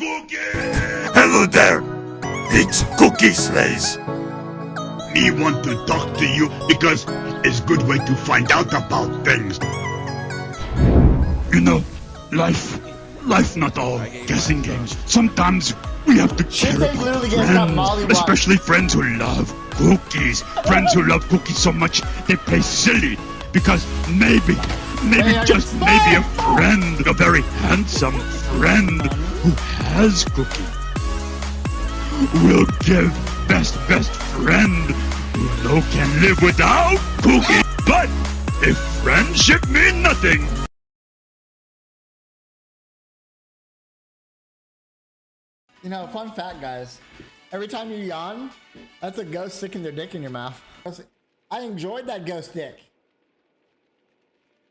Cookie! Hello there! It's Cookie Slays. Me want to talk to you because it's a good way to find out about things. You know, life not all guessing games. Sometimes we have to care about friends, especially friends who love cookies. Friends who love cookies so much they play silly because maybe just maybe a friend, a very handsome friend who has cookie will give best friend who no can live without cookie. But if friendship mean nothing, you know, fun fact, guys. Every time you yawn, that's a ghost sticking their dick in your mouth. I enjoyed that ghost dick.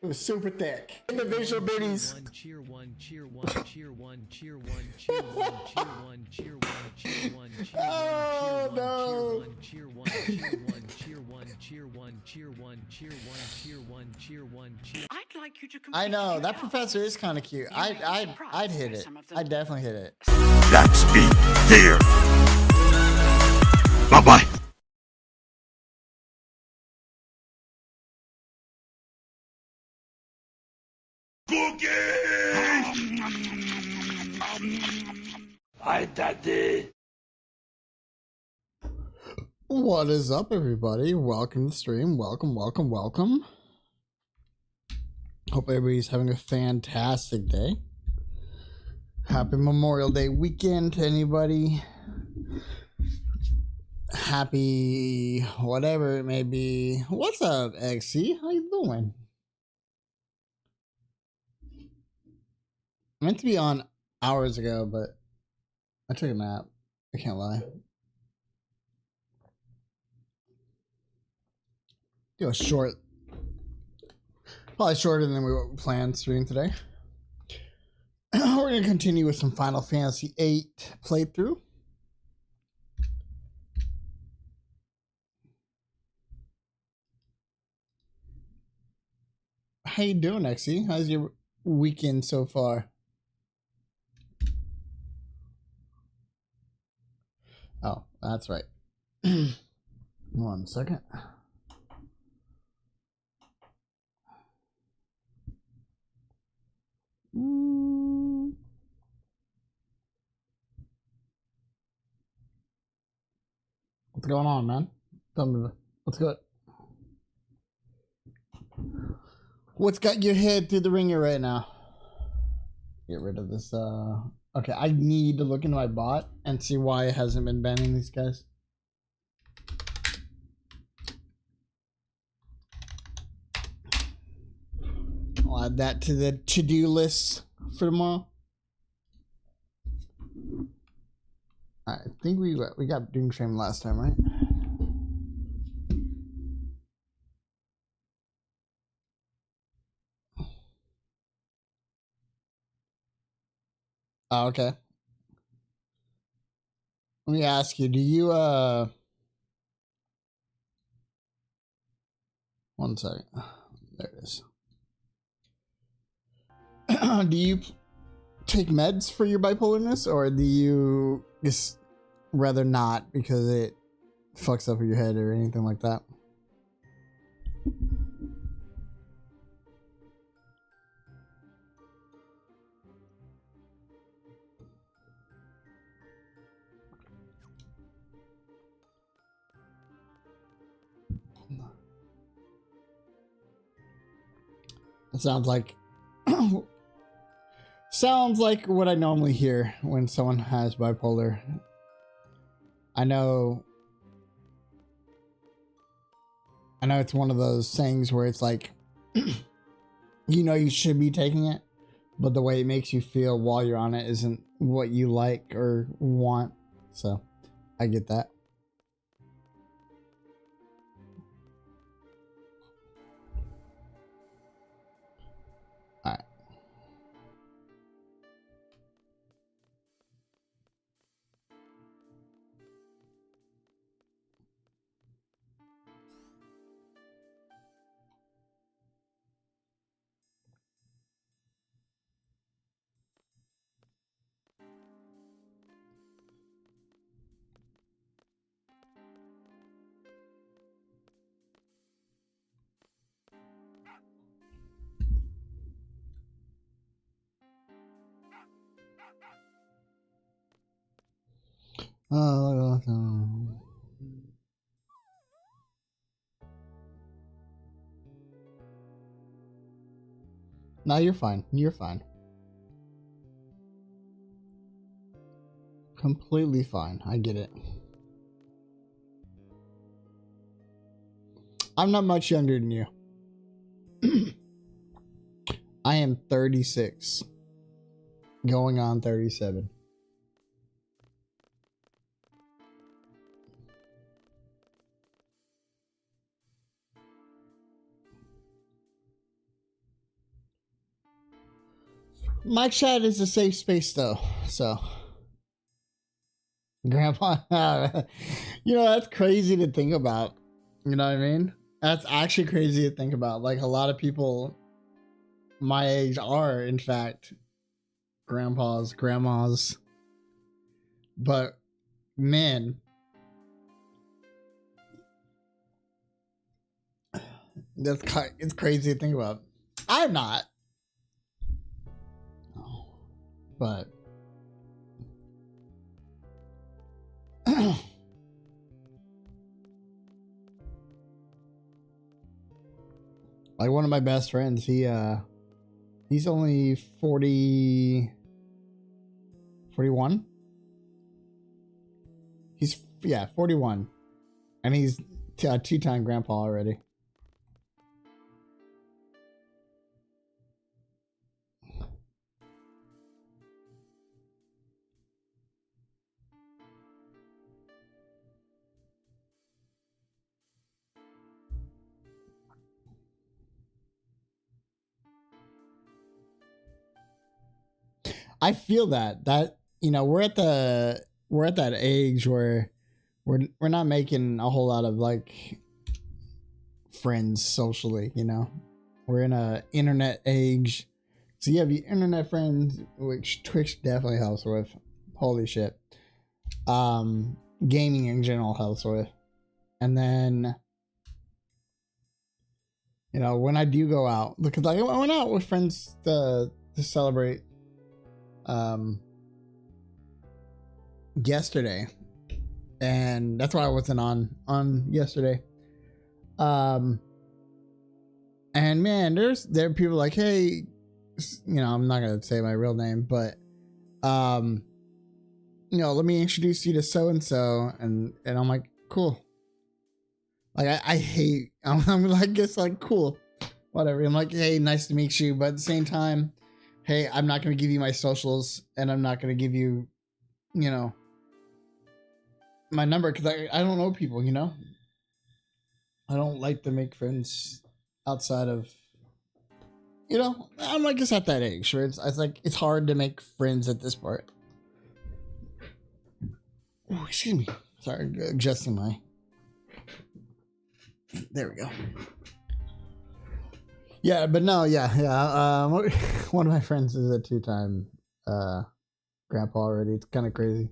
It was super thick. Individual biddies. Cheer one, cheer one, cheer one, cheer one, cheer one, cheer one, cheer one, cheer one, cheer one, oh no! Cheer one, cheer one, cheer one, cheer one, cheer one, cheer one, cheer one, cheer one, cheer. I'd like you to I know that professor is kind of cute. I'd hit it. I'd definitely hit it. that's me there. Bye bye. Cookies! Hi, Daddy. What is up, everybody? Welcome to the stream. Welcome. Hope everybody's having a fantastic day. Happy Memorial Day weekend to anybody. Happy whatever it may be. What's up, XC? How you doing? I meant to be on hours ago, but I took a nap. I can't lie. Do a short, probably shorter than we planned stream today. We're gonna continue with some Final Fantasy VIII playthrough. How you doing, XE? How's your weekend so far? Oh, that's right. 1 second. What's going on, man? Tell me what's good. What's got your head through the ringer right now? Get rid of this. Okay, I need to look into my bot and see why it hasn't been banning these guys. I'll add that to the to-do list for tomorrow. I think we got Doomstream last time, right? Oh, okay. Let me ask you, do you 1 second. There it is. Do you take meds for your bipolarness, or do you just rather not because it fucks up your head or anything like that? It sounds like what I normally hear when someone has bipolar. I know it's one of those things where it's like you know you should be taking it, but the way it makes you feel while you're on it isn't what you like or want. So I get that. All right. No, you're fine. You're fine. Completely fine. I get it. I'm not much younger than you. I am 36. Going on 37. My chat is a safe space though, so Grandpa, you know, that's crazy to think about. You know what I mean? That's actually crazy to think about. Like, a lot of people my age are, in fact, grandpas, grandmas. But, man, it's crazy to think about. I'm not. But like, one of my best friends, he's only 40, 41. He's 41, and he's a two-time grandpa already. I feel that you know, we're at that age where we're not making a whole lot of like friends socially, you know. We're in a internet age. So you have your internet friends, which Twitch definitely helps with. Holy shit. Gaming in general helps with. And then, you know, when I do go out, because like I went out with friends to celebrate yesterday, and that's why I wasn't on yesterday. And man, there are people like, hey, you know, I'm not gonna say my real name, but you know, let me introduce you to so and so, and I'm like, cool. Like, I hate, I'm like, it's like, cool, whatever. I'm like, hey, nice to meet you, but at the same time, hey, I'm not going to give you my socials, and I'm not going to give you, you know, my number, because I don't know people, you know? I don't like to make friends outside of, you know, I'm like, just at that age, where it's like, it's hard to make friends at this part. Oh, excuse me. Sorry, adjusting my... There we go. Yeah, but no, yeah. One of my friends is a two-time grandpa already. It's kind of crazy.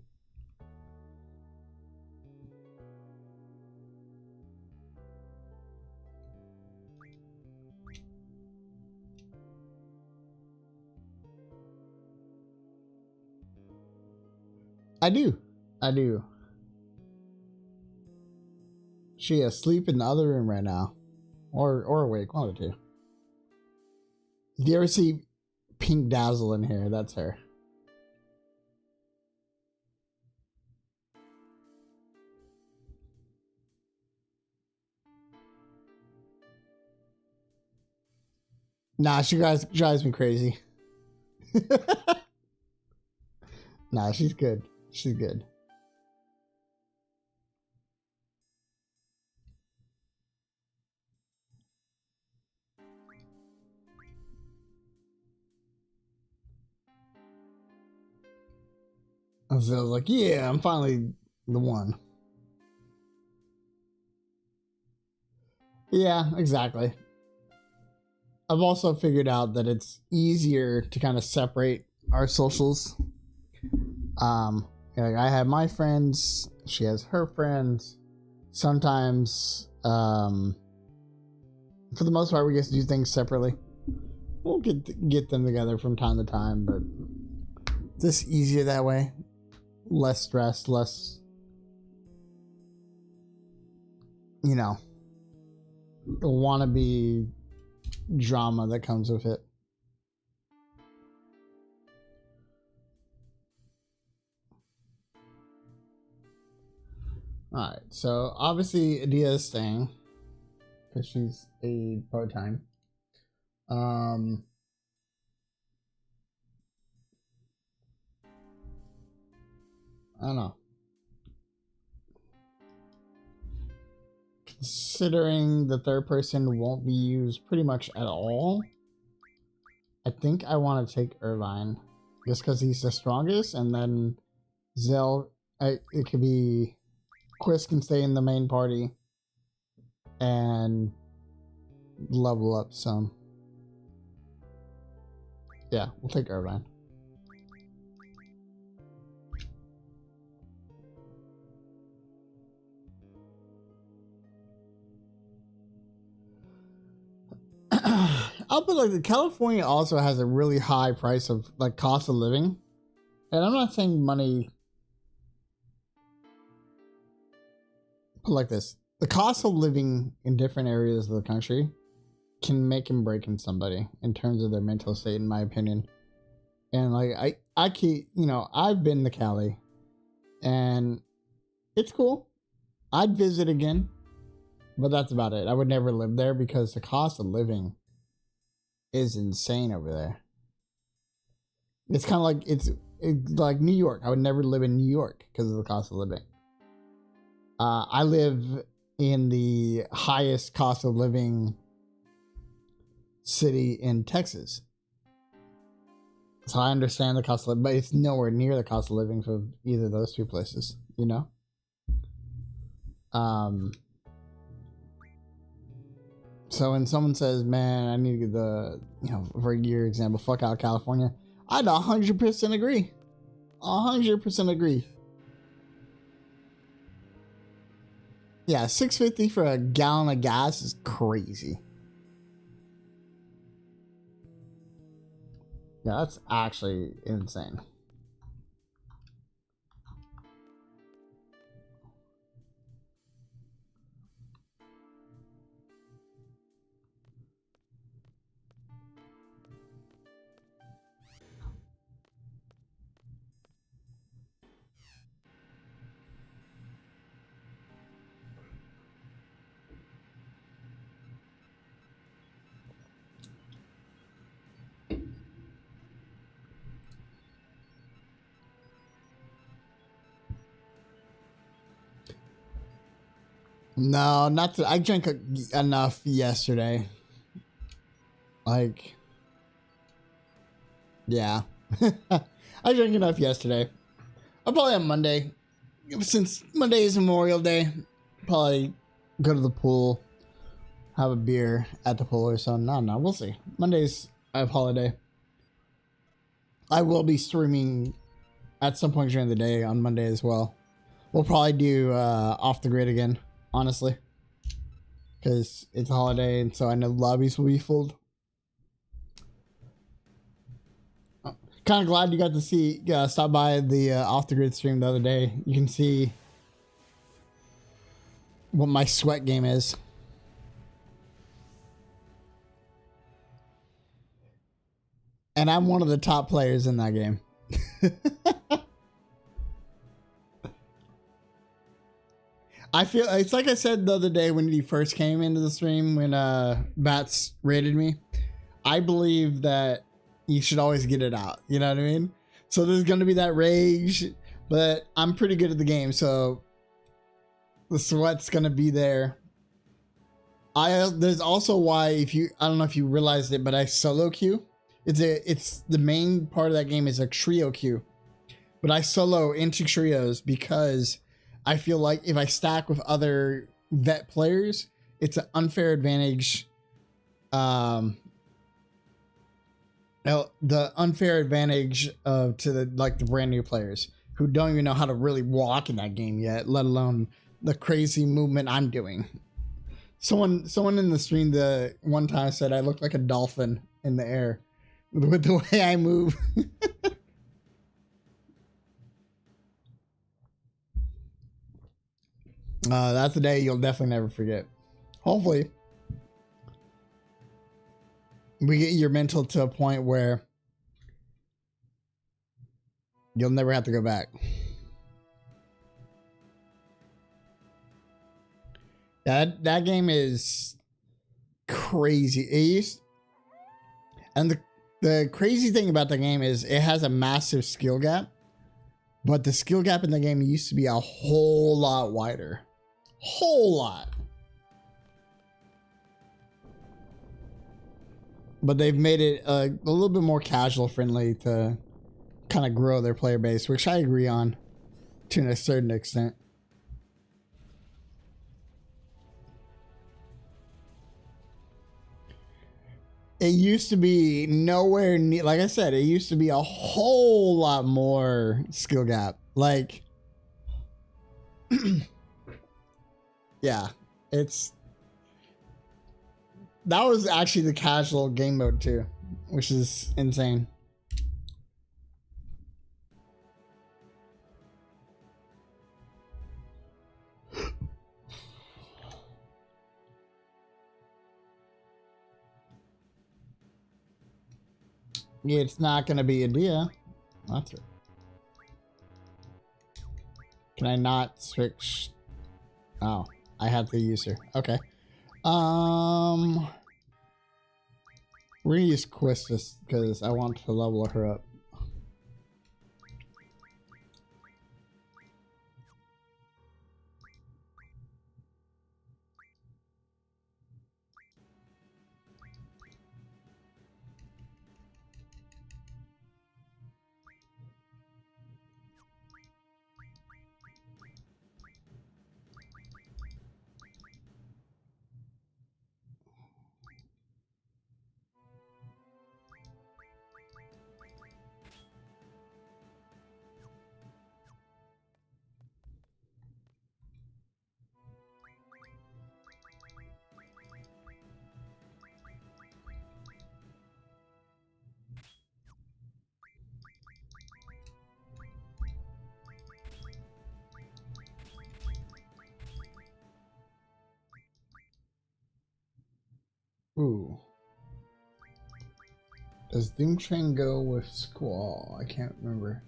I do. She asleep in the other room right now, or awake, one of the two. If you ever see Pink Dazzle in here, that's her. Nah, she drives me crazy. Nah, she's good. She's good. I was like, yeah, I'm finally the one. Yeah, exactly. I've also figured out that it's easier to kind of separate our socials. Like, I have my friends, she has her friends. Sometimes, for the most part, we get to do things separately. We'll get them together from time to time, but it's just easier that way. Less stress, less you know, wannabe drama that comes with it. Alright, so obviously Adia is staying because she's a part-time. I don't know. Considering the third person won't be used pretty much at all, I think I want to take Irvine just because he's the strongest, and then Zell, it could be Quist can stay in the main party and level up some. Yeah, we'll take Irvine. I'll put like California also has a really high price of like cost of living, and I'm not saying money. Put like this: the cost of living in different areas of the country can make and break in somebody in terms of their mental state, in my opinion. And like I keep, you know, I've been to Cali, and it's cool. I'd visit again, but that's about it. I would never live there because the cost of living is insane over there. It's kind of like it's like New York. I would never live in New York because of the cost of living. I live in the highest cost of living city in Texas, so I understand the cost of living, but it's nowhere near the cost of living for either of those two places, you know. So when someone says, man, I need to get the, you know, for your example, fuck out California, I'd 100% agree. 100% agree. Yeah, $6.50 for a gallon of gas is crazy. Yeah, that's actually insane. No, not that I drank enough yesterday. Like, yeah. I drank enough yesterday. I'll probably on Monday, since Monday is Memorial Day, probably go to the pool, have a beer at the pool or something. No, we'll see. Mondays, I have holiday. I will be streaming at some point during the day on Monday as well. We'll probably do Off the Grid again, honestly, because it's a holiday, and so I know lobbies will be full. Kind of glad you got to see, stop by the Off the Grid stream the other day. You can see what my sweat game is. And I'm one of the top players in that game. I feel it's like I said the other day when he first came into the stream, when Bats rated me. I believe that you should always get it out. You know what I mean? So there's going to be that rage, but I'm pretty good at the game, so the sweat's going to be there. There's also why, I don't know if you realized it, but I solo queue. It's the main part of that game is a trio queue, but I solo into trios because I feel like if I stack with other vet players, it's an unfair advantage. The unfair advantage to the brand new players who don't even know how to really walk in that game yet, let alone the crazy movement I'm doing. Someone in the stream the one time said I look like a dolphin in the air with the way I move. That's a day you'll definitely never forget. Hopefully, we get your mental to a point where you'll never have to go back. That game is crazy. And the crazy thing about the game is it has a massive skill gap, but the skill gap in the game used to be a whole lot wider. Whole lot. But they've made it a little bit more casual friendly to kind of grow their player base, which I agree on to a certain extent. It used to be nowhere near, like I said, it used to be a whole lot more skill gap. Like, yeah, that was actually the casual game mode too, which is insane. It's not going to be a deal. That's it. Can I not switch? Oh, I have the user. Okay. We're gonna use Quistis because I want to level her up. Ooh. Does Doom Train go with Squall? I can't remember.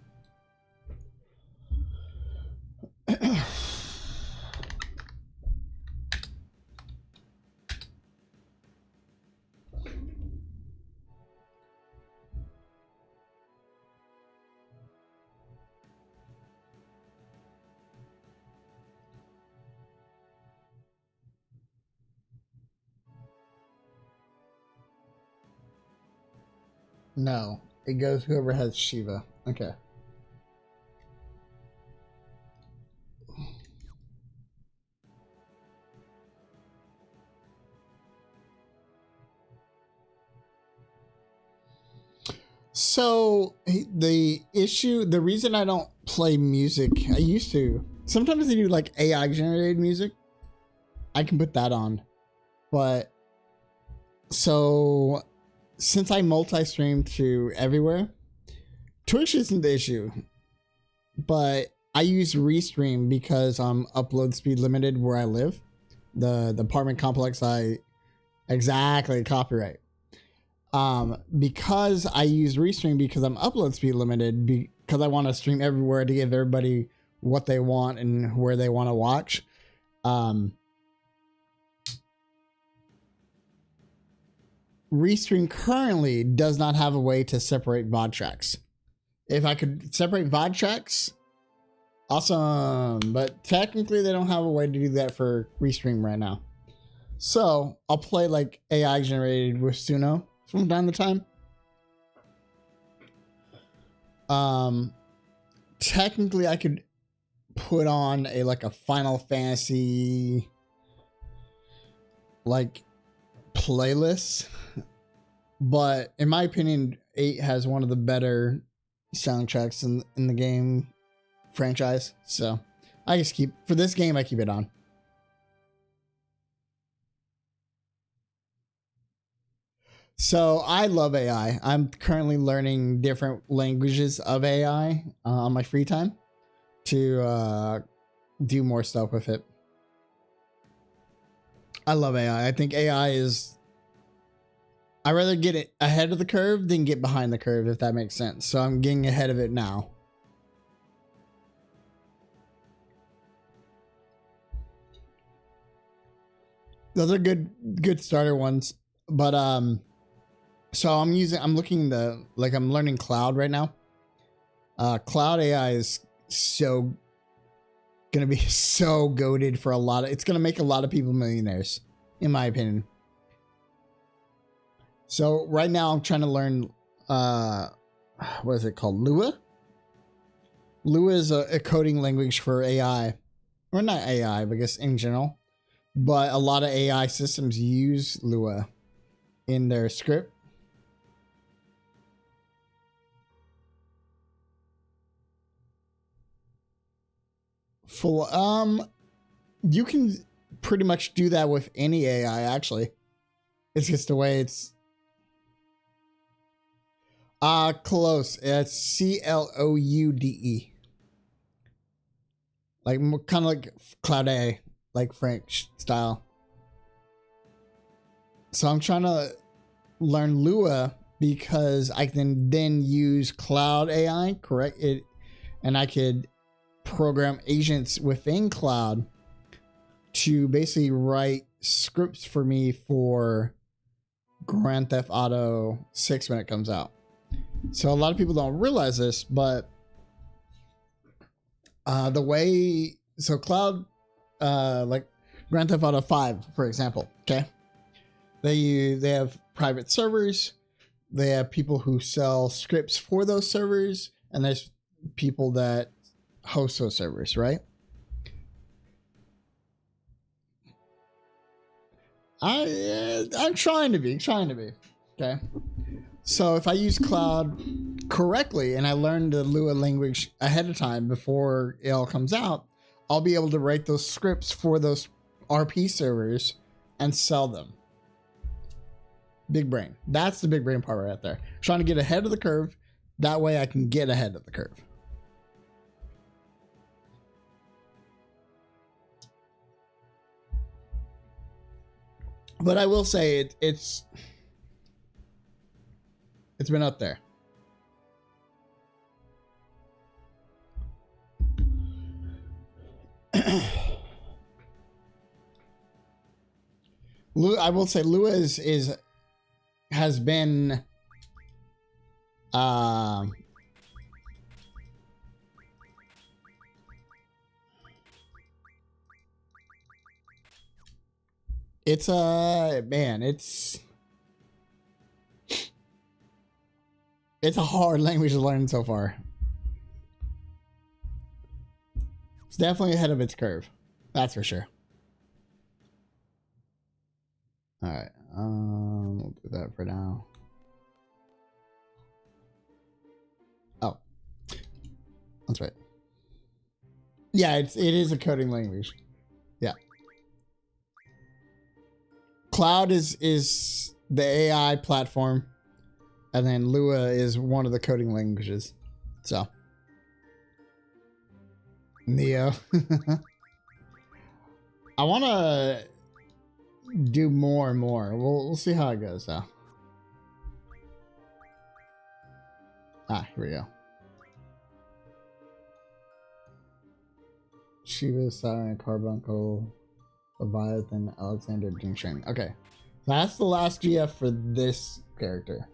No, it goes whoever has Shiva. Okay. So the reason I don't play music, I used to. Sometimes they do like AI generated music. I can put that on, but so since I multi-stream to everywhere, Twitch isn't the issue, but I use Restream because I'm upload speed limited where I live. The apartment complex exactly copyright. Because I use Restream because I'm upload speed limited because I want to stream everywhere to give everybody what they want and where they want to watch. Restream currently does not have a way to separate VOD tracks. If I could separate VOD tracks, awesome. But technically they don't have a way to do that for Restream right now. So I'll play like AI generated with Suno from time to time. Technically I could put on like a Final Fantasy like playlist, but in my opinion 8 has one of the better soundtracks in the game franchise, so I just keep for this game I keep it on. So I love AI. I'm currently learning different languages of AI on my free time to do more stuff with it. I love AI. I think AI is. I'd rather get it ahead of the curve than get behind the curve, if that makes sense. So I'm getting ahead of it now. Those are good starter ones. But so I'm learning Cloud right now. Cloud AI is so gonna be so goated for it's gonna make a lot of people millionaires, in my opinion. So right now I'm trying to learn what is it called? Lua? Lua is a coding language for AI. Or not AI, but I guess in general. But a lot of AI systems use Lua in their script. You can pretty much do that with any AI, actually. It's just the way it's close. It's CLOUDE. Like kind of like Cloud A, like French style. So I'm trying to learn Lua because I can then use Cloud AI, correct it, and I could program agents within Cloud to basically write scripts for me for Grand Theft Auto 6 when it comes out. So a lot of people don't realize this, but Cloud, like Grand Theft Auto 5, for example, okay? They have private servers. They have people who sell scripts for those servers, and there's people that host those servers, right? I'm trying to be, okay? So if I use Cloud correctly and I learn the Lua language ahead of time before it all comes out, I'll be able to write those scripts for those RP servers and sell them. Big brain. That's the big brain part right there. Trying to get ahead of the curve. That way I can get ahead of the curve. But I will say it's been up there. I will say Lua has been it's a hard language to learn so far. It's definitely ahead of its curve. That's for sure. All right. We'll do that for now. Oh, that's right. Yeah, it is a coding language. Yeah. Cloud is the AI platform, and then Lua is one of the coding languages. So, Neo. I want to do more and more. We'll see how it goes, though. Ah, here we go. Shiva, Siren, Carbuncle, Leviathan, Alexander, Doomstrain. Okay. So that's the last GF for this character.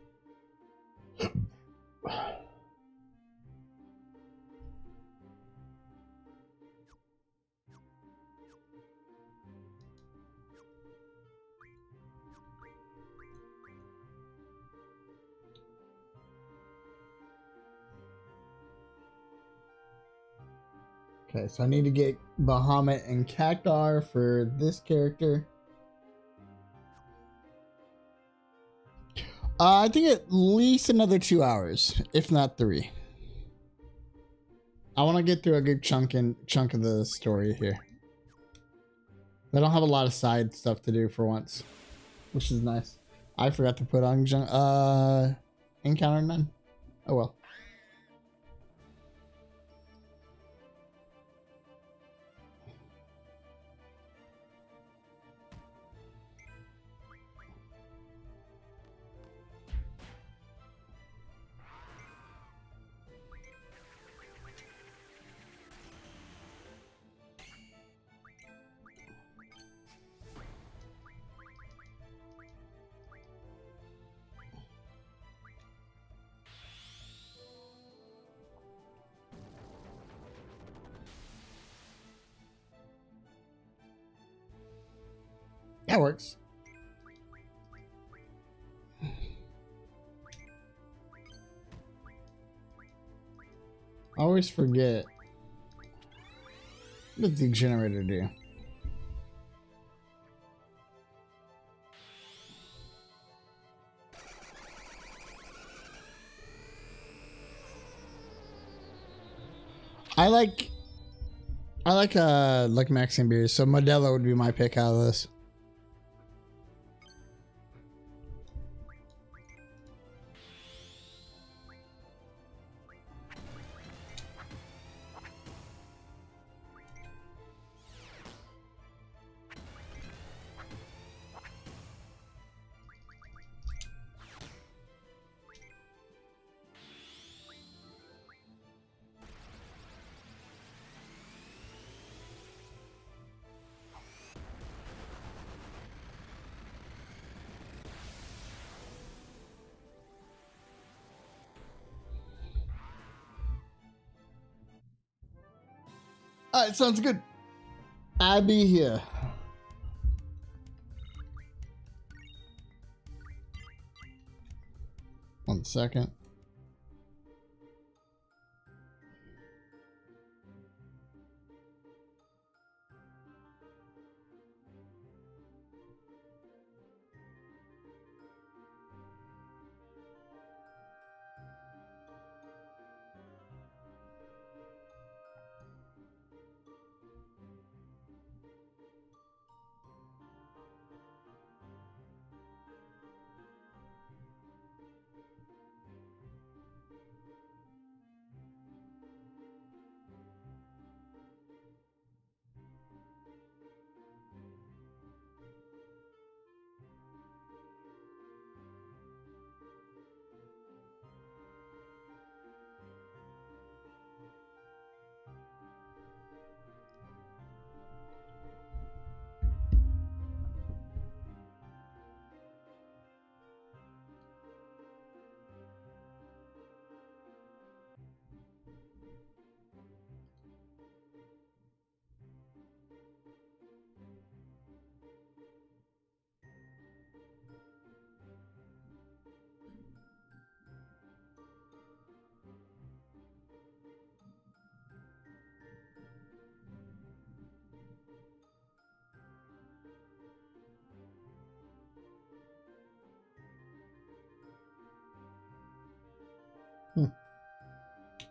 Okay, so I need to get Bahamut and Cactar for this character. I think at least another 2 hours, if not 3. I want to get through a good chunk of the story here. I don't have a lot of side stuff to do for once, which is nice. I forgot to put on Encounter None. Oh well. That works. I always forget. What does the generator do? I like Mexican beers, so Modelo would be my pick out of this. Alright, sounds good. I'll be here. One second.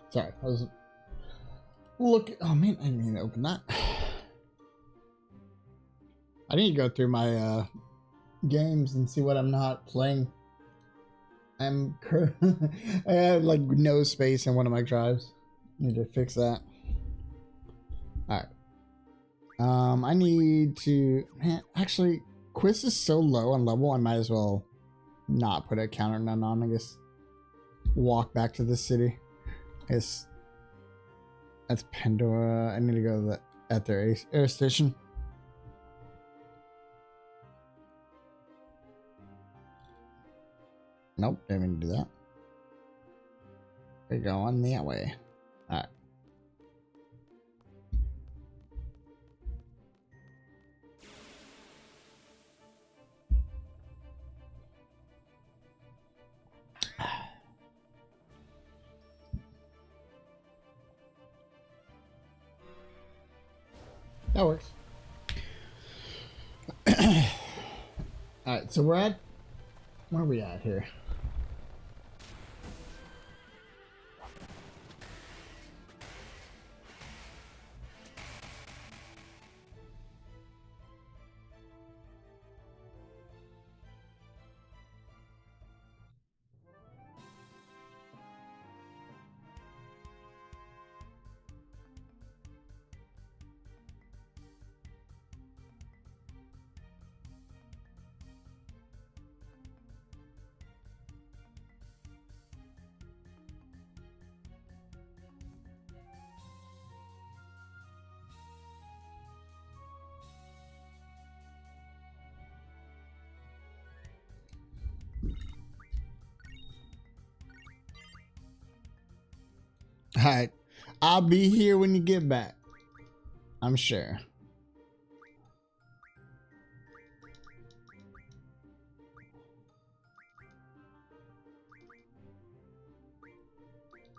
Sorry, I was looking. Oh man, I didn't mean to open that. I need to go through my games and see what I'm not playing. I have like no space in one of my drives. Need to fix that. All right. I need to. Man, actually, Quiz is so low on level. I might as well not put a counter none on. I guess walk back to the city. I guess that's Pandora. I need to go to at their air station. Nope, didn't mean to do that. We're going that way. Alright. That works. Alright, so we're at... Where are we at here? Alright. I'll be here when you get back. I'm sure.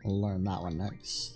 We'll learn that one next.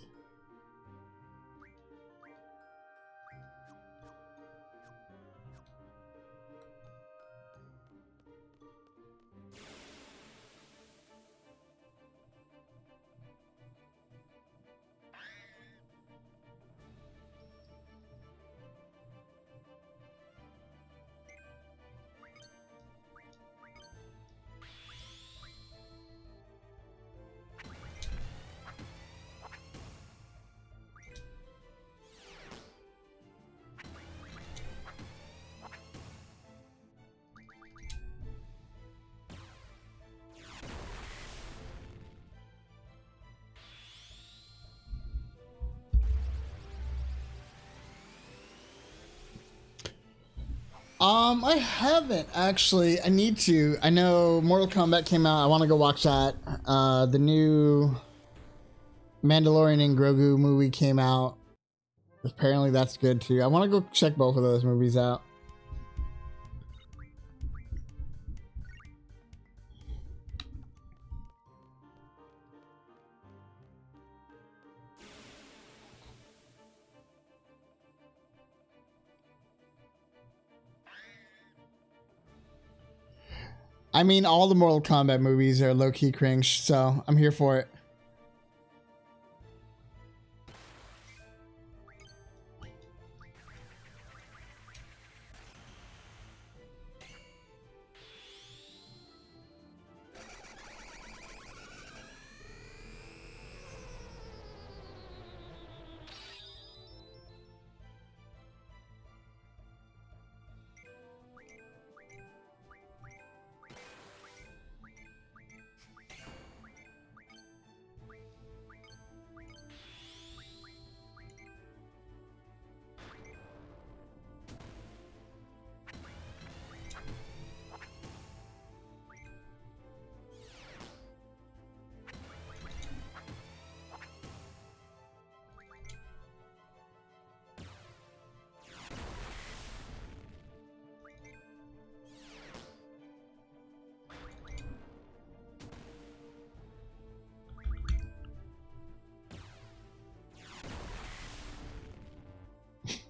I haven't actually. I need to. I know Mortal Kombat came out. I want to go watch that. The new Mandalorian and Grogu movie came out. Apparently that's good too. I want to go check both of those movies out. I mean, all the Mortal Kombat movies are low-key cringe, so I'm here for it.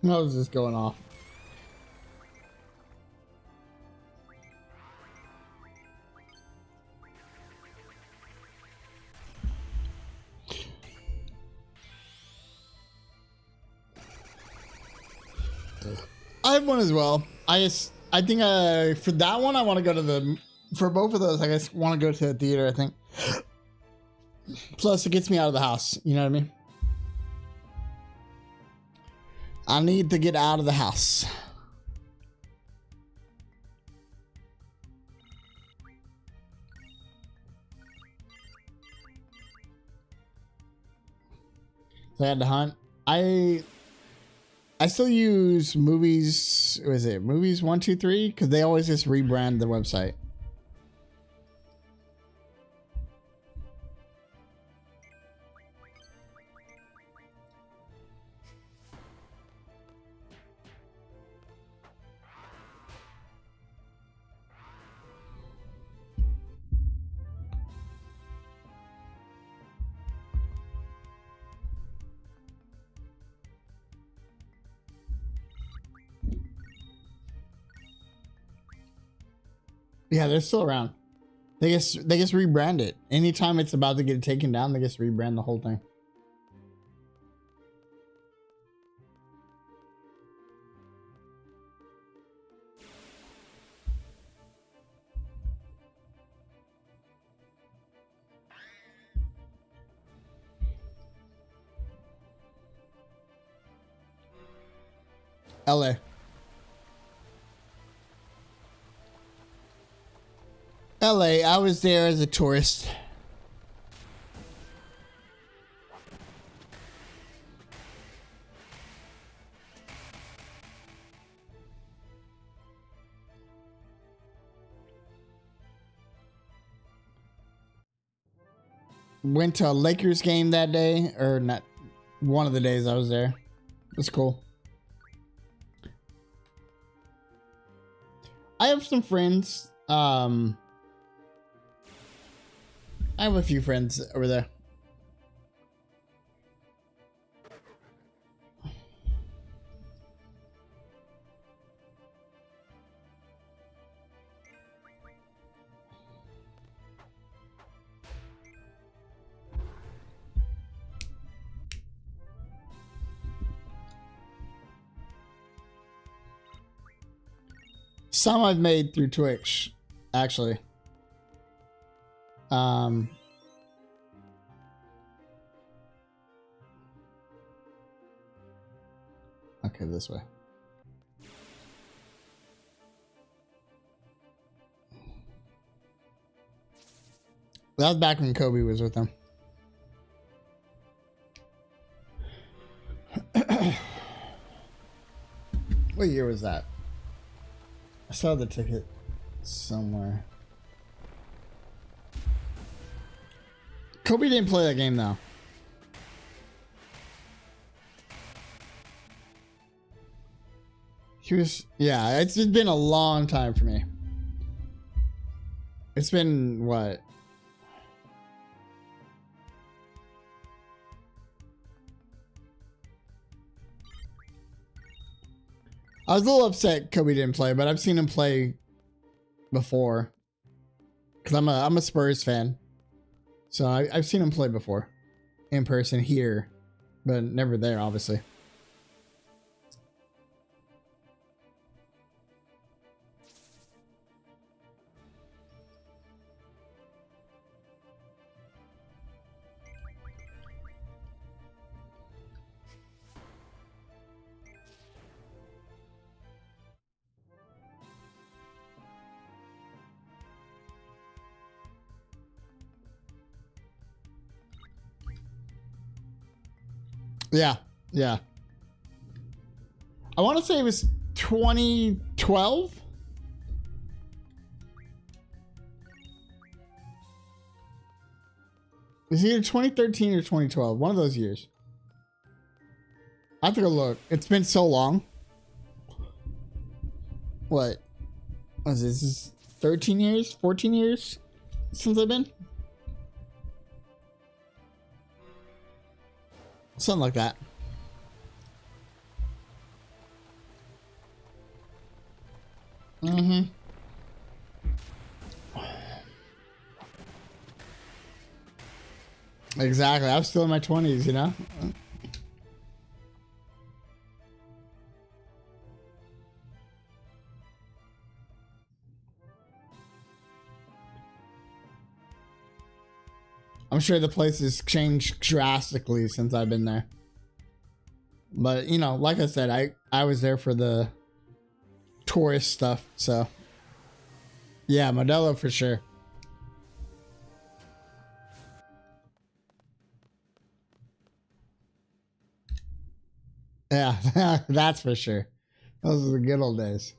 How is this going off? I have one as well. I think for that one I want to go to the, for both of those I guess want to go to the theater, I think. Plus it gets me out of the house, you know what I mean? I need to get out of the house. So I had to hunt. I still use movies. Was it movies 123? Because they always just rebrand the website. Yeah, they're still around. They just rebrand it. Anytime it's about to get taken down, they just rebrand the whole thing. LA. LA, I was there as a tourist. Went to a Lakers game that day, or not, one of the days I was there. It was cool. I have some friends. I have a few friends over there. Some I've made through Twitch, actually. Okay, this way. That was back when Kobe was with them. What year was that? I saw the ticket somewhere. Kobe didn't play that game though. He was, yeah, it's been a long time for me. It's been what? I was a little upset Kobe didn't play, but I've seen him play before. Cause I'm a Spurs fan, so I've seen him play before, in person here, but never there, obviously. Yeah, yeah. I want to say it was 2012. It was either 2013 or 2012. One of those years. I have to go look. It's been so long. What is this? This is 13 years? 14 years since I've been? Something like that. Mm-hmm. Exactly. I was still in my 20s, you know? I'm sure the place has changed drastically since I've been there. But, you know, like I said, I was there for the tourist stuff, so. Yeah, Modelo for sure. Yeah, that's for sure. Those are the good old days.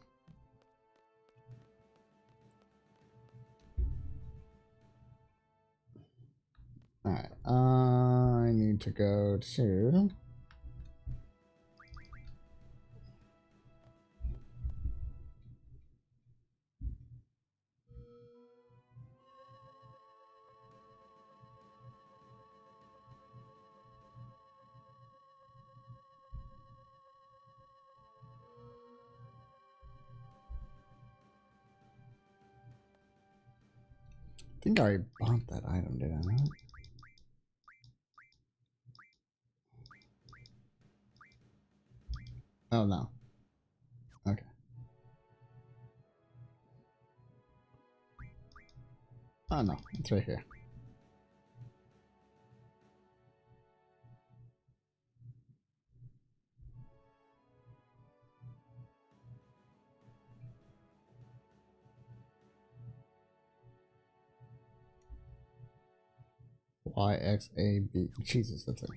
Alright, I need to go to... I think I already bought that item, did I not? Oh, no. Okay. Oh, no. It's right here. YXAB. Jesus, that's it.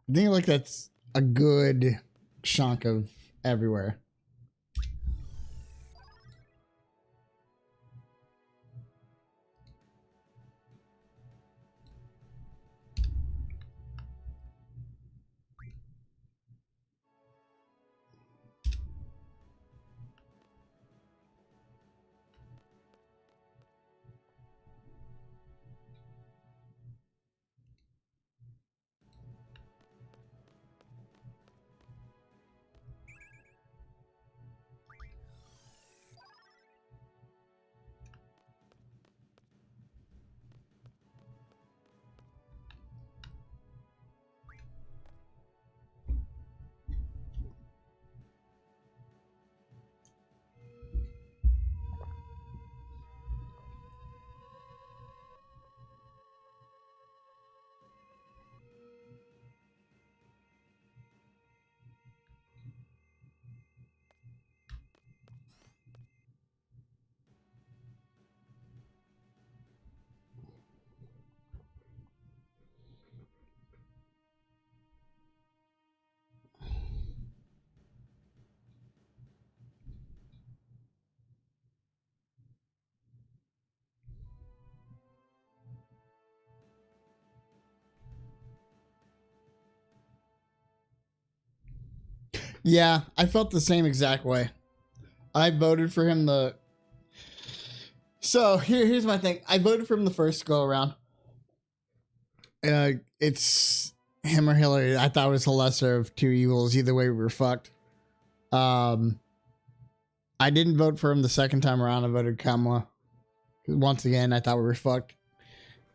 I think like that's a good chunk of everywhere. Yeah, I felt the same exact way. I voted for him So here's my thing. I voted for him the first go around. It's him or Hillary. I thought it was the lesser of two evils. Either way, we were fucked. I didn't vote for him the second time around. I voted Kamala. Once again, I thought we were fucked.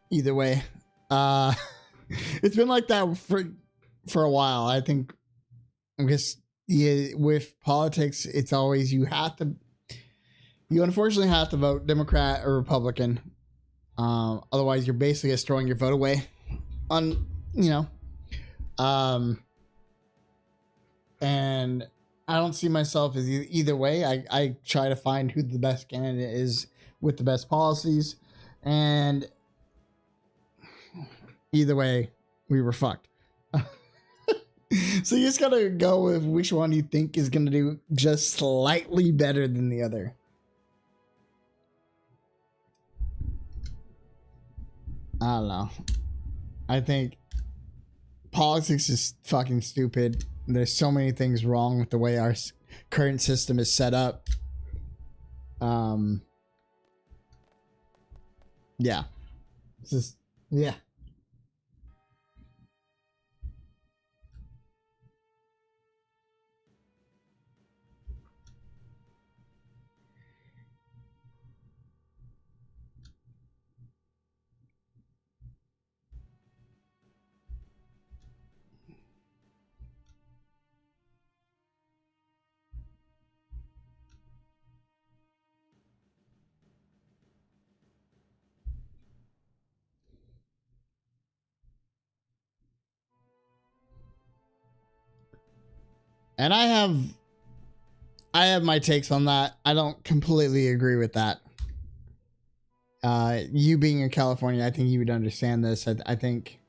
Either way, it's been like that for a while. I think because with politics, it's always you unfortunately have to vote Democrat or Republican. Otherwise, you're basically just throwing your vote away. And I don't see myself as either way. I try to find who the best candidate is with the best policies, and either way, we were fucked. So you just gotta go with which one you think is gonna do just slightly better than the other. I don't know. I think politics is fucking stupid. There's so many things wrong with the way our current system is set up. Yeah. It's just, yeah. And I have my takes on that. I don't completely agree with that. You being in California, I think you would understand this. I think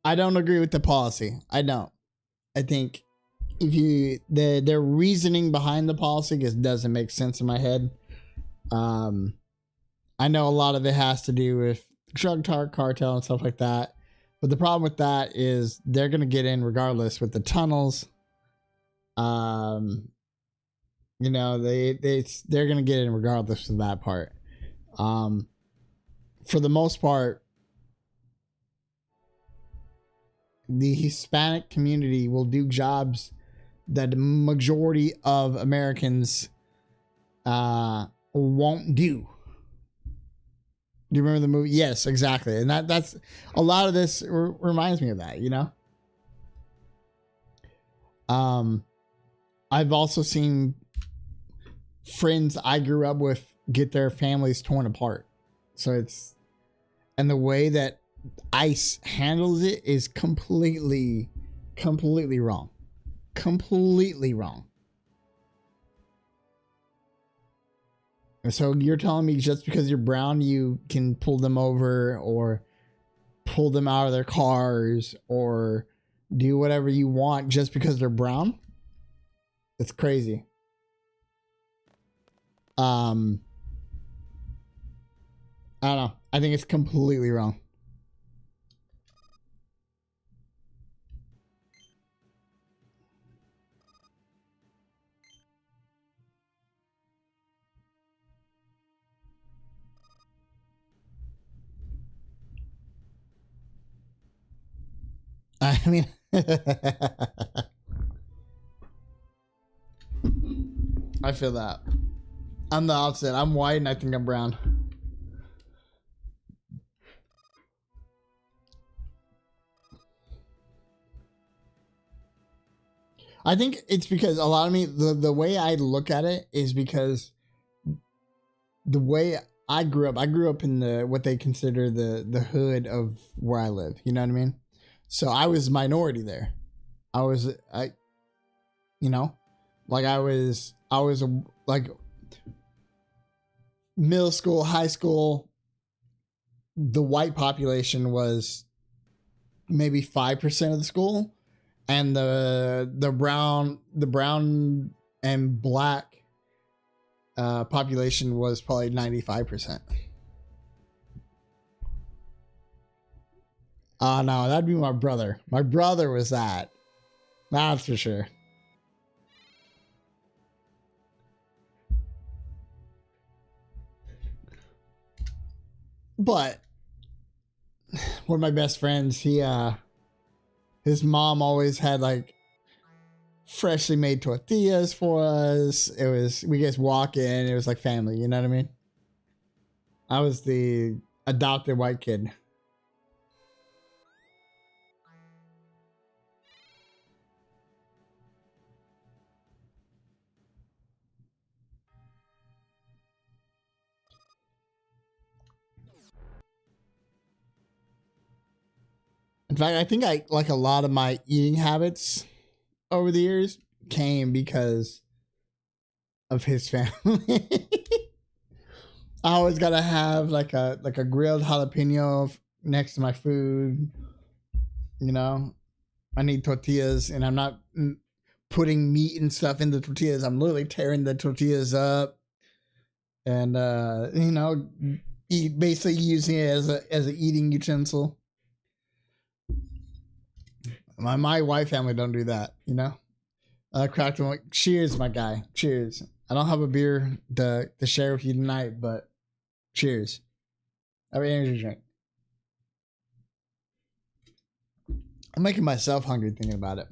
I don't agree with the policy. I don't. I think if their reasoning behind the policy just doesn't make sense in my head. I know a lot of it has to do with drug cartel and stuff like that. But the problem with that is they're going to get in regardless with the tunnels. They're going to get in regardless of that part. For the most part, the Hispanic community will do jobs that the majority of Americans won't do. Do you remember the movie? Yes, exactly. And that's a lot of this reminds me of that, I've also seen friends I grew up with get their families torn apart. So and the way that ICE handles it is completely wrong. Completely wrong. And so you're telling me just because you're brown, you can pull them over or pull them out of their cars or do whatever you want just because they're brown. It's crazy. I don't know. I think it's completely wrong. I mean, I feel that. I'm the opposite. I'm white and I think I'm brown. I think it's because a lot of me, the way I look at it is because the way I grew up in the what they consider the hood of where I live. You know what I mean? So I was minority there. You know, like I was like middle school, high school. The white population was maybe 5% of the school, and the brown and black population was probably 95%. No, that'd be my brother. My brother was that. That's for sure. But one of my best friends, his mom always had like freshly made tortillas for us. It was, we just walk in, it was like family, you know what I mean? I was the adopted white kid. In fact, I think I like a lot of my eating habits over the years came because of his family. I always gotta have like a grilled jalapeno next to my food. You know, I need tortillas, and I'm not putting meat and stuff in the tortillas. I'm literally tearing the tortillas up, and you know, basically using it as an eating utensil. My white family don't do that, you know. Cracked one. Cheers, my guy. Cheers. I don't have a beer to share with you tonight, but cheers. Have an energy drink. I'm making myself hungry thinking about it.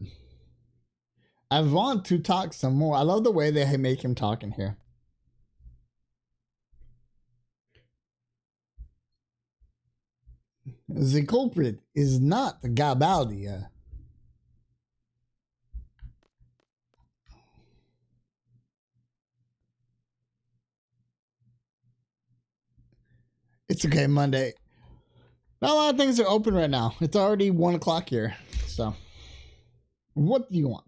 I want to talk some more. I love the way they make him talk in here. The culprit is not Gabaldi. It's okay, Monday. Not a lot of things are open right now. It's already 1 o'clock here. So, what do you want?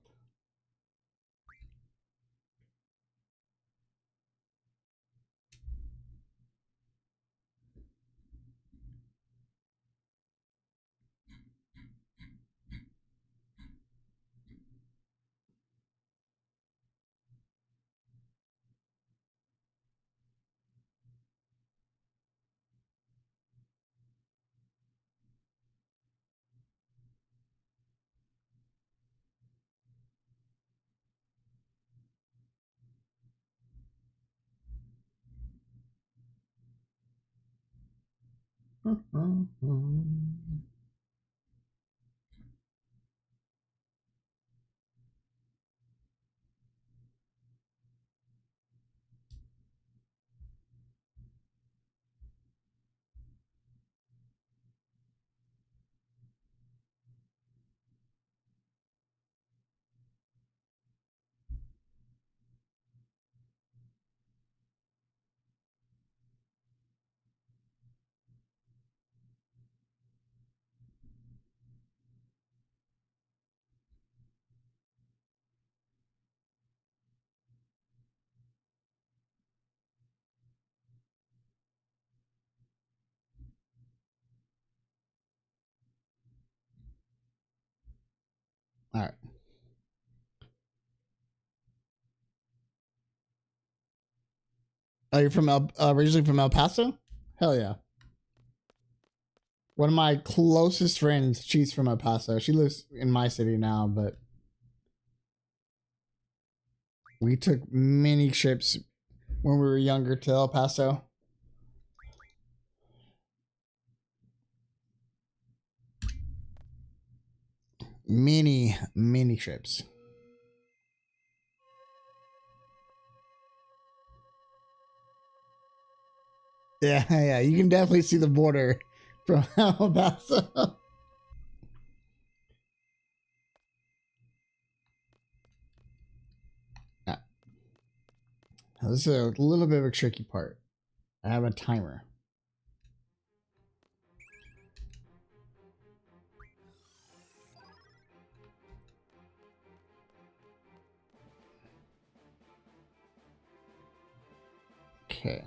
All right. Are you from originally from El Paso? Hell yeah. One of my closest friends, she's from El Paso. She lives in my city now, but we took many trips when we were younger to El Paso. Many trips. Yeah, yeah, you can definitely see the border from El Paso. Yeah. This is a little bit of a tricky part. I have a timer. Okay.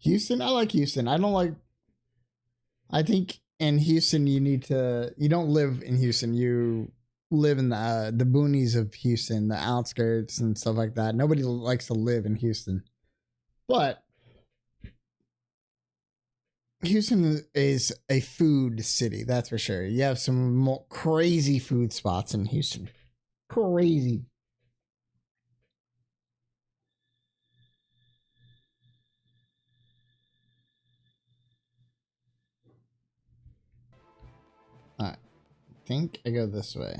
Houston, I like Houston. I think in Houston you don't live in Houston. You live in the boonies of Houston, the outskirts and stuff like that. Nobody likes to live in Houston. But Houston is a food city, that's for sure. You have some crazy food spots in Houston. Crazy. I think I go this way.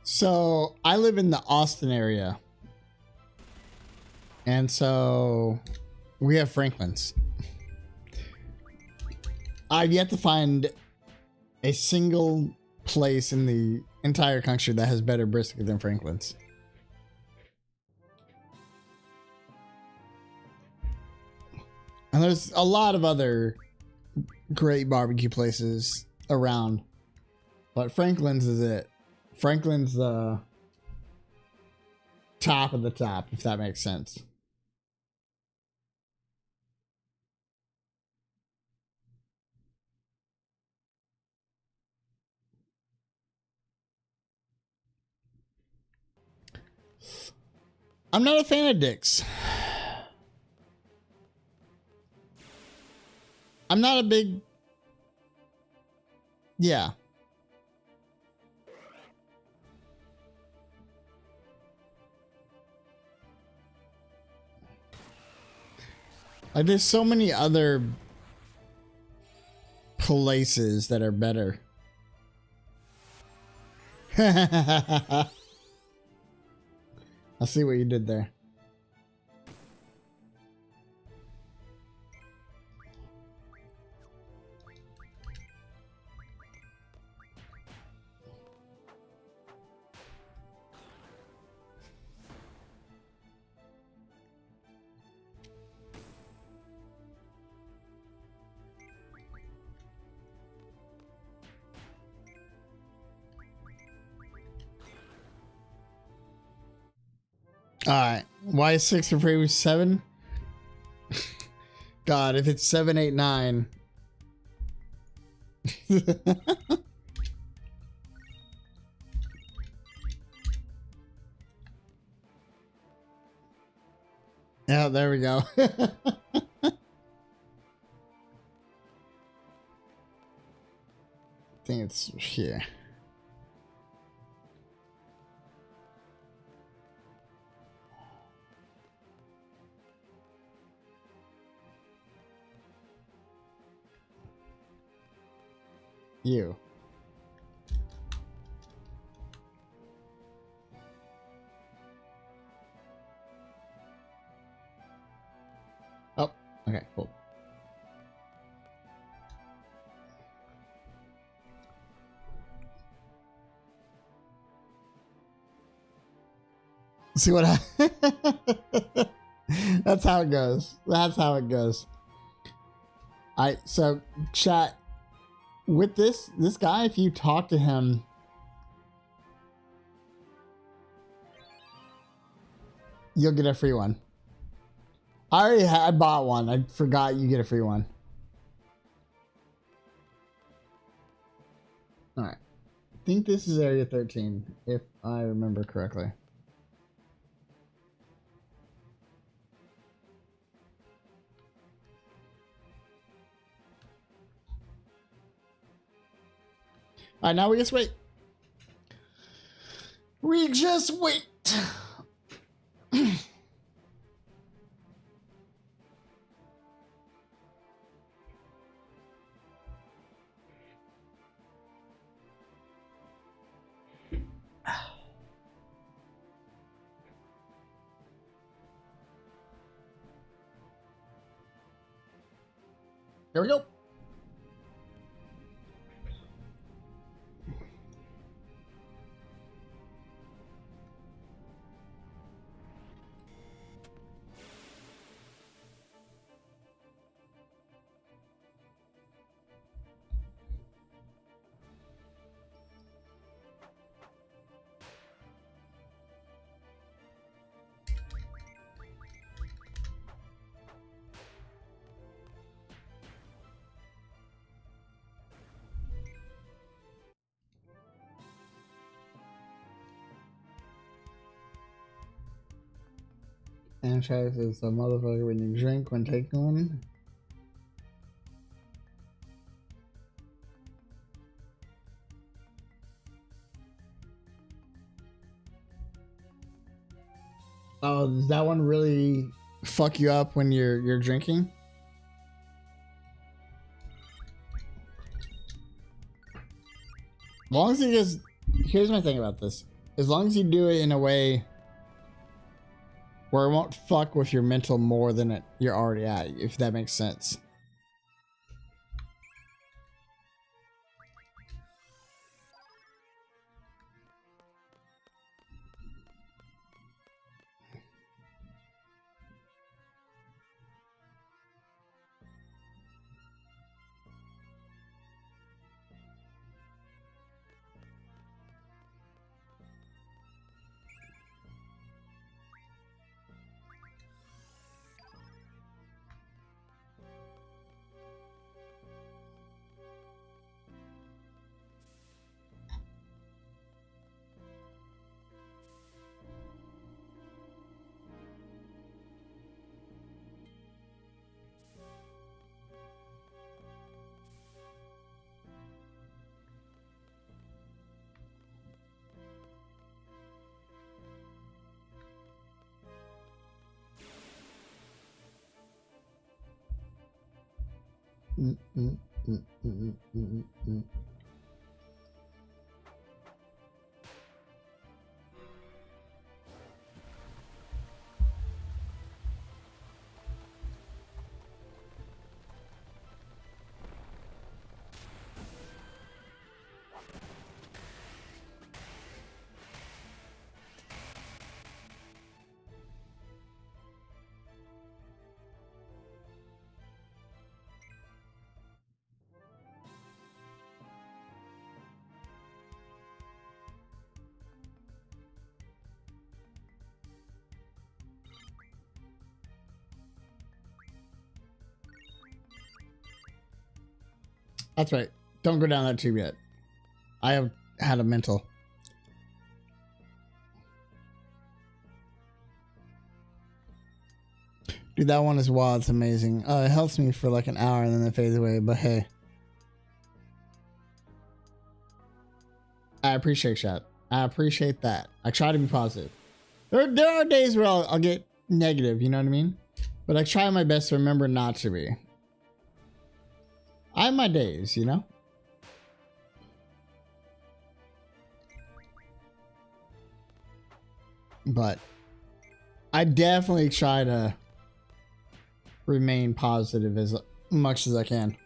So I live in the Austin area. And so we have Franklin's. I've yet to find a single place in the entire country that has better brisket than Franklin's. And there's a lot of other great barbecue places around, but Franklin's is it. Franklin's the top of the top, if that makes sense. I'm not a fan of Dick's. I'm not a big... Yeah. Like, there's so many other places that are better. I see what you did there. Alright. Why is 6 for free with 7? God, if it's 7, 8, 9. Yeah, there we go. I think it's here. You. Oh, okay, cool. See what That's how it goes. That's how it goes. So chat with this guy, if you talk to him, you'll get a free one. I bought one. I forgot you get a free one. All right. I think this is area 13, if I remember correctly. All right, now we just wait. We just wait. Here we go. Franchise is a motherfucker when you drink when taking one. Oh, does that one really fuck you up when you're drinking? As long as you just, here's my thing about this. As long as you do it in a way where it won't fuck with your mental more than you're already at, if that makes sense. That's right. Don't go down that tube yet. I have had a mental. Dude, that one is wild. It's amazing. It helps me for like an hour and then it fades away. But hey, I appreciate chat. I appreciate that. I try to be positive. There are days where I'll get negative. You know what I mean? But I try my best to remember not to be. I have my days, you know? But I definitely try to remain positive as much as I can.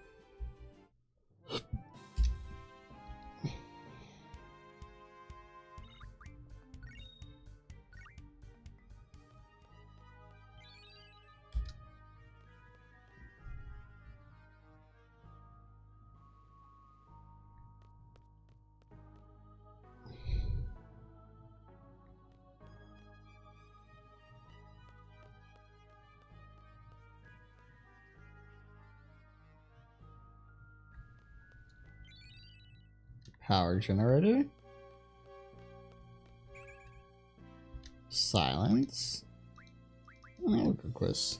Power generator. Silence. Oh, look at quiz.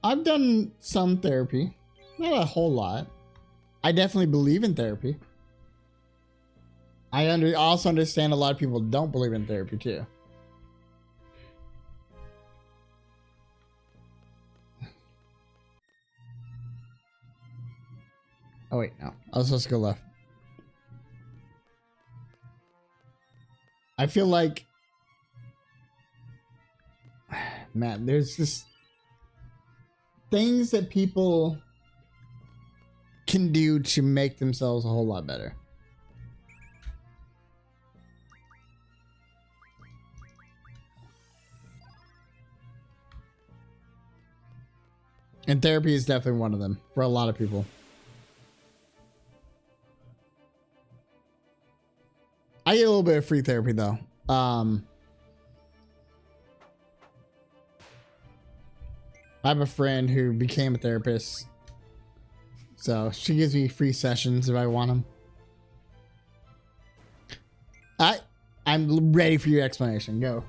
I've done some therapy. Not a whole lot. I definitely believe in therapy. I also understand a lot of people don't believe in therapy too. Oh wait, no. I was supposed to go left. I feel like, man, there's just things that people can do to make themselves a whole lot better. And therapy is definitely one of them for a lot of people. I get a little bit of free therapy though. I have a friend who became a therapist, so she gives me free sessions if I want them. I'm ready for your explanation. Go.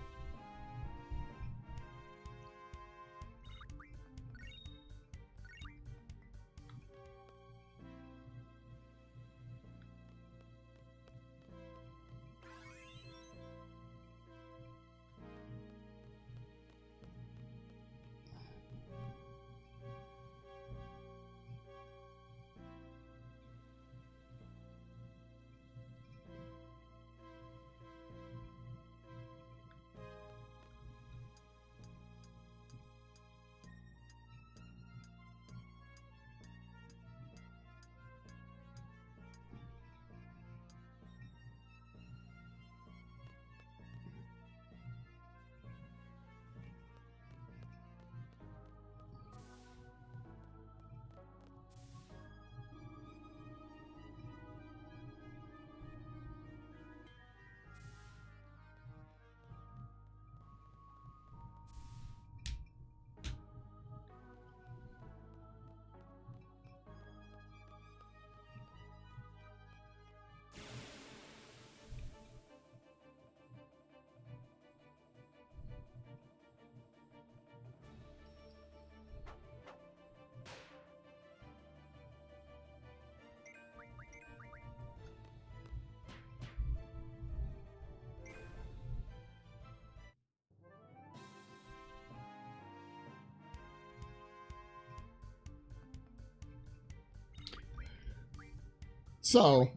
So,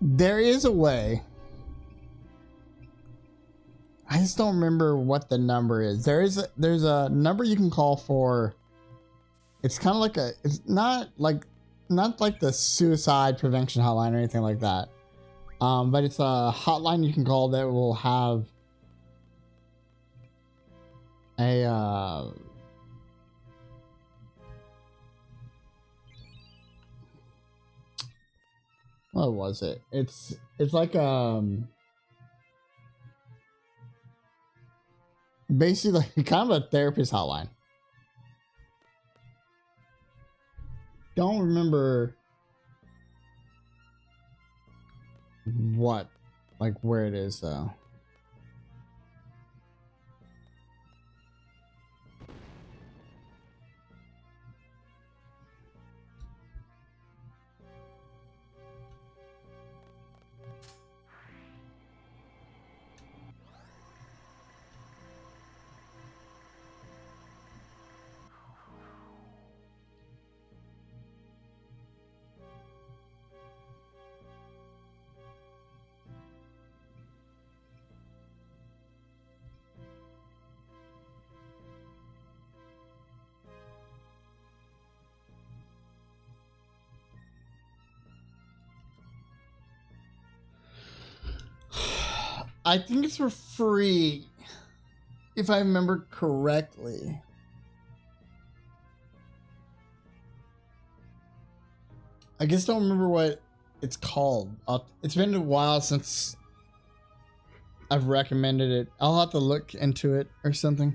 there is a way. I just don't remember what the number is. There's a number you can call for. It's kind of like it's not like the suicide prevention hotline or anything like that. But it's a hotline you can call that will have a what was it? It's like basically like kind of a therapist hotline. Don't remember where it is though. I think it's for free, if I remember correctly. I just don't remember what it's called. It's been a while since I've recommended it. I'll have to look into it or something.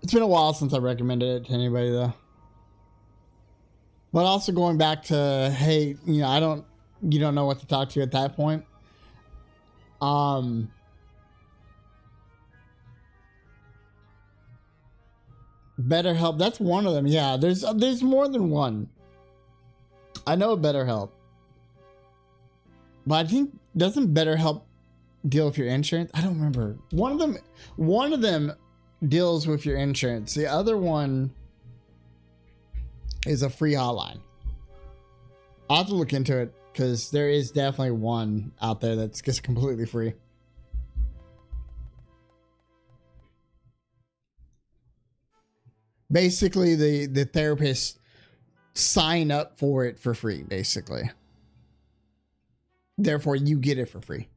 It's been a while since I recommended it to anybody though. But also going back to, hey, you know, you don't know what to talk to at that point. BetterHelp, that's one of them. Yeah, there's more than one. I know BetterHelp. But I think, doesn't BetterHelp deal with your insurance? I don't remember. One of them deals with your insurance. The other one is a free hotline. I'll have to look into it because there is definitely one out there that's just completely free. Basically, the therapists sign up for it for free, basically. Therefore, you get it for free.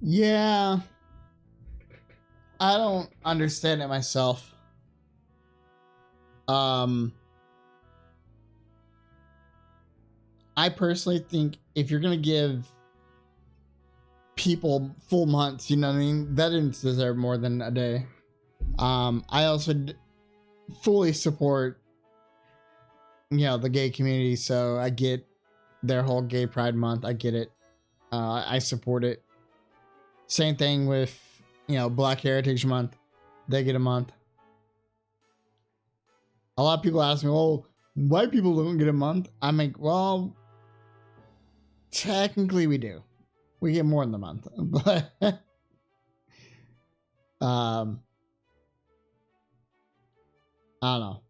Yeah. I don't understand it myself. I personally think if you're going to give people full months, you know what I mean? Veterans deserve more than a day. I also fully support, you know, the gay community. So I get their whole gay pride month. I get it. I support it. Same thing with, you know, Black Heritage Month. They get a month. A lot of people ask me, well, white people don't get a month. I'm like, well, technically we do. We get more than a month. But I don't know.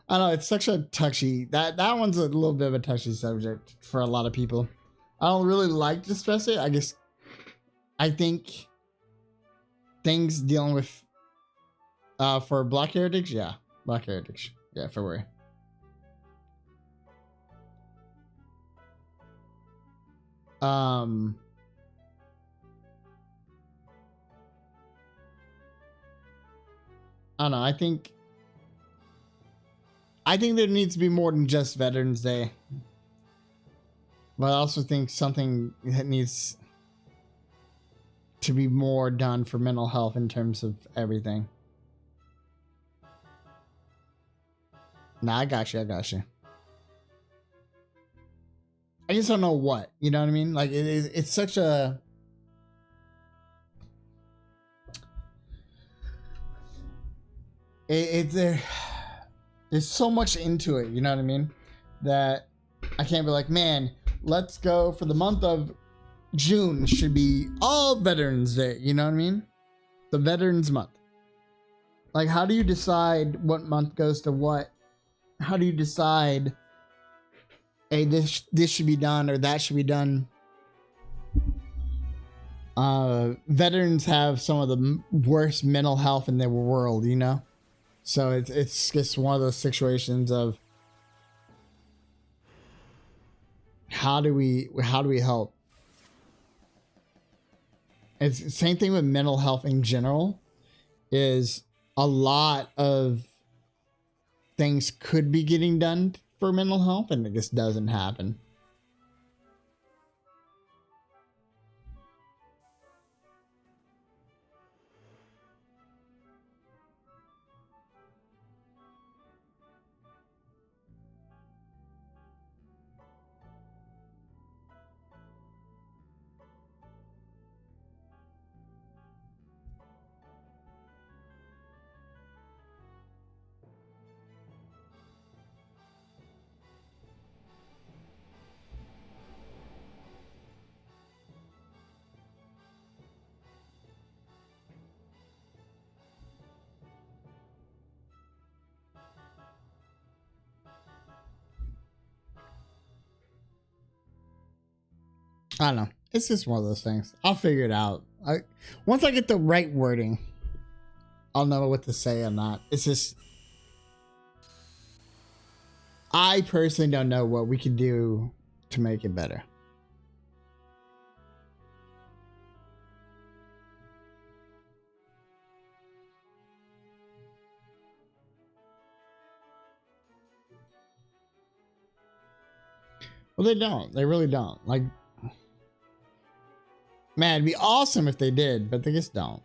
I don't know, it's such a touchy, that one's a little bit of a touchy subject for a lot of people. I don't really like to stress it. I think things dealing with for Black Heritage, yeah. Black Heritage. Yeah, February. I don't know, I think there needs to be more than just Veterans Day. But I also think something that needs to be more done for mental health in terms of everything. Nah, I got you. I just don't know what. You know what I mean? Like, it's such a... There's so much into it, you know what I mean? That I can't be like, man, let's go for the month of June should be all Veterans Day, you know what I mean? The Veterans Month. Like, how do you decide what month goes to what? How do you decide, hey, this should be done or that should be done? Veterans have some of the worst mental health in the world, you know? So it's just one of those situations of how do we help? It's the same thing with mental health in general. Is a lot of things could be getting done for mental health, and it just doesn't happen. I don't know. It's just one of those things. I'll figure it out. Once I get the right wording, I'll know what to say or not. It's just, I personally don't know what we can do to make it better. Well, they don't. They really don't. Like, man, it'd be awesome if they did, but they just don't.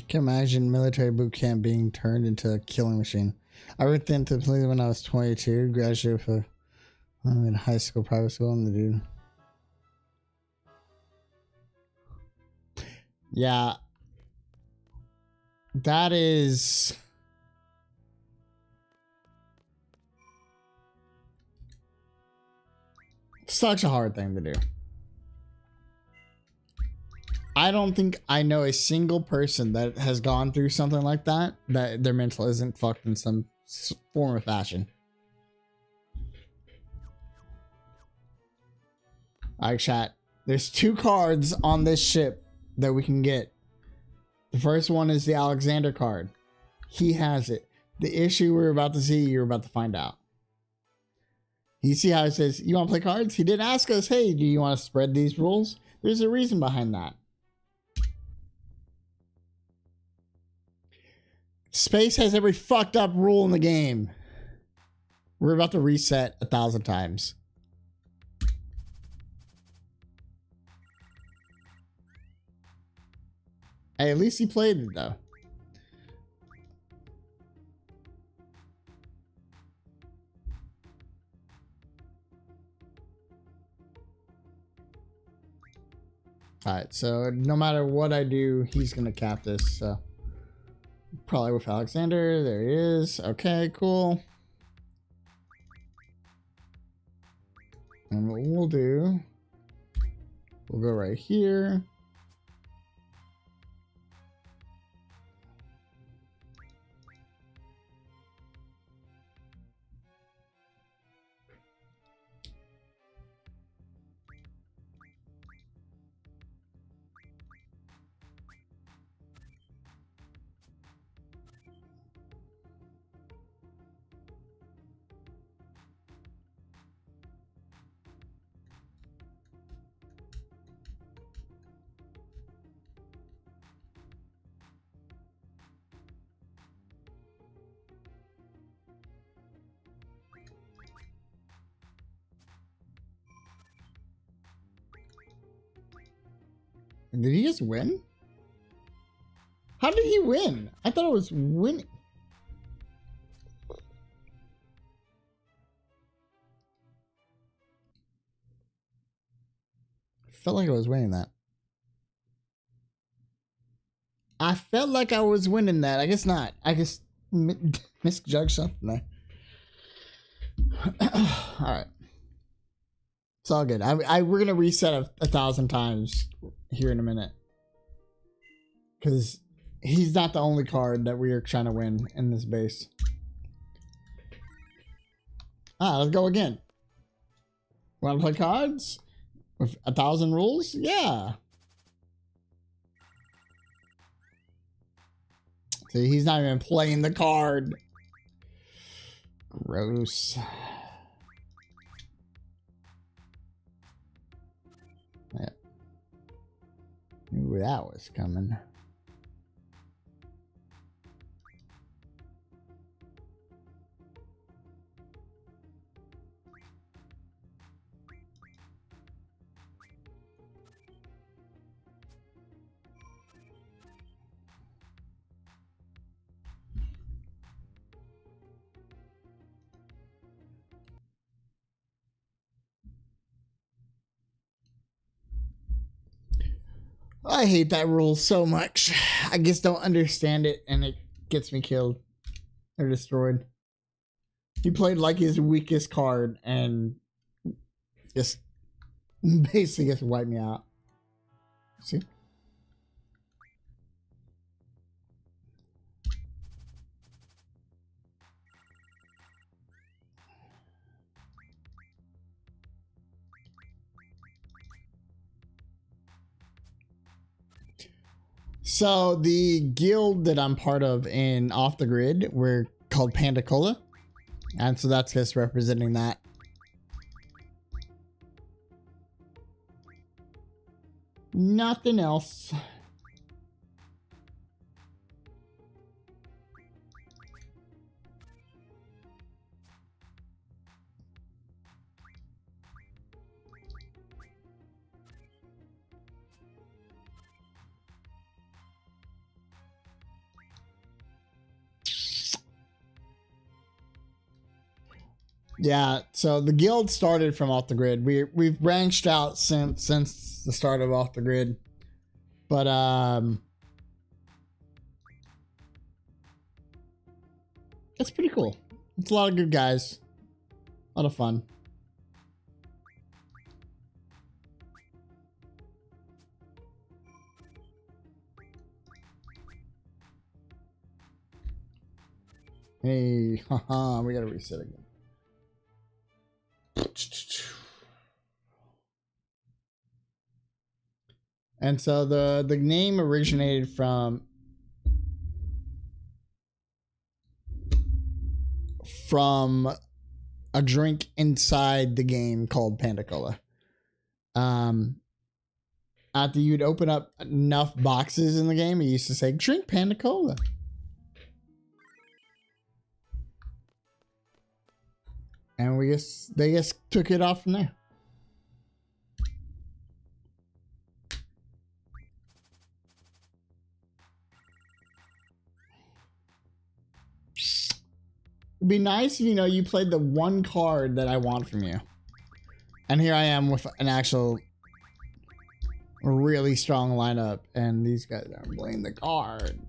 Can you imagine military boot camp being turned into a killing machine? I worked into police when I was 22, graduated for in high school, private school, and the dude. Yeah, that is such a hard thing to do. I don't think I know a single person that has gone through something like that their mental isn't fucked in some form or fashion. Alright, chat. There's 2 cards on this ship that we can get. The first one is the Alexander card. He has it. The issue we're about to see, you're about to find out. You see how it says, you want to play cards? He did ask us, hey, do you want to spread these rules? There's a reason behind that. Space has every fucked up rule in the game. We're about to reset 1,000 times. Hey, at least he played it though. Alright, so no matter what I do, he's gonna cap this, so. Probably with Alexander. There he is. Okay, cool. And what we'll do, we'll go right here. Did he just win? How did he win? I thought it was winning. I felt like I was winning that. I felt like I was winning that. I guess not. I just misjudged something there. Alright. It's all good. We're gonna reset 1,000 times here in a minute. Because he's not the only card that we are trying to win in this base. Let's go again. Want to play cards? With 1,000 rules? Yeah. See, he's not even playing the card. Gross. Yeah. Knew that was coming. I hate that rule so much. I just don't understand it, and it gets me killed or destroyed. He played like his weakest card and just basically just wiped me out. See? So the guild that I'm part of in Off the Grid, we're called Panda Cola. And so that's just representing that. Nothing else. Yeah, so the guild started from Off the Grid. We've branched out since the start of Off the Grid. But it's pretty cool. It's a lot of good guys. A lot of fun. Hey, haha, we gotta reset again. And so the name originated from a drink inside the game called Panda Cola. After you'd open up enough boxes in the game, it used to say, drink Panda Cola. And they just took it off from there. It'd be nice if, you played the one card that I want from you. And here I am with an actual really strong lineup, and these guys aren't playing the card.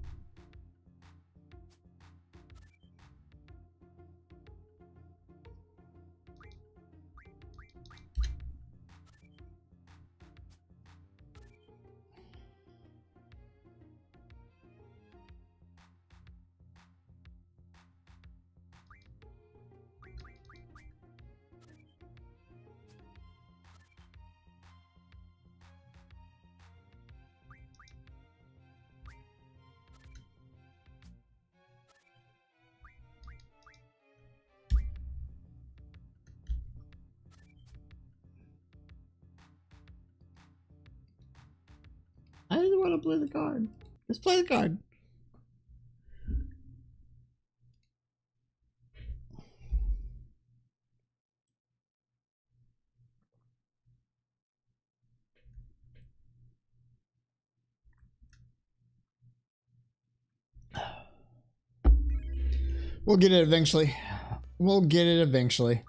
I didn't want to play the card. Let's play the card. We'll get it eventually. We'll get it eventually.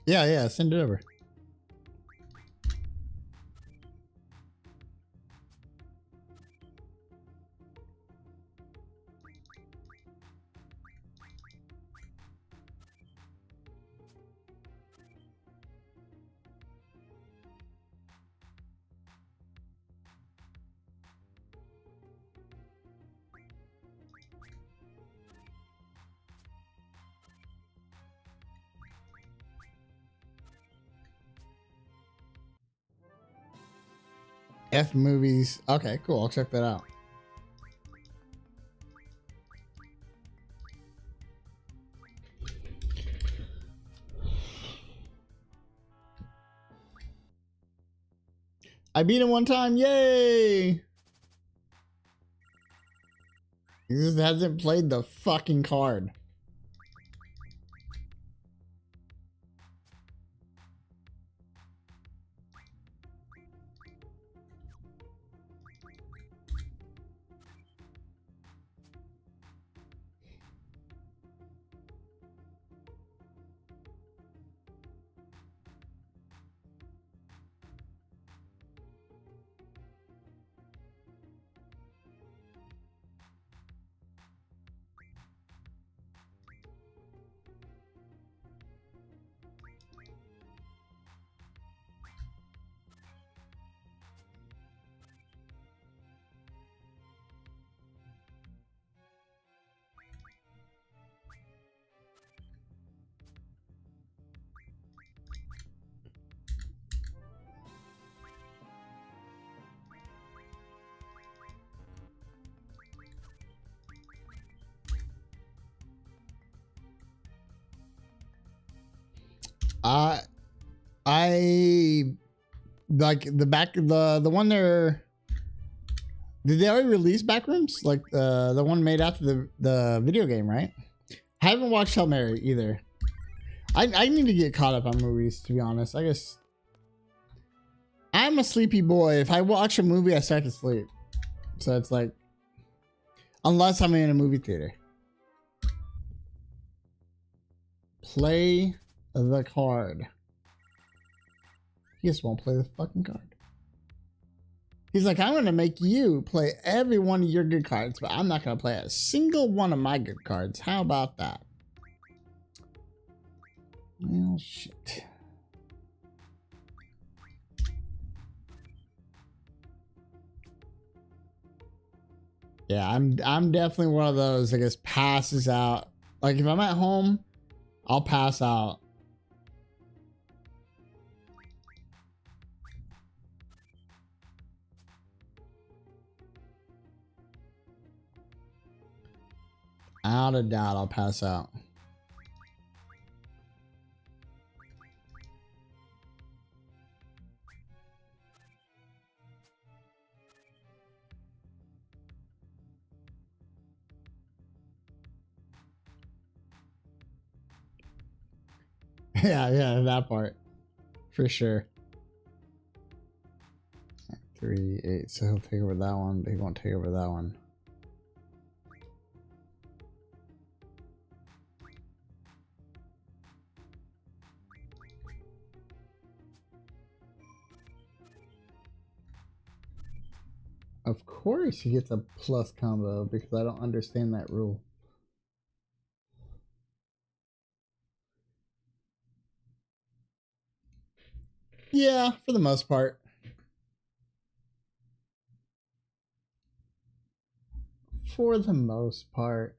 Yeah, send it over. F movies. Okay, cool. I'll check that out. I beat him one time. Yay! He just hasn't played the fucking card. I like the one there. Did they already release Backrooms? Like the one made after the video game, right? I haven't watched Hail Mary either. I need to get caught up on movies, to be honest. I guess I'm a sleepy boy. If I watch a movie, I start to sleep. So it's like, unless I'm in a movie theater. Play the card. He just won't play the fucking card. He's like, I'm going to make you play every one of your good cards, but I'm not going to play a single one of my good cards. How about that? Well, shit. Yeah, I'm definitely one of those that just passes out. Like if I'm at home, I'll pass out. Without a doubt, I'll pass out. Yeah, that part. For sure. 3, 8, so he'll take over that one, but he won't take over that one. Of course he gets a plus combo because I don't understand that rule. Yeah, for the most part. For the most part.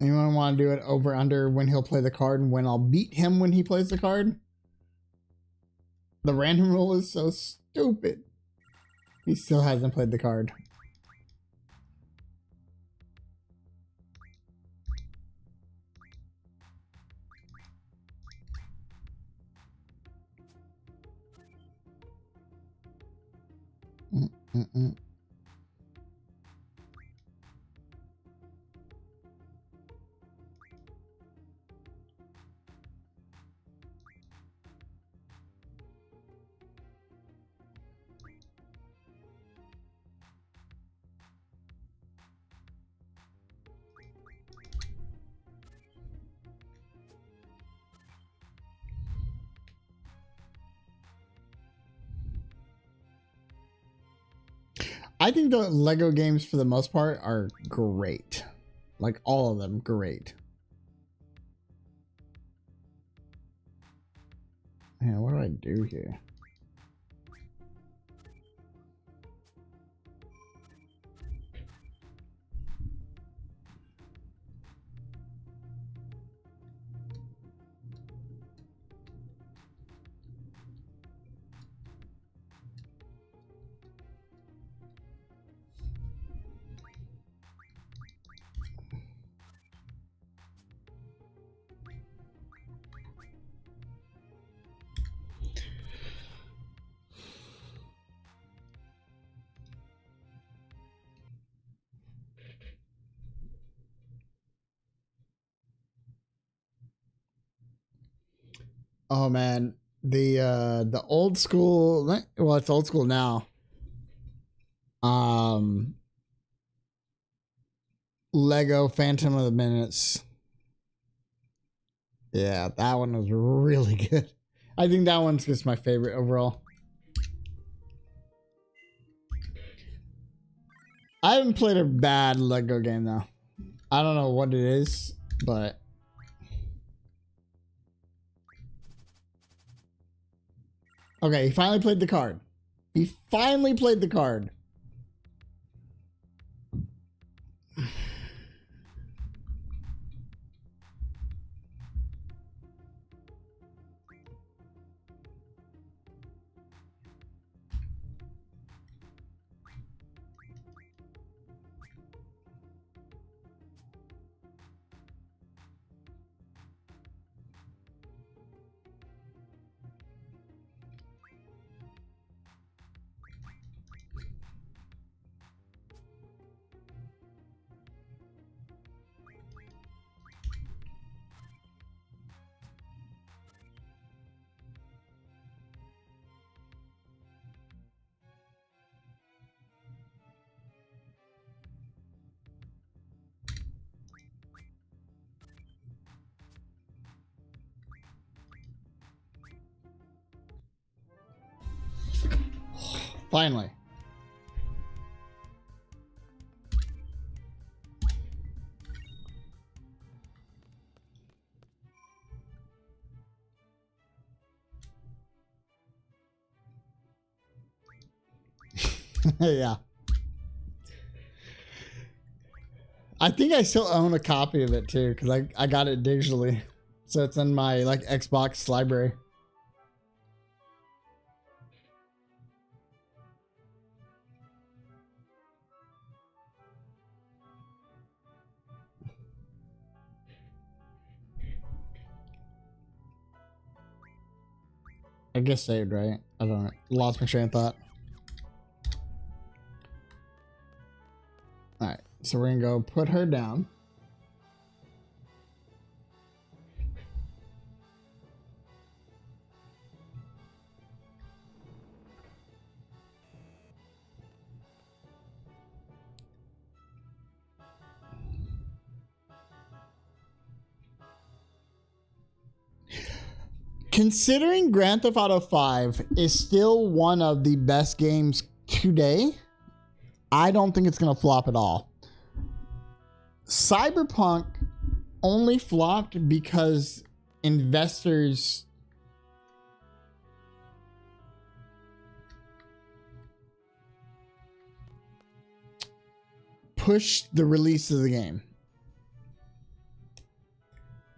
Anyone want to do it over under when he'll play the card and when I'll beat him when he plays the card? The random rule is so stupid. He still hasn't played the card. Mm-mm-mm. I think the Lego games, for the most part, are great. Like all of them, great. Man, what do I do here? Oh man, the old school, well, it's old school now. Lego Phantom of the Menace. Yeah, that one was really good. I think that one's just my favorite overall. I haven't played a bad Lego game though. I don't know what it is, but okay, he finally played the card. He finally played the card. Finally. Yeah. I think I still own a copy of it too, because I got it digitally. So it's in my like Xbox library. I guess saved, right? I don't know. Lost my train of thought. Alright, so we're gonna go put her down. Considering Grand Theft Auto 5 is still one of the best games today, I don't think it's going to flop at all. Cyberpunk only flopped because investors pushed the release of the game.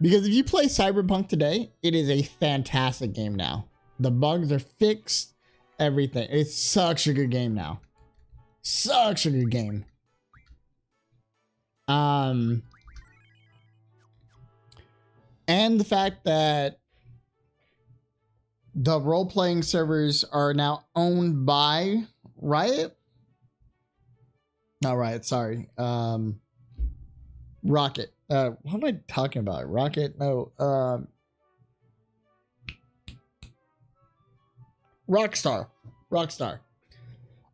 Because if you play Cyberpunk today, it is a fantastic game now. The bugs are fixed, everything. It's such a good game now. Such a good game. And the fact that the role-playing servers are now owned by Riot. Not Riot, sorry. Rocket. What am I talking about? Rocket? No. Rockstar. Rockstar.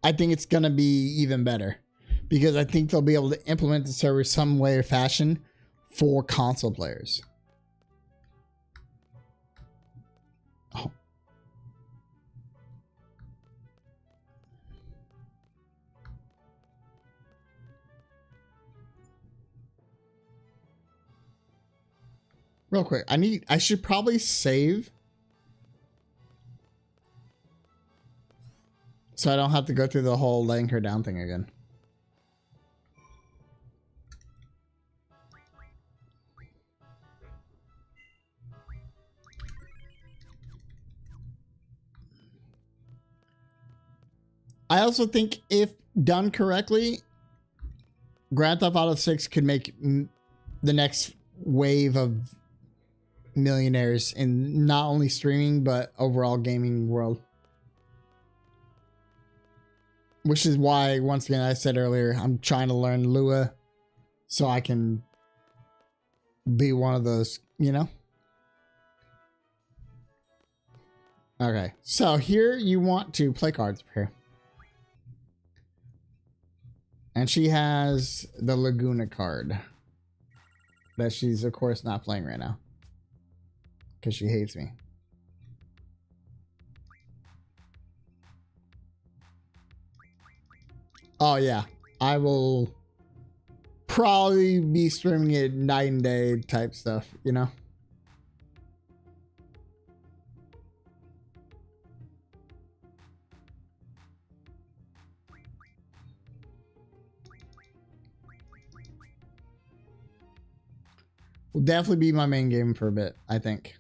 I think it's going to be even better. Because I think they'll be able to implement the server some way or fashion for console players. Oh. Real quick, I should probably save so I don't have to go through the whole laying her down thing again. I also think if done correctly, Grand Theft Auto 6 could make the next wave of millionaires in not only streaming but overall gaming world. Which is why, once again, I said earlier, I'm trying to learn Lua so I can be one of those, you know? Okay, so here you want to play cards here. And she has the Laguna card that she's, of course, not playing right now because she hates me. Oh, yeah. I will probably be streaming it night and day type stuff, you know? Will definitely be my main game for a bit, I think.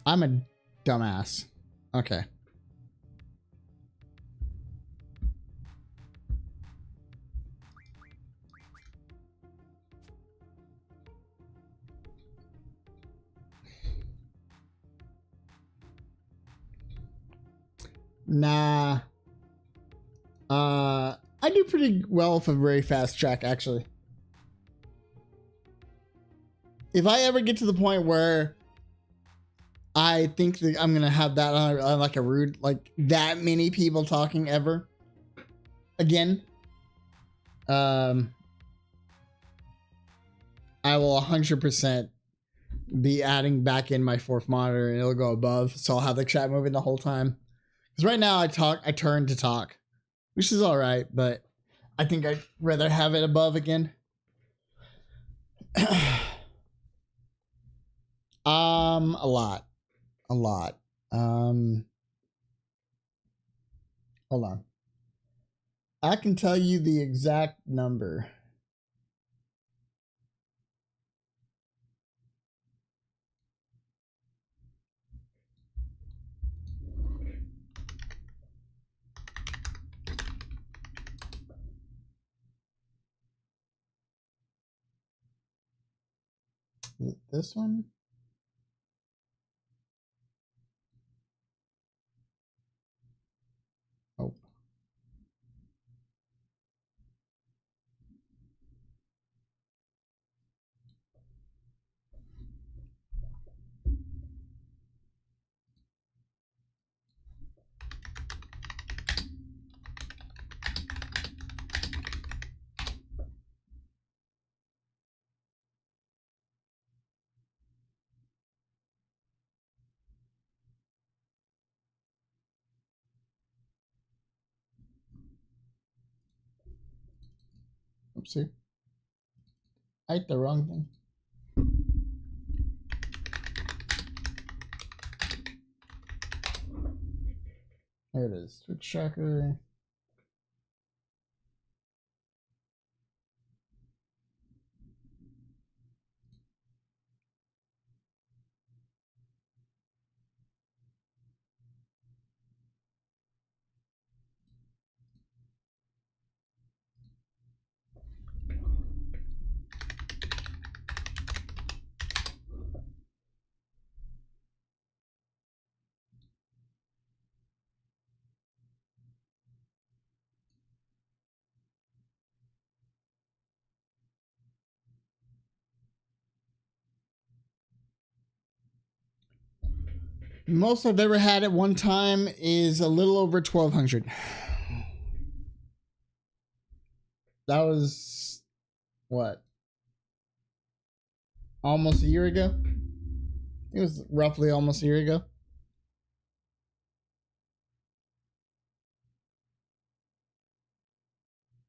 I'm a dumbass. Okay. Nah. I do pretty well with a very fast track, actually. If I ever get to the point where I think that I'm gonna have that on like a rude, like that many people talking ever again, I will 100% be adding back in my fourth monitor and it'll go above, so I'll have the chat moving the whole time. Because right now I turn to talk, which is all right, but I think I'd rather have it above again. A lot. Hold on. I can tell you the exact number. Is it this one? Oh. Oopsie. I hit the wrong thing. There it is. Twitch tracker. Most I've ever had at one time is a little over 1,200. That was what? Almost a year ago? It was roughly almost a year ago.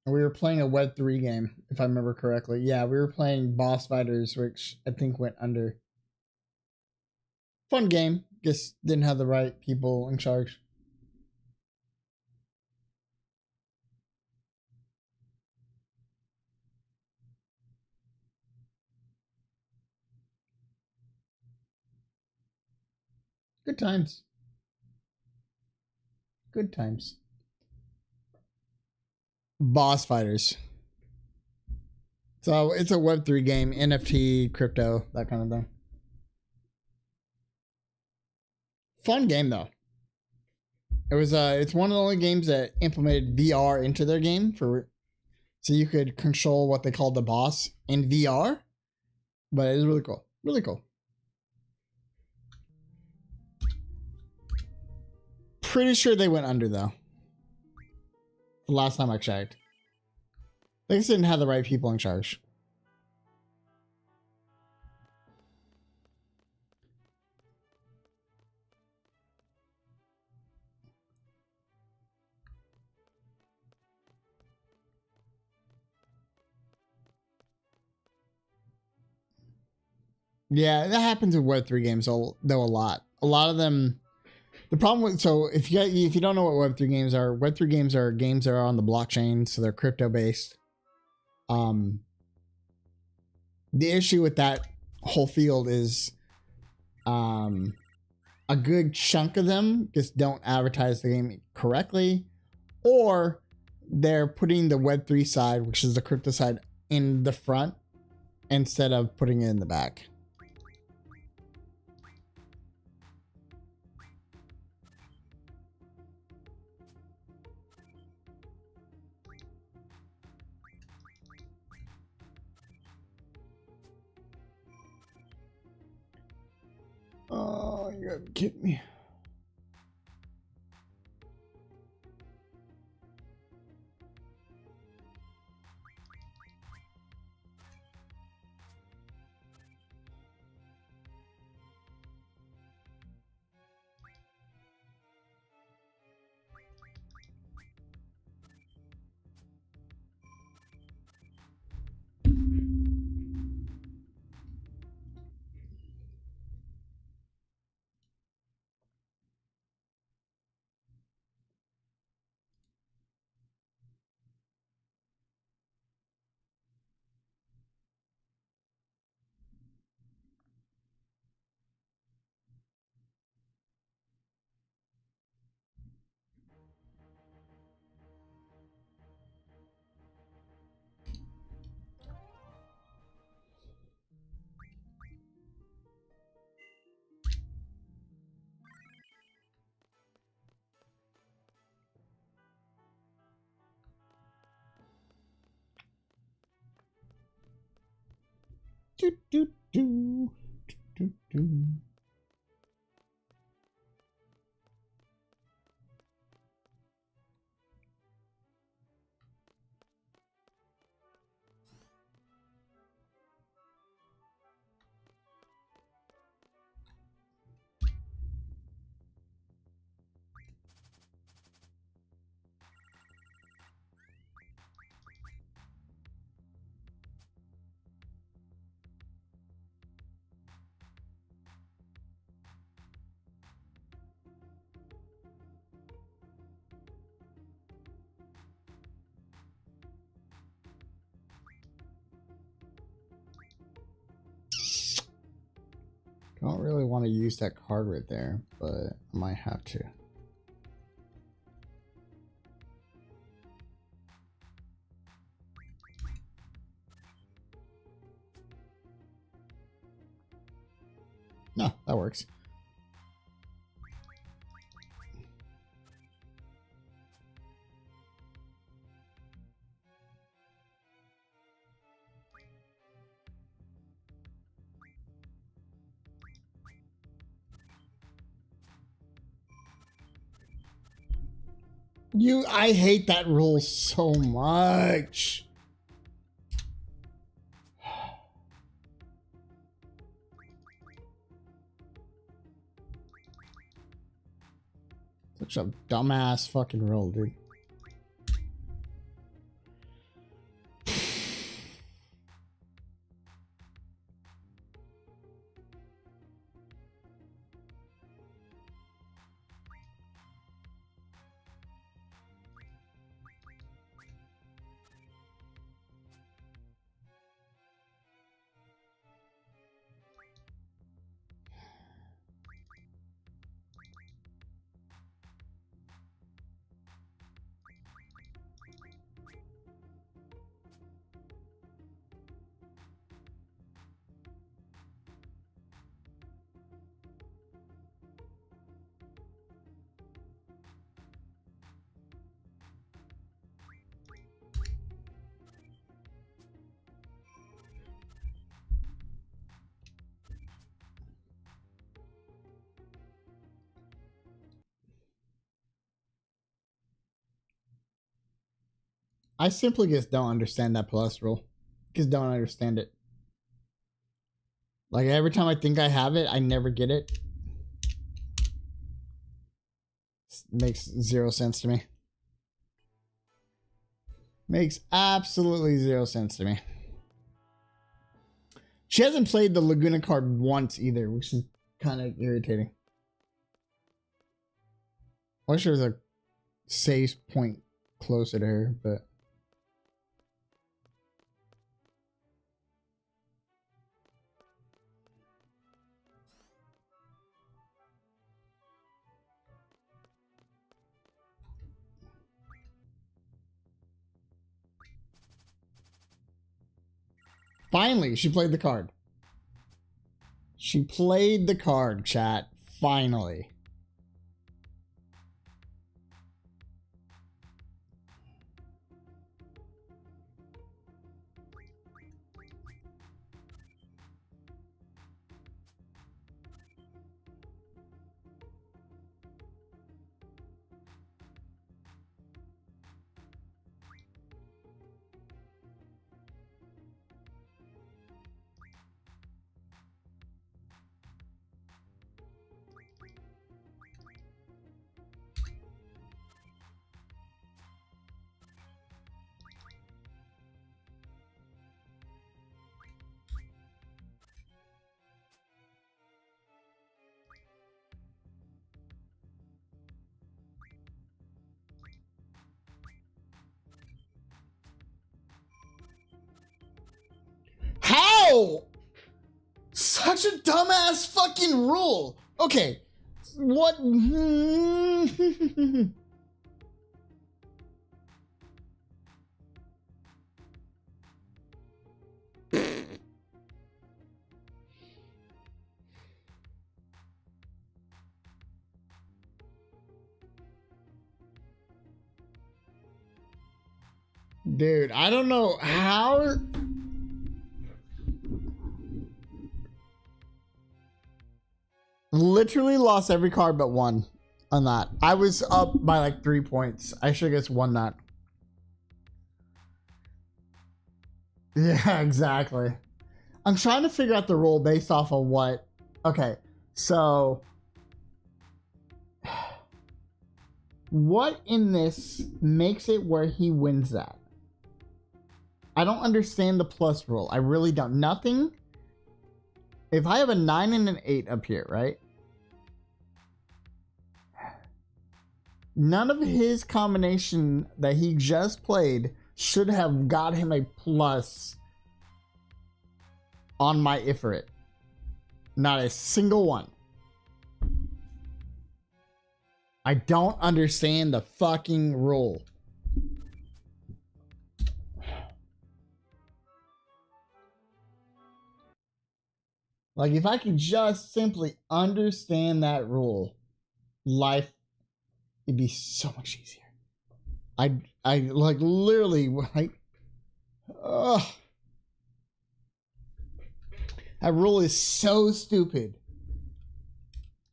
And we were playing a Web 3 game, if I remember correctly. Yeah, we were playing Boss Fighters, which I think went under. Fun game. Just didn't have the right people in charge. Good times. Good times. Boss Fighters. So it's a Web3 game, NFT, crypto, that kind of thing. Fun game though. It was it's one of the only games that implemented VR into their game so you could control what they called the boss in VR. But it was really cool. Really cool. Pretty sure they went under though. The last time I checked. They just didn't have the right people in charge. Yeah, that happens with Web3 games though a lot. A lot of them. The problem with if you don't know what Web3 games are, Web3 games are games that are on the blockchain, so they're crypto based. The issue with that whole field is, a good chunk of them just don't advertise the game correctly, or they're putting the Web3 side, which is the crypto side, in the front instead of putting it in the back. Oh, you gotta be kidding me. Do, do, do, do, do. I don't really want to use that card right there, but I might have to. No, that works. I hate that rule so much. Such a dumbass fucking roll, dude. I simply just don't understand that plus rule. Just don't understand it. Like every time I think I have it, I never get it. Makes zero sense to me. Makes absolutely zero sense to me. She hasn't played the Laguna card once either, which is kind of irritating. I wish there was a save point closer to her, but... Finally, she played the card. She played the card, chat. Finally. How? Such a dumbass fucking rule. Okay. What? Dude, I don't know how. Literally lost every card but one on that. I was up by like 3 points. I should have just won that. Yeah, exactly. I'm trying to figure out the rule based off of what. Okay, so what in this makes it where he wins that? I don't understand the plus rule. I really don't. Nothing. If I have a 9 and an 8 up here, right? None of his combination that he just played should have got him a plus on my Ifrit. Not a single one. I don't understand the fucking rule. Like, if I could just simply understand that rule, life would be so much easier. I like literally like, ugh. That rule is so stupid.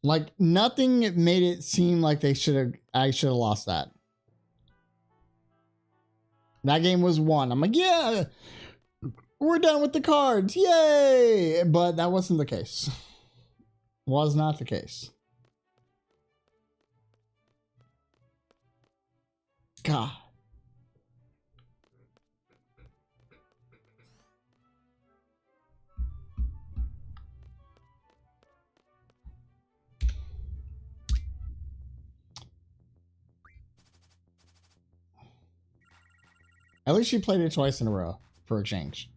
Like, nothing made it seem like I should have lost that. That game was won. I'm like, yeah, we're done with the cards. Yay! But that wasn't the case. Was not the case. God. At least she played it twice in a row for a change.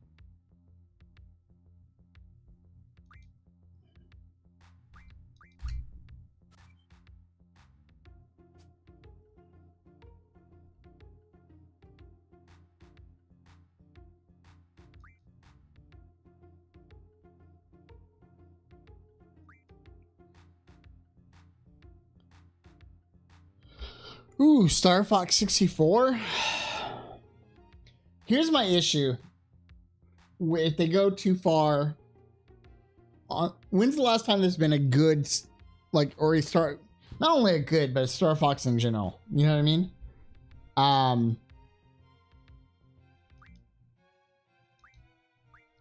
Ooh, Star Fox 64. Here's my issue. If they go too far, when's the last time there's been a good, like, or a Star, not only a good, but a Star Fox in general? You know what I mean?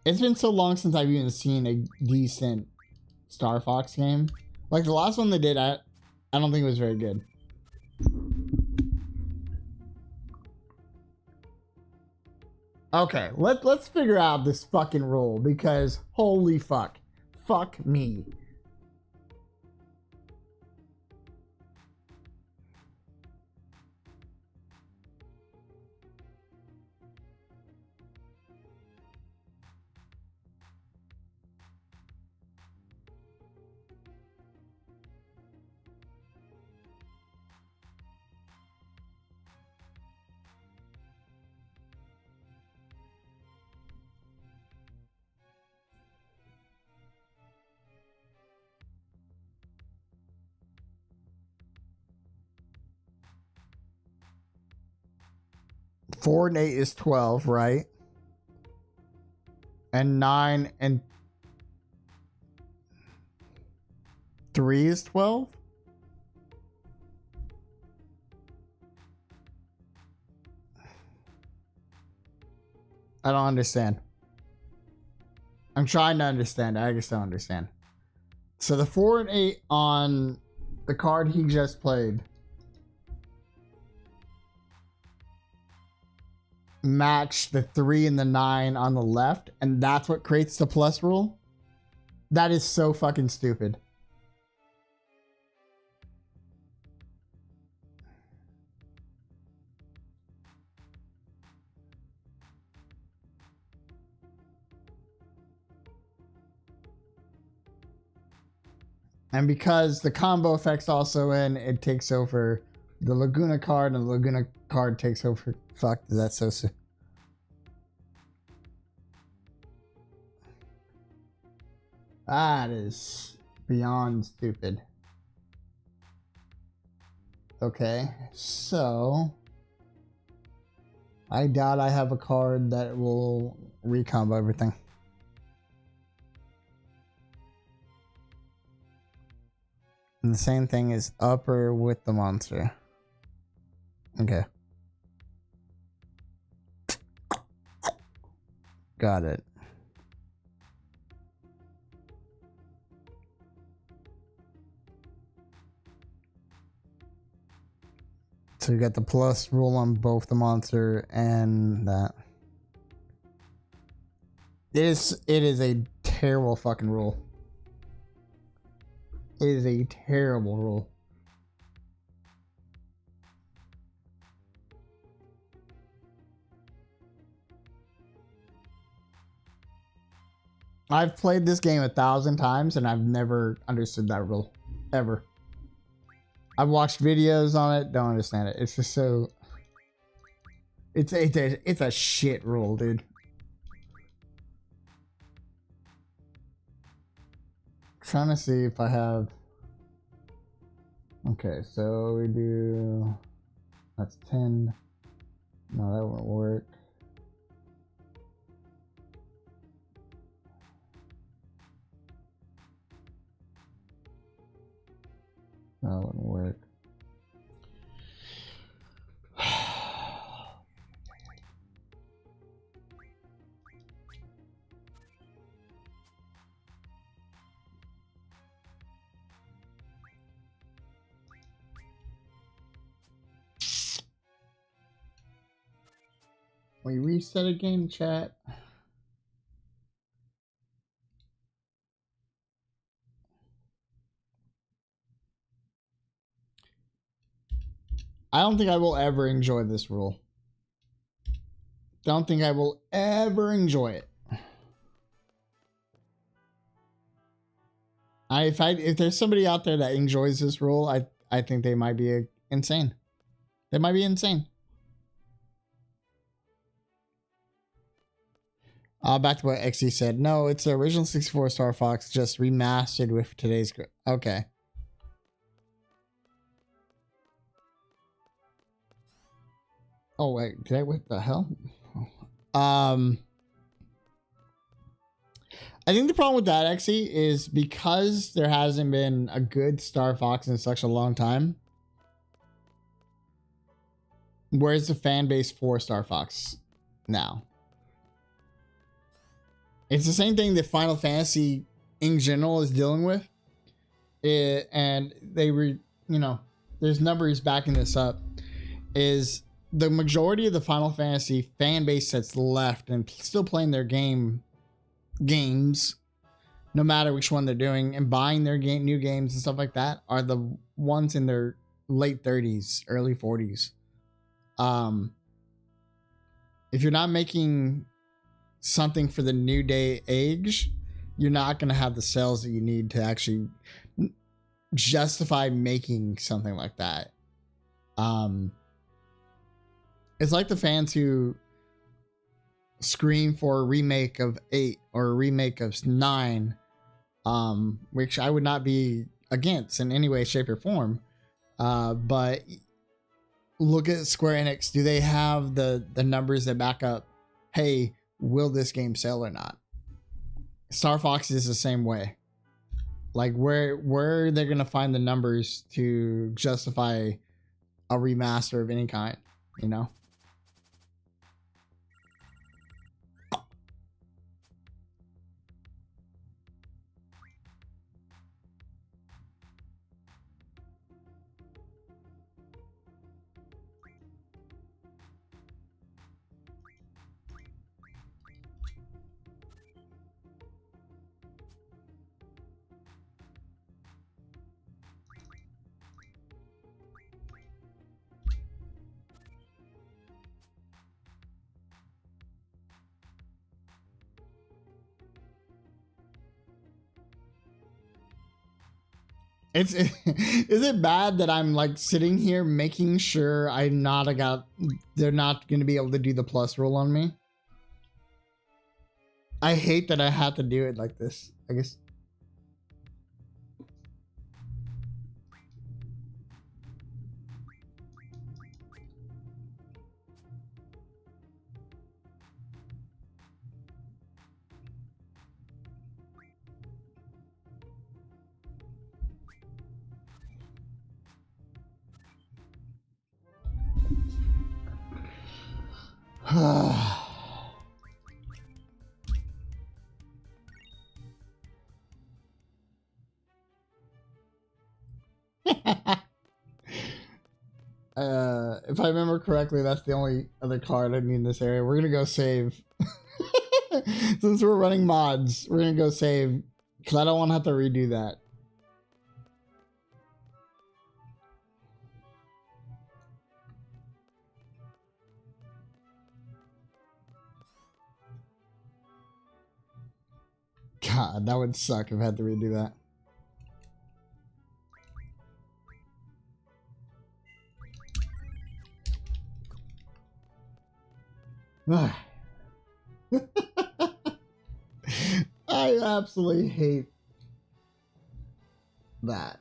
It's been so long since I've even seen a decent Star Fox game. Like the last one they did, I don't think it was very good. Okay, let's figure out this fucking rule because holy fuck. Fuck me. Four and 8 is 12, right? And 9 and 3 is 12? I don't understand. I'm trying to understand. I just don't understand. So the 4 and 8 on the card he just played match the 3 and the 9 on the left, and that's what creates the plus rule? That is so fucking stupid. And because the combo effect's also in, it takes over the Laguna card, and the Laguna card takes over. Fuck, that's so stupid. That is beyond stupid. Okay, so I doubt I have a card that will recombo everything. And the same thing is upper with the monster. Okay. Got it. So you got the plus rule on both the monster and that. It is a terrible fucking rule. It is a terrible rule. I've played this game 1,000 times and I've never understood that rule. Ever. I've watched videos on it, don't understand it. It's just so... It's a shit rule, dude. Trying to see if I have... Okay, so we do... That's 10. No, that won't work. That wouldn't work. We reset again, chat. I don't think I will ever enjoy this rule. Don't think I will ever enjoy it. If there's somebody out there that enjoys this rule, I think they might be insane. They might be insane. Back to what XE said. No, it's the original 64 Star Fox, just remastered with today's. Okay. Oh wait, what the hell? I think the problem with that, XE, is because there hasn't been a good Star Fox in such a long time. Where's the fan base for Star Fox now? It's the same thing that Final Fantasy in general is dealing with. And there's numbers backing this up. Is the majority of the Final Fantasy fan base that's left and still playing their games, no matter which one they're doing, and buying their new games and stuff like that, are the ones in their late 30s, early 40s. If you're not making something for the new day age, you're not going to have the sales that you need to actually justify making something like that. It's like the fans who scream for a remake of 8 or a remake of 9, which I would not be against in any way, shape, or form. But look at Square Enix. Do they have the numbers that back up, hey, will this game sell or not? Star Fox is the same way. Like, where are they going to find the numbers to justify a remaster of any kind, you know? Is it bad that I'm like sitting here making sure they're not going to be able to do the plus roll on me? I hate that I had to do it like this, I guess. If I remember correctly, that's the only other card I need in this area. We're gonna go save. Since we're running mods, we're gonna go save because I don't want to have to redo that. God, that would suck if I had to redo that. I absolutely hate that.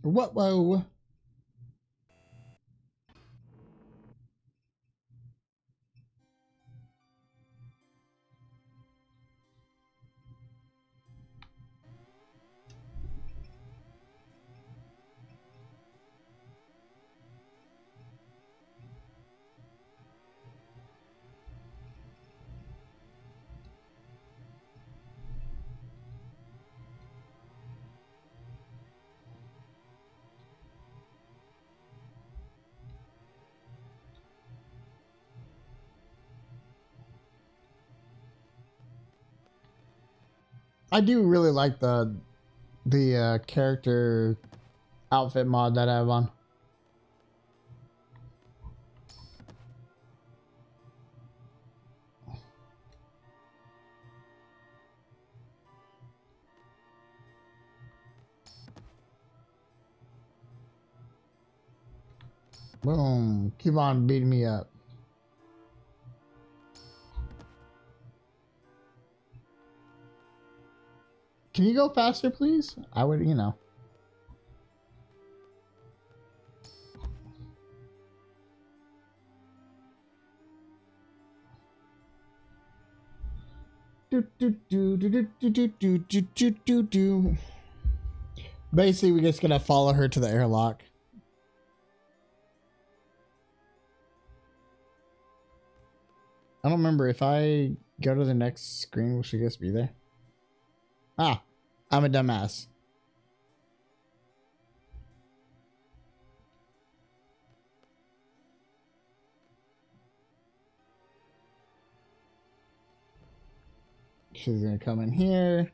What? Whoa. I do really like the character outfit mod that I have on. Boom. Keep on beating me up. Can you go faster, please? I would, you know. Basically, we're just gonna follow her to the airlock. I don't remember if I go to the next screen, will she just be there? Ah, I'm a dumbass. She's gonna come in here.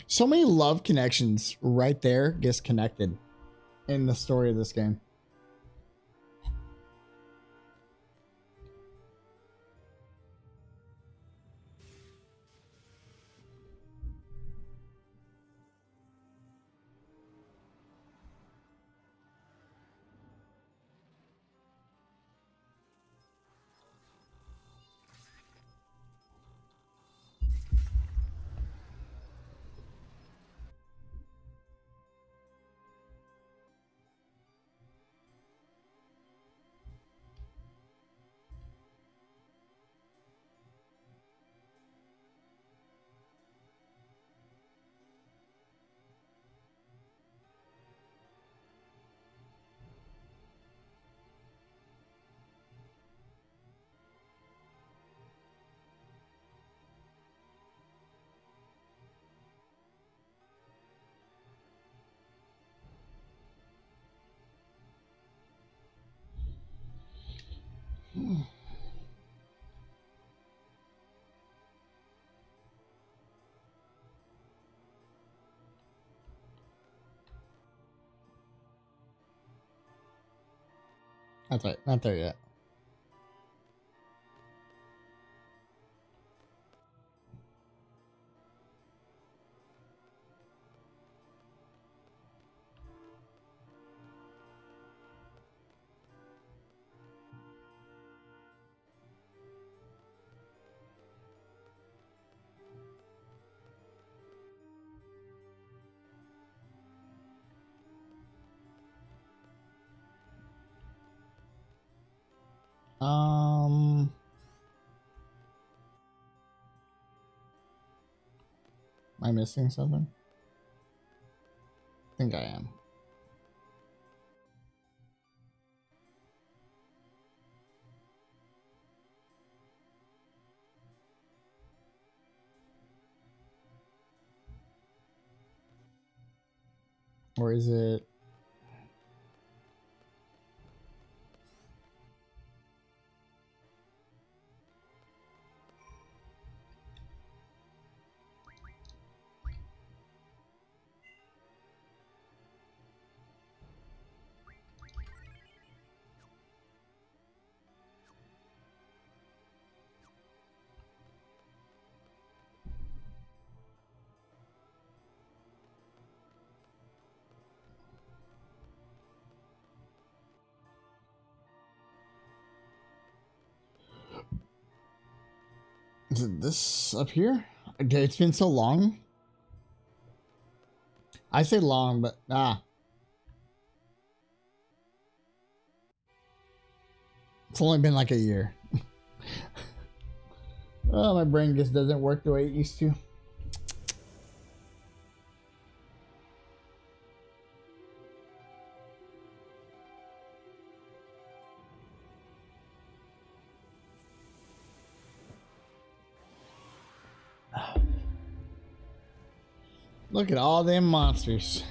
So many love connections right there, just connected in the story of this game. That's right, not there yet. Am I missing something? I think I am. Or is it? Was it this up here? It's been so long. I say long, but it's only been like a year. Oh, my brain just doesn't work the way it used to. Look at all them monsters.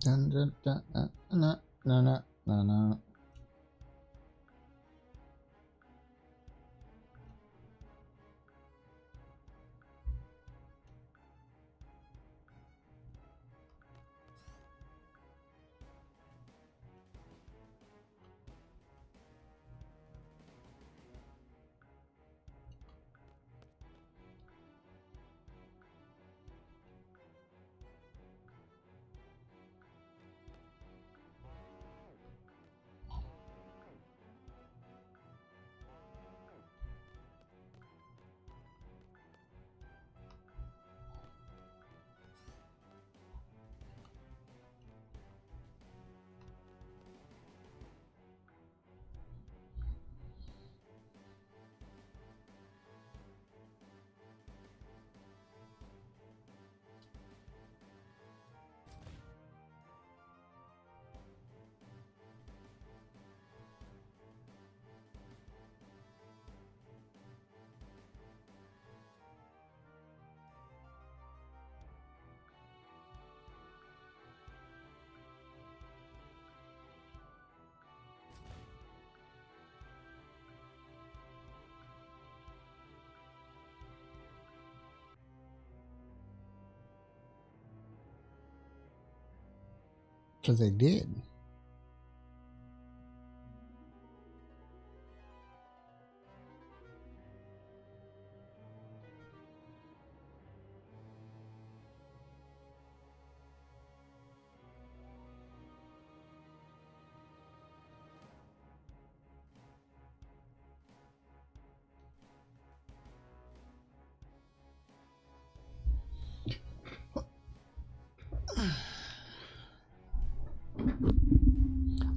Dun, dun, dun, no, no, no, no, no. Because they did.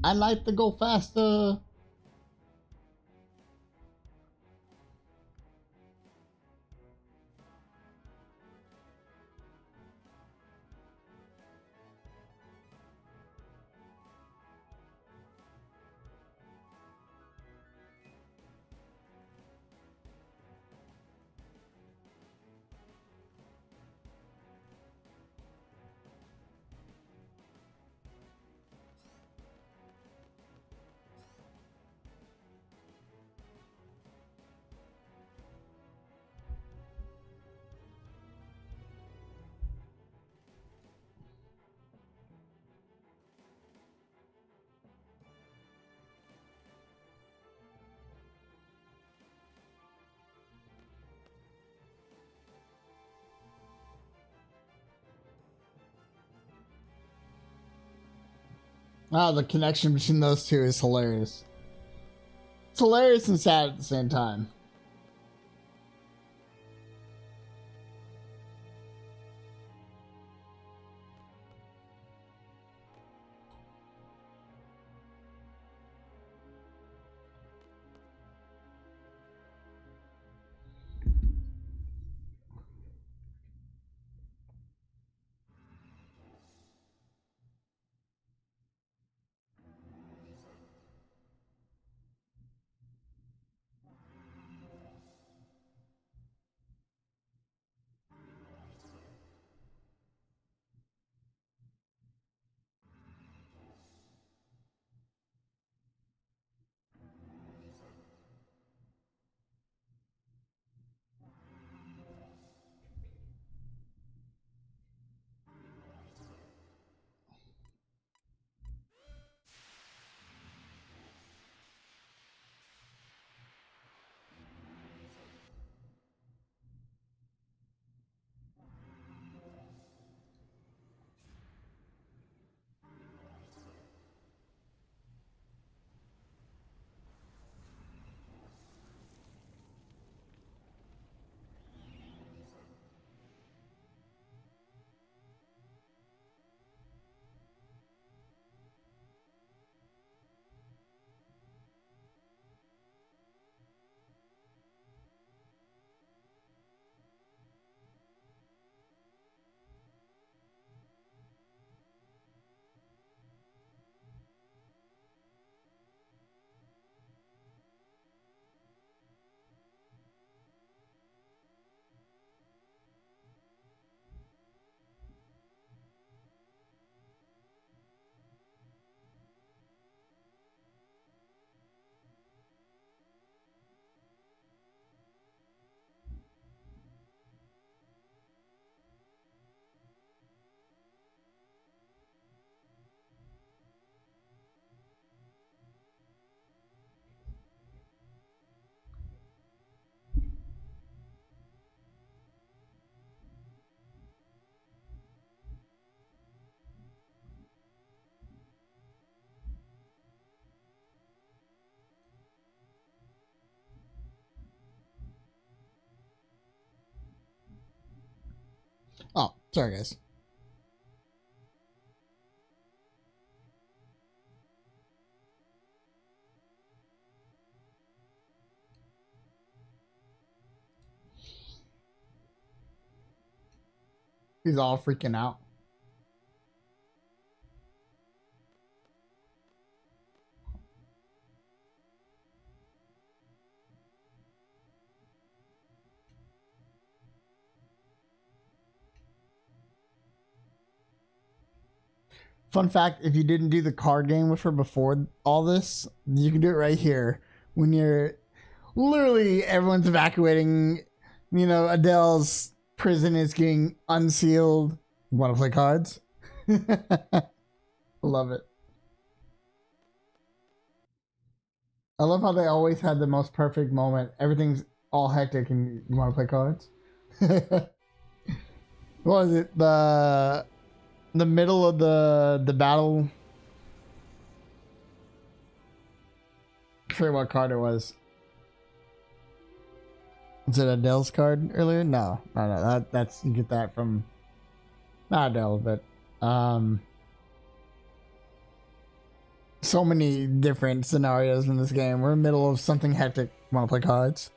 I like to go faster. Ah, the connection between those two is hilarious. It's hilarious and sad at the same time. Sorry, guys. He's all freaking out. Fun fact, if you didn't do the card game with her before all this, you can do it right here. When you're literally everyone's evacuating, you know, Adele's prison is getting unsealed. Want to play cards? Love it. I love how they always had the most perfect moment. Everything's all hectic and you want to play cards? What was it? The middle of the battle. I forget what card it was. Was it Adele's card earlier? No. That's you get that from not Adele, but so many different scenarios in this game. We're in the middle of something hectic. Want to play cards?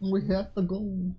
We have to go.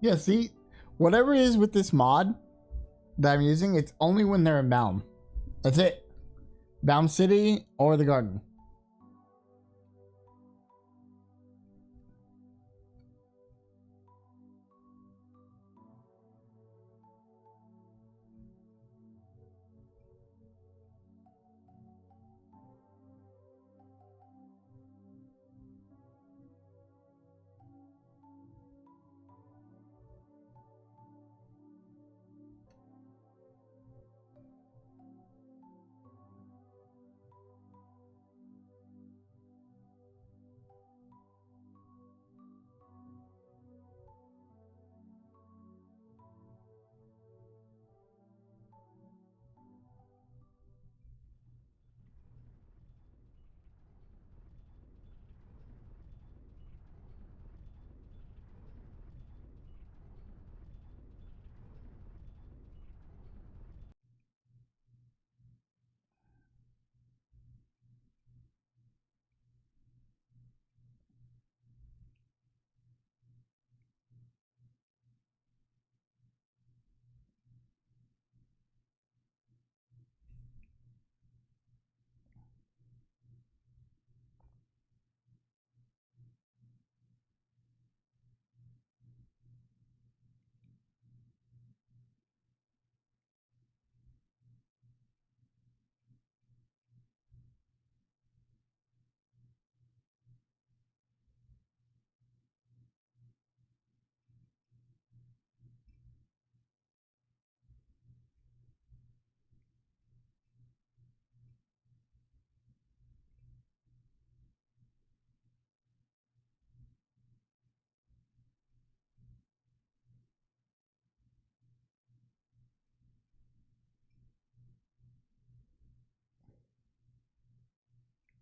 Yeah, see, whatever it is with this mod, that I'm using, it's only when they're in Baum. That's it. Baum City or the Garden.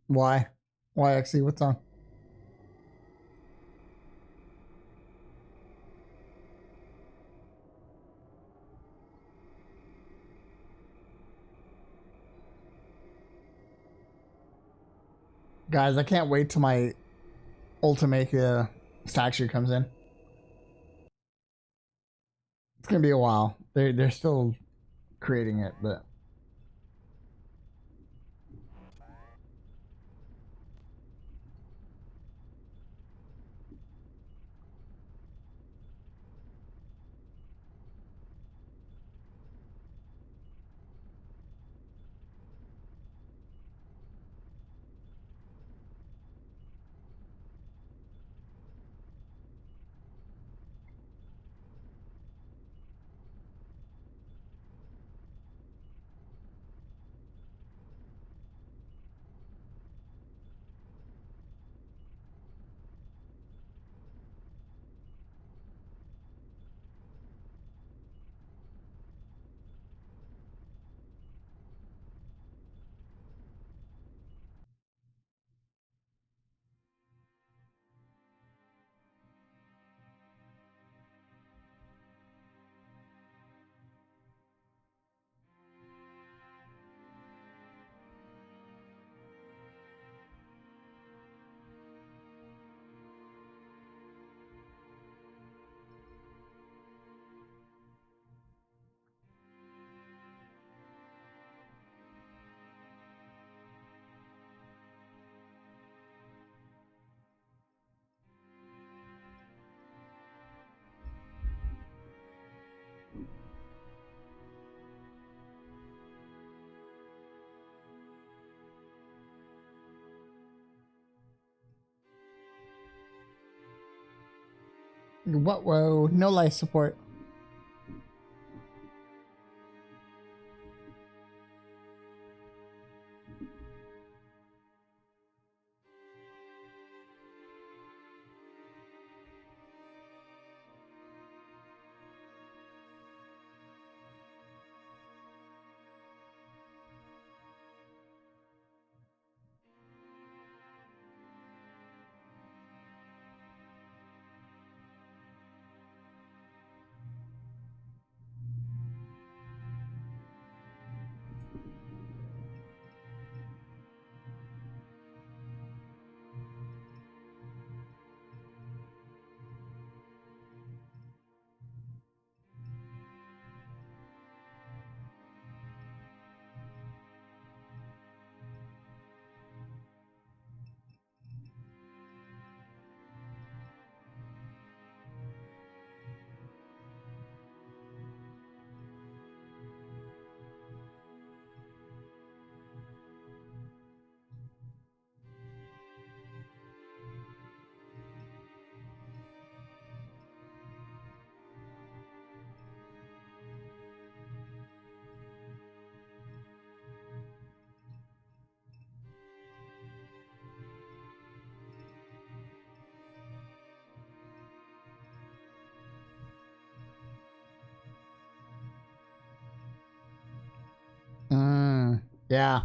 Why? Why, XC? What's on? Guys, I can't wait till my Ultimate stack shoot comes in. It's gonna be a while. They're still creating it, but what? Whoa, no life support. Yeah.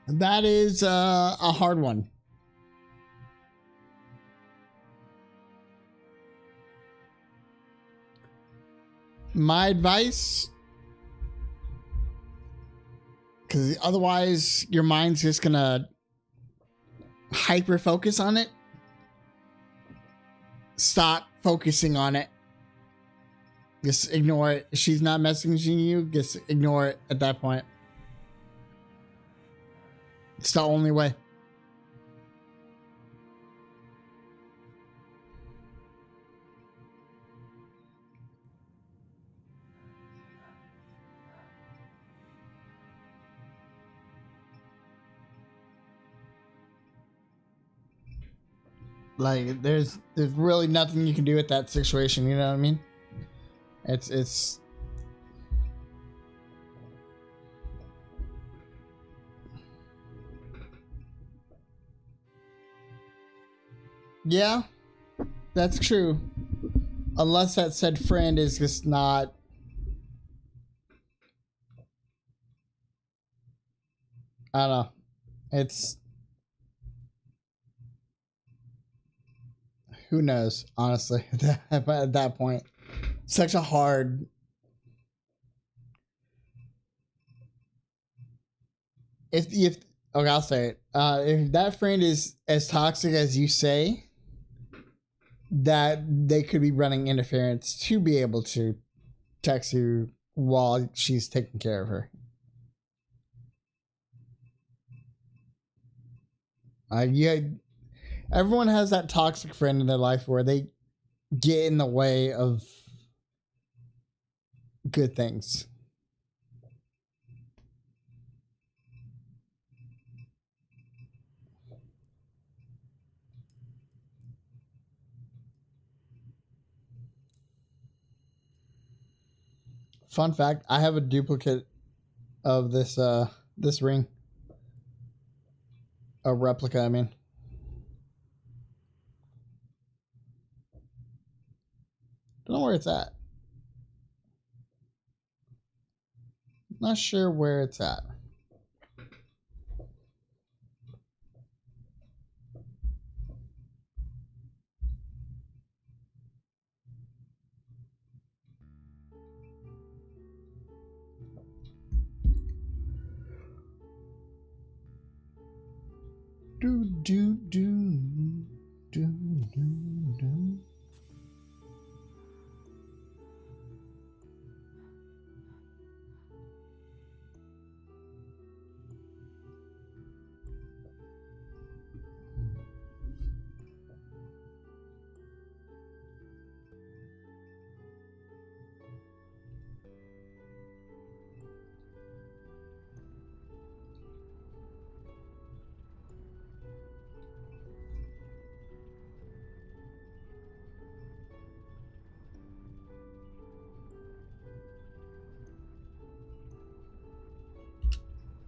That is a hard one. My advice, because otherwise your mind's just gonna hyper focus on it. Stop focusing on it. Just ignore it. If she's not messaging you, just ignore it at that point. It's the only way. Like there's really nothing you can do with that situation, you know what I mean? It's yeah, that's true. Unless that said friend is just not I don't know. It's who knows, honestly, at that point. Such a hard if okay, I'll say it. If that friend is as toxic as you say, that they could be running interference to be able to text you while she's taking care of her. Yeah, everyone has that toxic friend in their life where they get in the way of good things. Fun fact, I have a duplicate of this ring. A replica, I mean. Don't know where it's at. Not sure where it's at. Do do do do do do.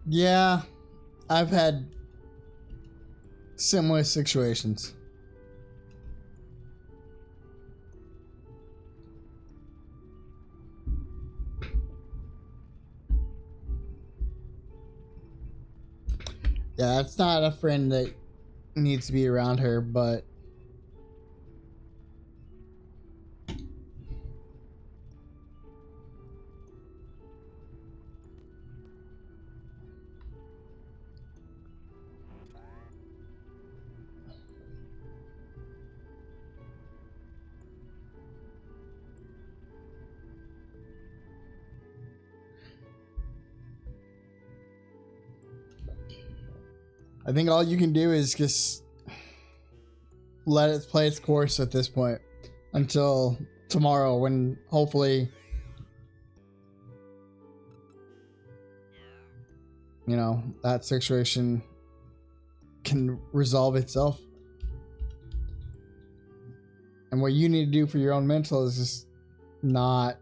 Yeah, I've had similar situations. Yeah, it's not a friend that needs to be around her, but I think all you can do is just let it play its course at this point until tomorrow when hopefully, you know, that situation can resolve itself. And what you need to do for your own mental is just not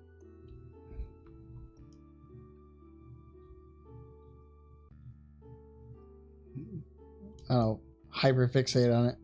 I don't know, hyper fixate on it.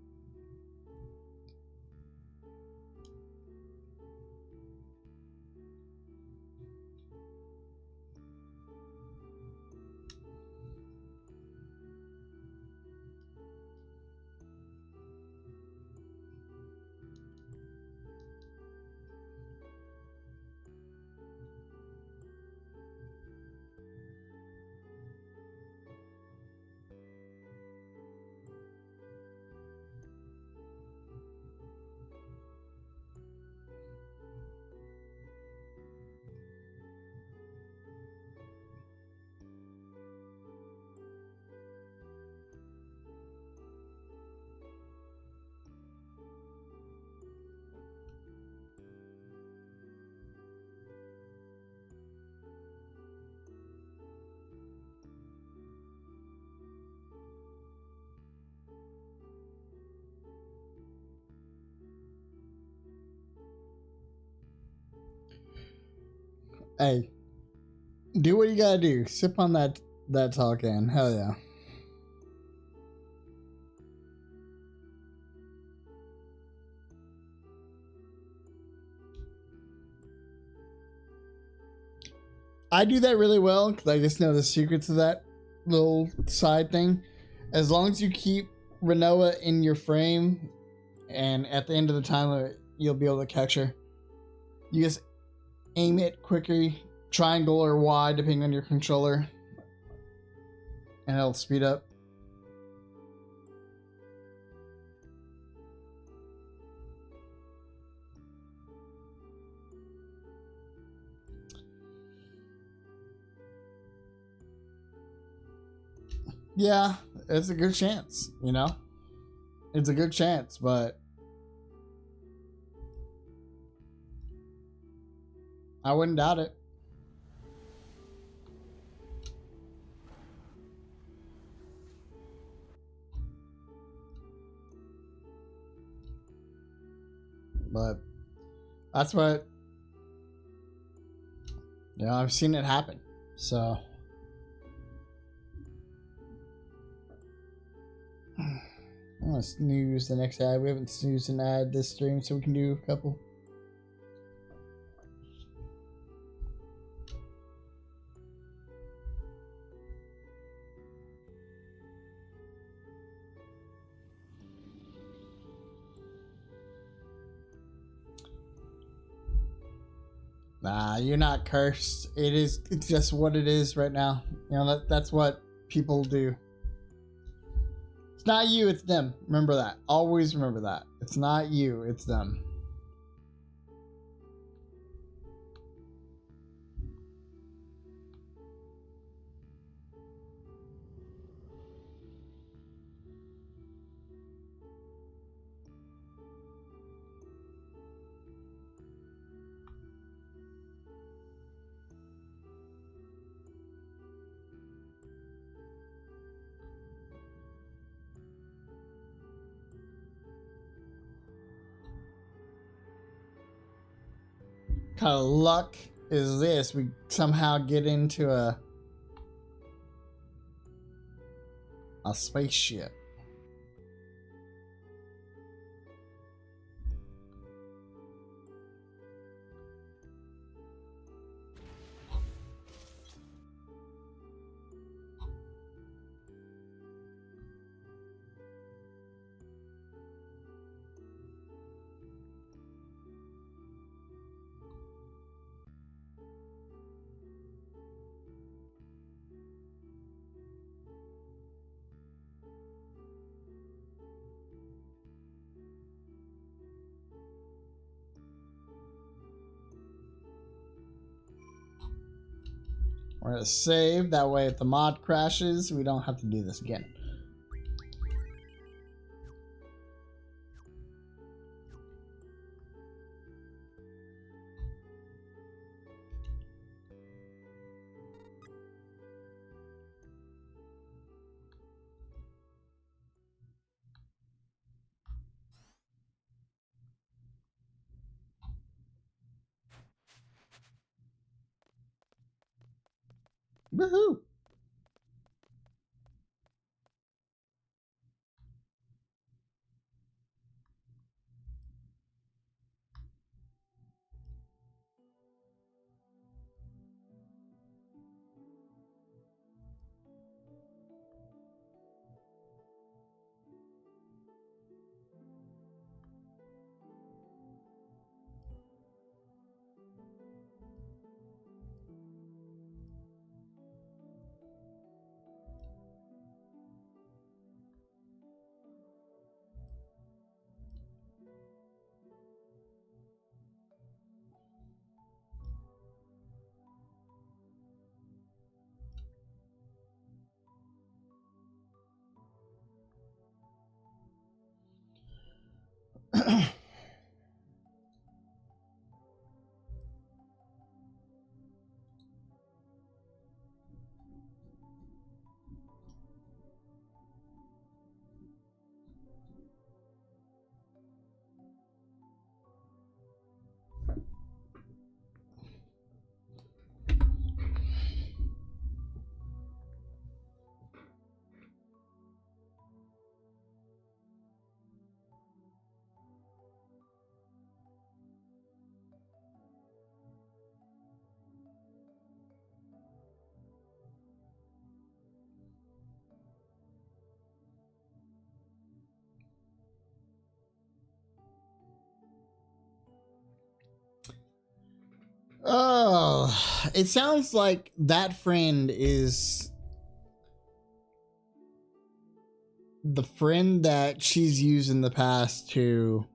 Hey, do what you gotta do. Sip on that tall can. Hell yeah. I do that really well because I just know the secrets of that little side thing. As long as you keep Renoa in your frame, and at the end of the timer, you'll be able to catch her. You just aim it quickly, triangle or Y, depending on your controller, and it'll speed up. Yeah, it's a good chance, you know? It's a good chance, but I wouldn't doubt it. But that's what, you know, I've seen it happen. So I'm gonna snooze the next ad. We haven't snoozed an ad this stream, so we can do a couple. Nah, you're not cursed. It's just what it is right now. You know, that's what people do. It's not you, it's them. Remember that. Always remember that. It's not you, it's them. What kind of luck is this? We somehow get into a spaceship. We're gonna save, that way if the mod crashes, we don't have to do this again. Woohoo! Oh, it sounds like that friend is the friend that she's used in the past to,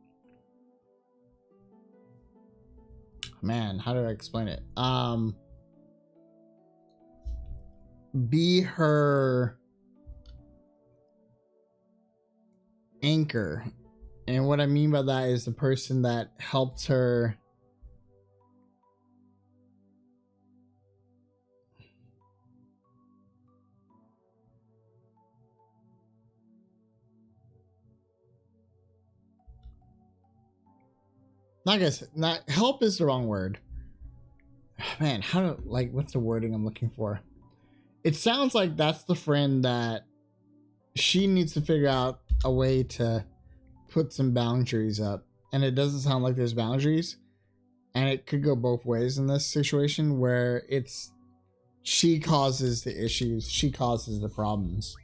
man, how do I explain it? Be her anchor. And what I mean by that is the person that helps her not help is the wrong word. Man, how do, like, what's the wording I'm looking for? It sounds like that's the friend that she needs to figure out a way to put some boundaries up. And it doesn't sound like there's boundaries. And it could go both ways in this situation where it's she causes the issues, she causes the problems.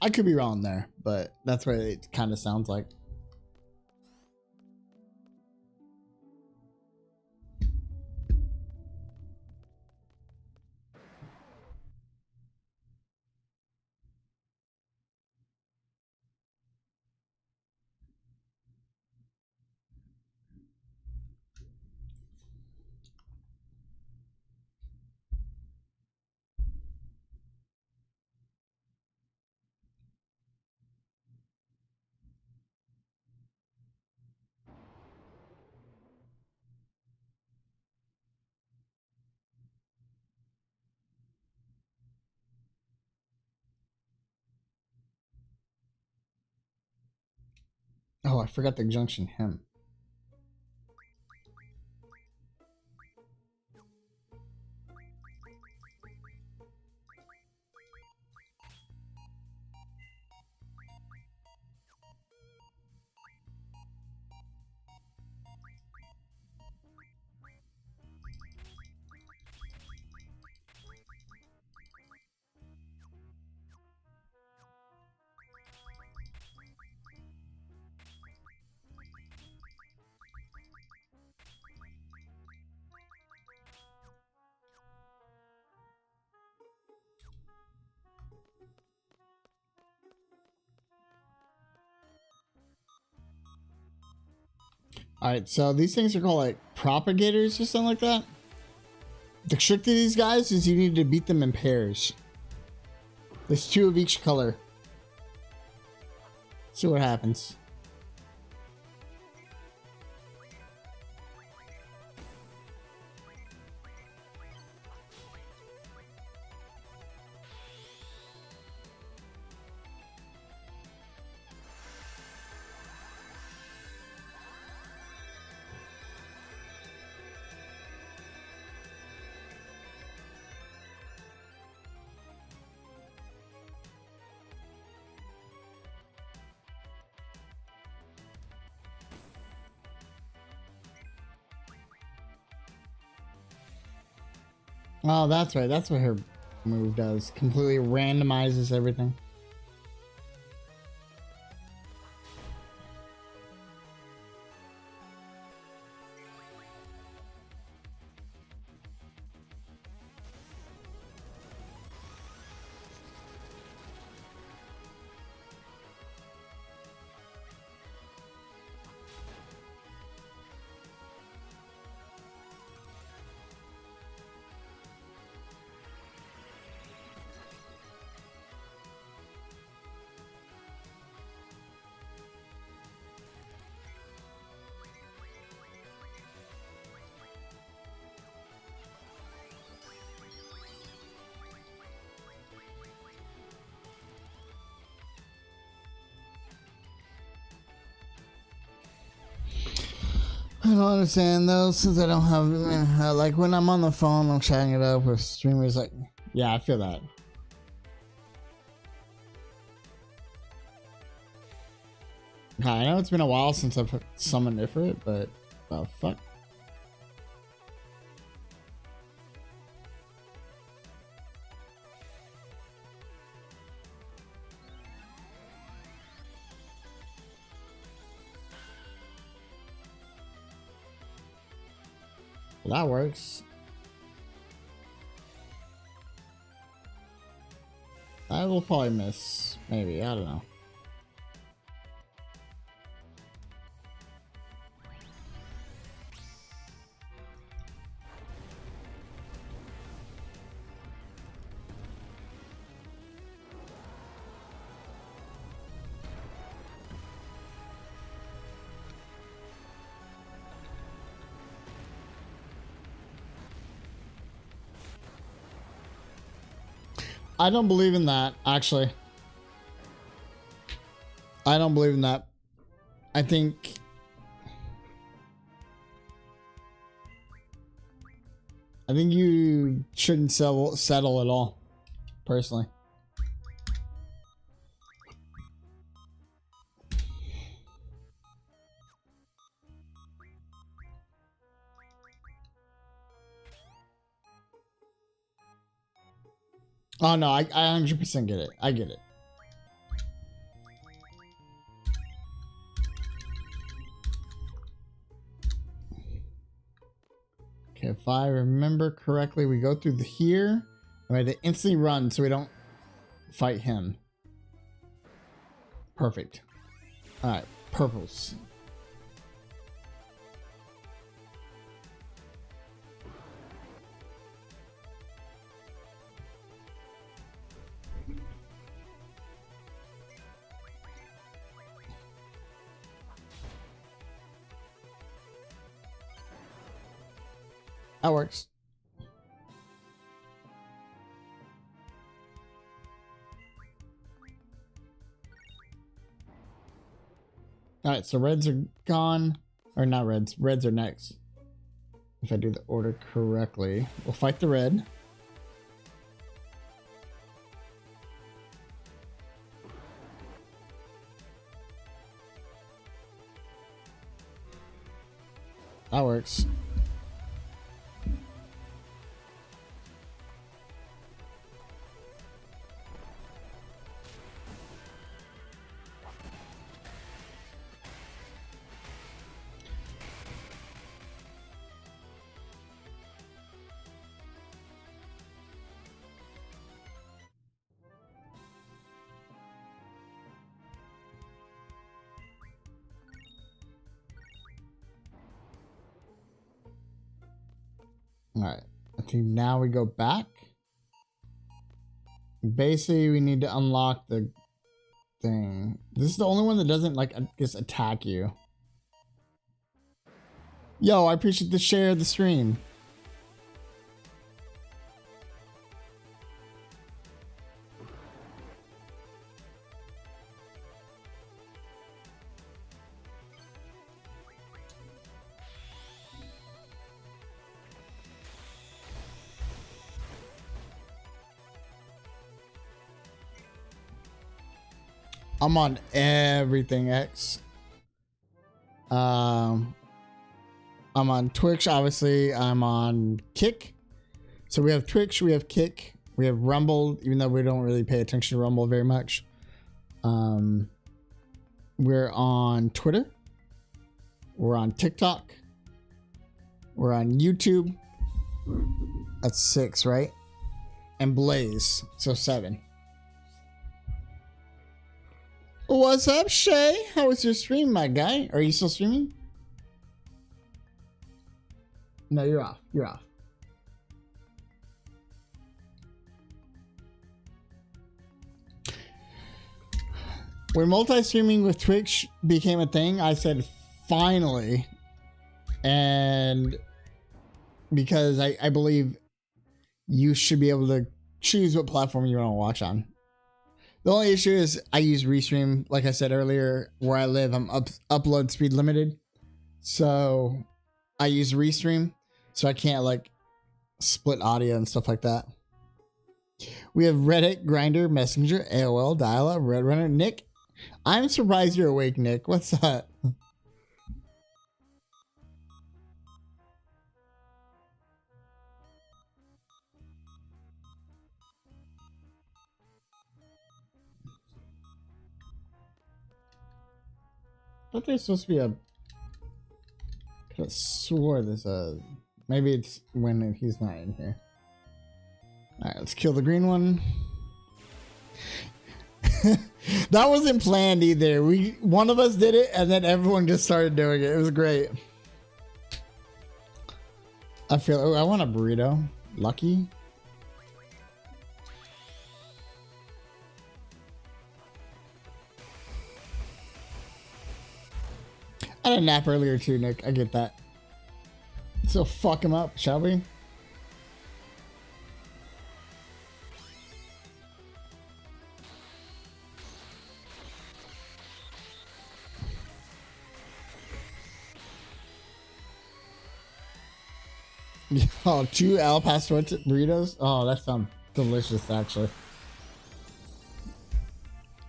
I could be wrong there, but that's what it kind of sounds like. Oh, I forgot the junction him. Alright, so these things are called like propagators or something like that. The trick to these guys is you need to beat them in pairs. There's 2 of each color. See what happens. Oh, that's right. That's what her move does. Completely randomizes everything. I don't understand though, since I don't have, like when I'm on the phone, I'm chatting it up with streamers. Like, yeah, I feel that. I know it's been a while since I've summoned Ifrit, but fuck. That works. I will probably miss. Maybe. I don't know. I don't believe in that, actually. I don't believe in that. I think you shouldn't settle at all, personally. Oh no, I 100% get it. I get it. Okay, if I remember correctly, we go through here, and we have to instantly run so we don't fight him. Perfect. Alright, purples. That works. Alright, so reds are gone. Or not reds. Reds are next. If I do the order correctly. We'll fight the red. That works. Alright, I think now we go back. Basically, we need to unlock the thing. This is the only one that doesn't, like, just attack you. Yo, I appreciate the share of the stream. I'm on everything X. I'm on Twitch, obviously. I'm on Kick. So we have Twitch, we have Kick, we have Rumble, even though we don't really pay attention to Rumble very much. We're on Twitter. We're on TikTok. We're on YouTube. That's 6, right? And Blaze, so 7. What's up, Shay? How was your stream, my guy? Are you still streaming? No, you're off. You're off. When multi-streaming with Twitch became a thing, I said finally. And because I believe you should be able to choose what platform you want to watch on. The only issue is I use Restream, like I said earlier, where I live, I'm upload speed limited. So I use Restream, so I can't like split audio and stuff like that. We have Reddit, Grindr, Messenger, AOL, Dial-Up, Redrunner, Nick. I'm surprised you're awake, Nick. What's that? I thought there's supposed to be a... I could have swore there's a Maybe it's when he's not in here. Alright, let's kill the green one. That wasn't planned either. One of us did it and then everyone just started doing it. It was great. I want a burrito. Lucky. I had a nap earlier too, Nick. I get that. So fuck him up, shall we? Oh, 2 El Pastor burritos? Oh, that sounds delicious, actually.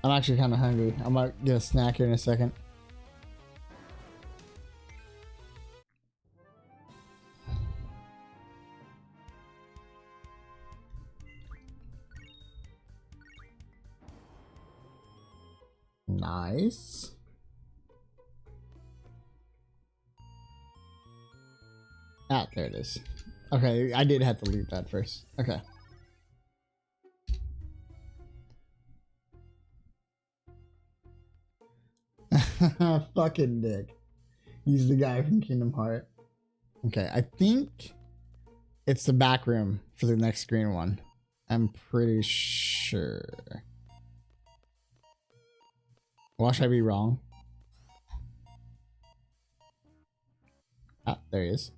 I'm actually kind of hungry. I might get a snack here in a second. Nice. Ah, there it is. Okay, I did have to leave that first. Okay. Fucking dick. He's the guy from Kingdom Heart. Okay, I think it's the back room for the next green one. I'm pretty sure. Why should I be wrong? Ah, there he is.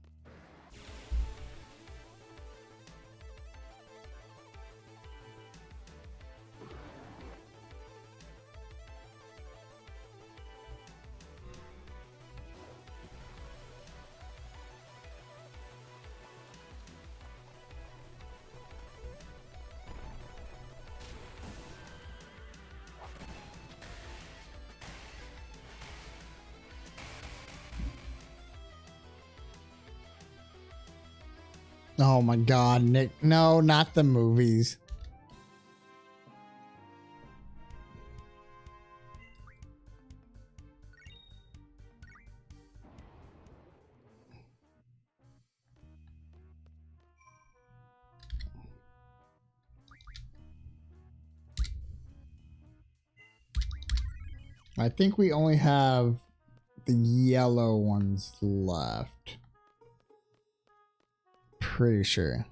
Oh my god, Nick. No, not the movies. I think we only have the yellow ones left. Pretty sure.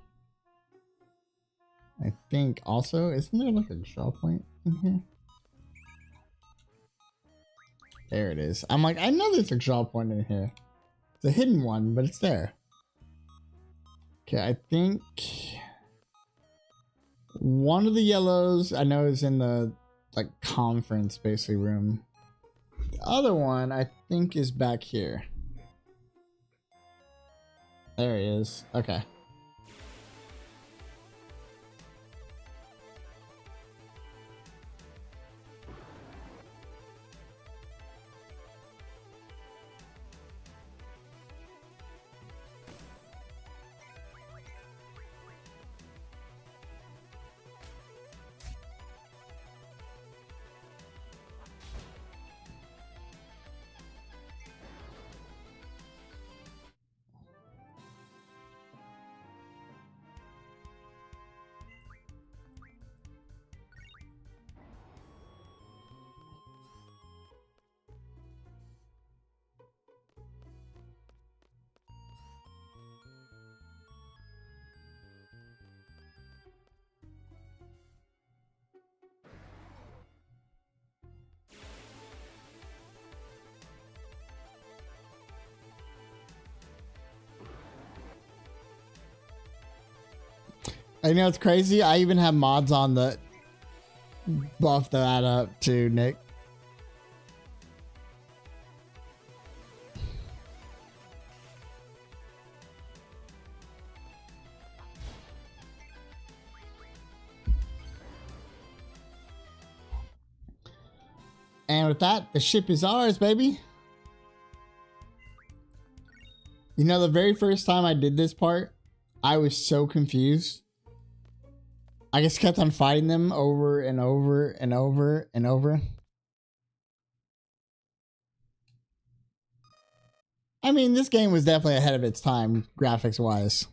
I think also, isn't there like a draw point in here? There it is. I'm like, I know there's a draw point in here. It's a hidden one, but it's there. Okay, I think one of the yellows I know is in the like conference basically room. The other one I think is back here. There he is. Okay. I know it's crazy. I even have mods on that buff that up too, Nick. And with that, the ship is ours, baby. You know, the very first time I did this part, I was so confused. I just kept on fighting them over and over and over and over. I mean, this game was definitely ahead of its time, graphics wise.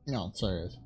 No, serious.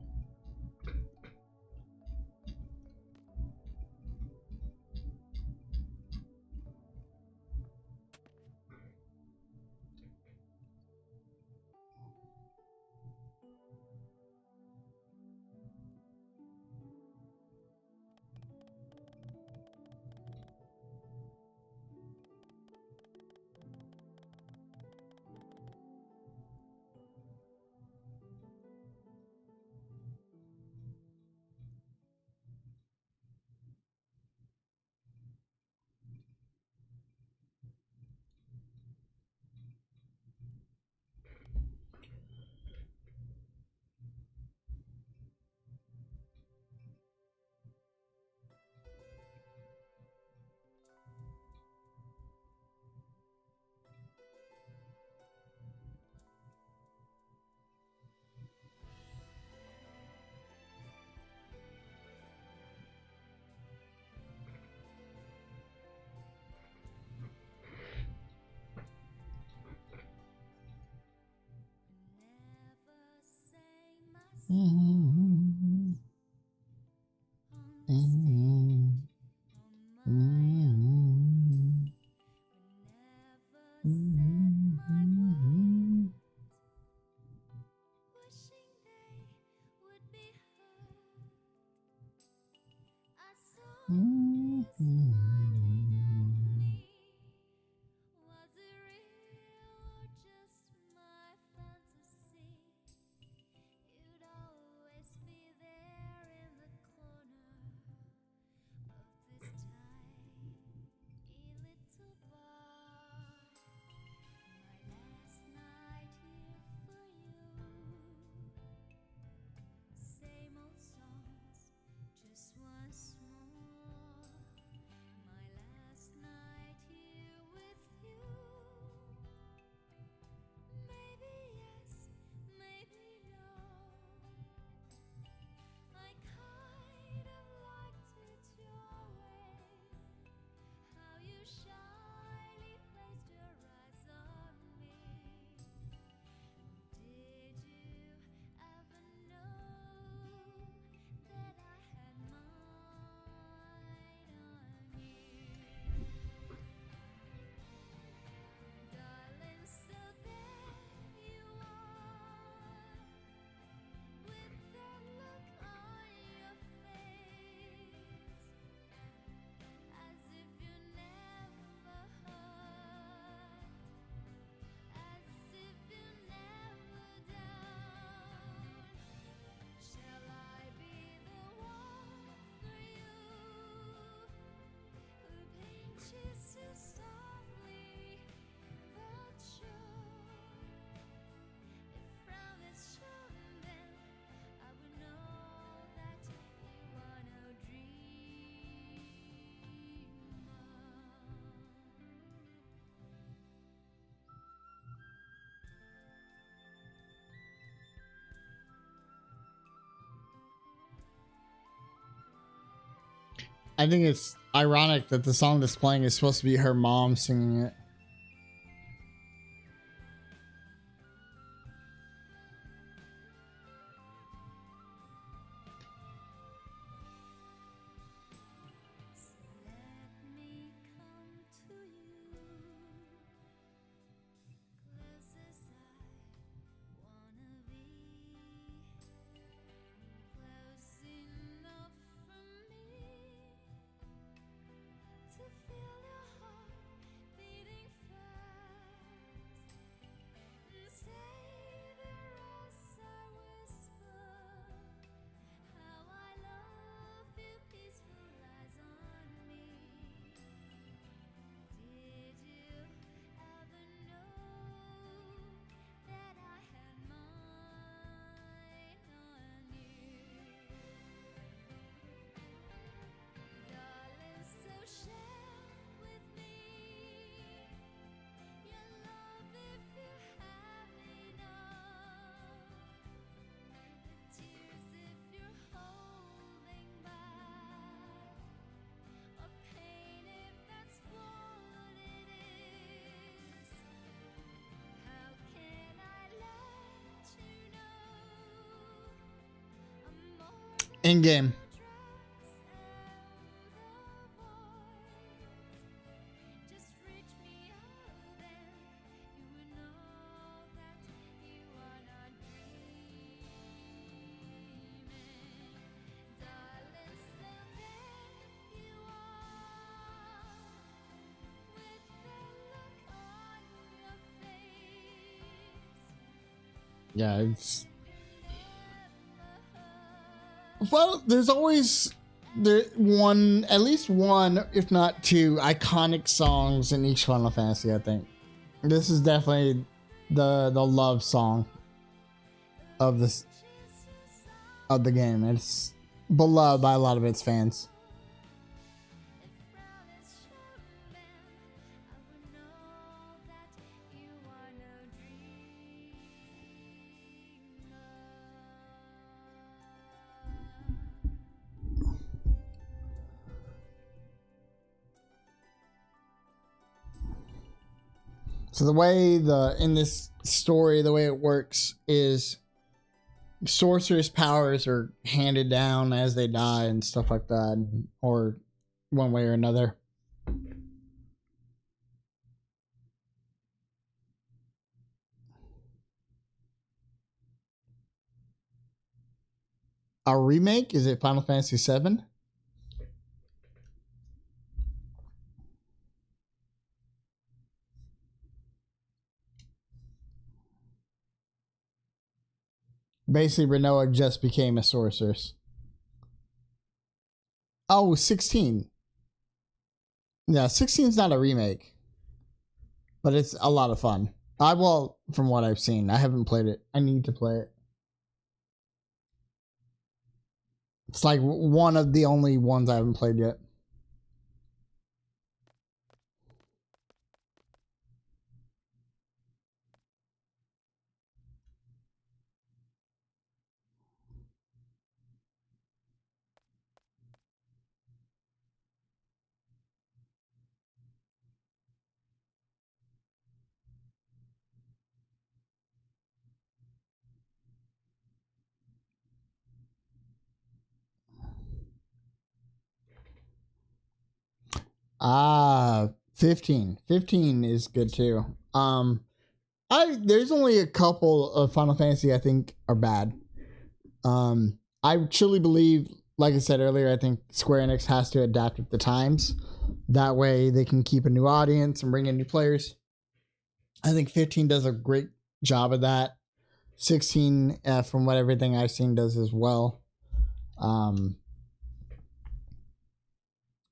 I think it's ironic that the song that's playing is supposed to be her mom singing it. In game. Yeah, it's. Well, there's always at least one, if not two, iconic songs in each Final Fantasy. I think this is definitely the love song of the game. It's beloved by a lot of its fans. So the way in this story, the way it works is sorcerer's powers are handed down as they die and stuff like that, or one way or another. A remake? Is it Final Fantasy VII? Basically, Renoa just became a sorceress. Oh, 16. Yeah, 16 is not a remake, but it's a lot of fun. From what I've seen, I haven't played it. I need to play it. It's like one of the only ones I haven't played yet. Ah, 15. 15 is good too. There's only a couple of Final Fantasy I think are bad. I truly believe, like I said earlier, I think Square Enix has to adapt with the times. That way they can keep a new audience and bring in new players. I think 15 does a great job of that. 16, from what everything I've seen, does as well.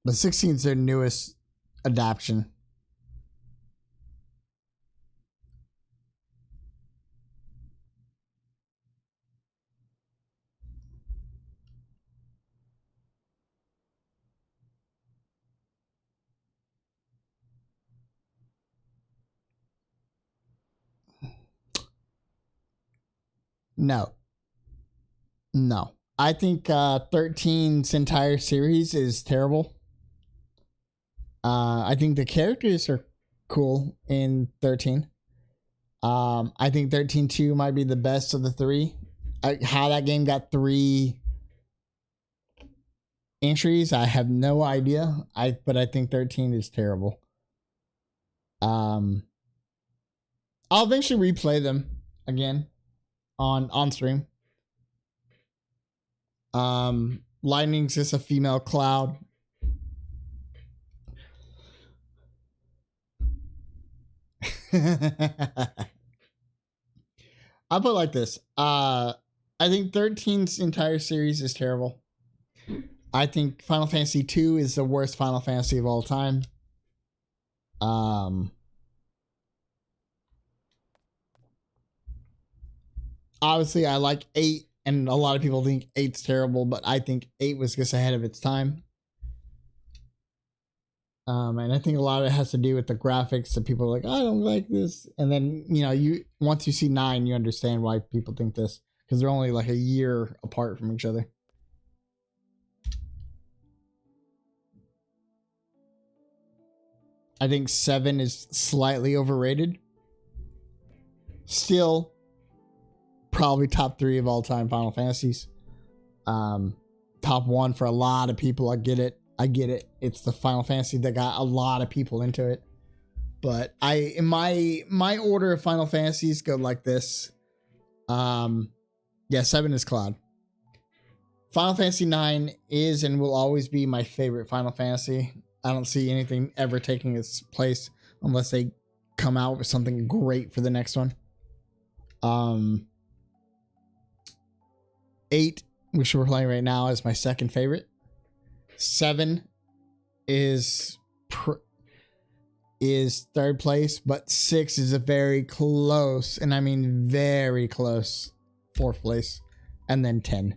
But 16 is their newest adaptation. No. I think 13's entire series is terrible. I think the characters are cool in 13. I think 13.2 might be the best of the three. How that game got 3 entries, I have no idea. But I think 13 is terrible. I'll eventually replay them again on stream. Lightning's just a female cloud. I'll put it like this. I think 13's entire series is terrible. I think Final Fantasy 2 is the worst Final Fantasy of all time. Obviously, I like 8, and a lot of people think 8's terrible, but I think 8 was just ahead of its time. And I think a lot of it has to do with the graphics. So people are like, I don't like this. And then, once you see 9, you understand why people think this. Because they're only like a year apart from each other. I think 7 is slightly overrated. Still, probably top 3 of all time Final Fantasies. Top 1 for a lot of people. I get it. It's the Final Fantasy that got a lot of people into it. But in my order of Final Fantasies go like this. 7 is Cloud. Final Fantasy 9 is and will always be my favorite Final Fantasy. I don't see anything ever taking its place unless they come out with something great for the next one. 8, which we're playing right now, is my second favorite. 7 is third place, but 6 is a very close, and I mean very close, 4th place, and then 10.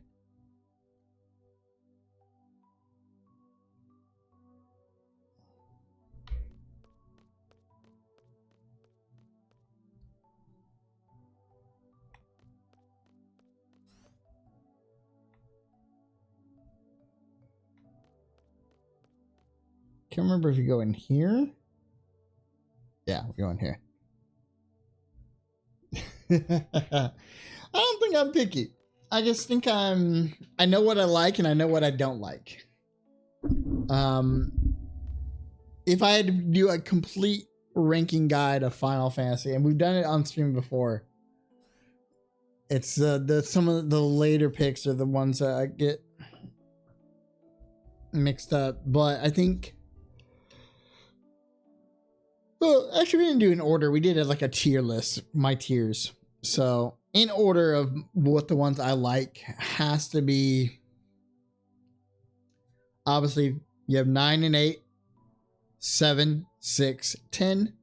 Can't remember if you go in here. Yeah, we go in here. I don't think I'm picky. I just think I know what I like and I know what I don't like. If I had to do a complete ranking guide of Final Fantasy, and we've done it on stream before, it's some of the later picks are the ones that I get mixed up. But I think, well, actually, we didn't do an order. We did it like a tier list, my tiers. So in order of what the ones I like has to be, obviously you have 9 and 8, 7, 6, 10.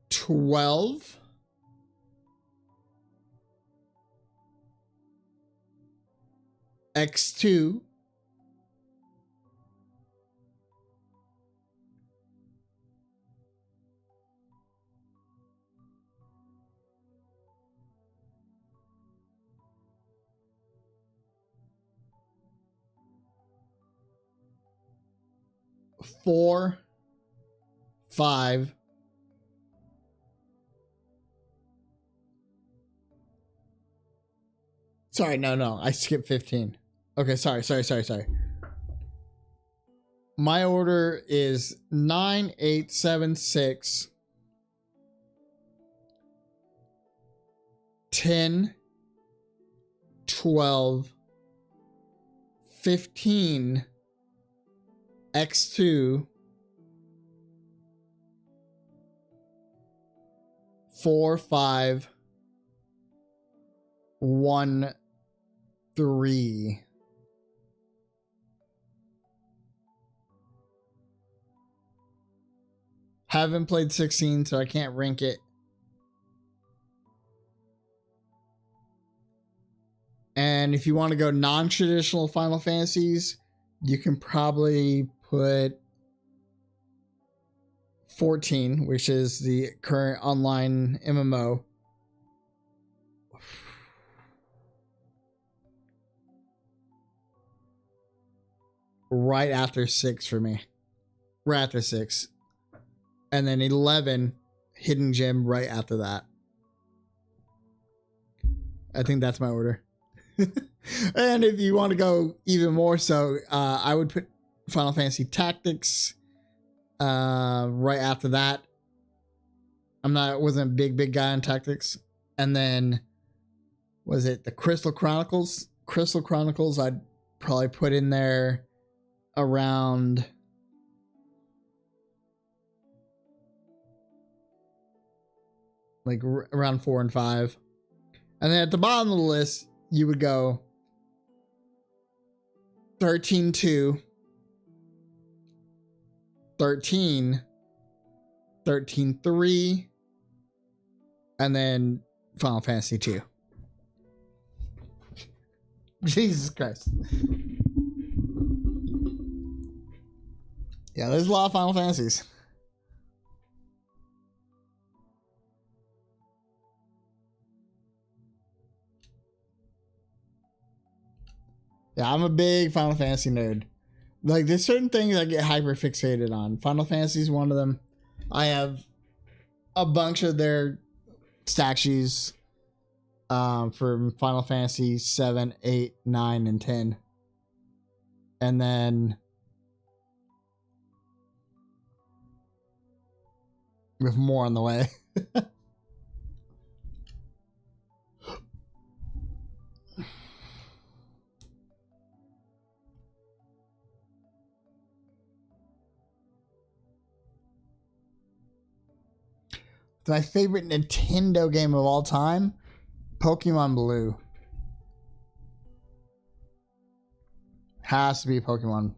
12. X2. Four, 5, sorry, no, I skipped 15. Okay, sorry. My order is 9, 8, 7, 6, 10, 12, 15, X2, 4, 5, 1, 3. Haven't played 16, so I can't rank it. And if you want to go non-traditional Final Fantasies, you can probably put 14, which is the current online MMO. right after 6 for me. Right after 6. And then 11, Hidden Gem right after that. I think that's my order. And if you want to go even more so, I would put Final Fantasy Tactics right after that. Wasn't a big guy on Tactics. And then was it the Crystal Chronicles? Crystal Chronicles I'd probably put in there around around 4 and 5. And then at the bottom of the list, you would go 13-2, 13, 13-3, and then Final Fantasy 2. Jesus Christ. Yeah, there's a lot of Final Fantasies. Yeah, I'm a big Final Fantasy nerd. Like, there's certain things I get hyper fixated on. Final Fantasy is one of them. I have a bunch of their statues from Final Fantasy 7, 8, 9, and 10. And then with more on the way. My favorite Nintendo game of all time, Pokemon Blue. Has to be Pokemon.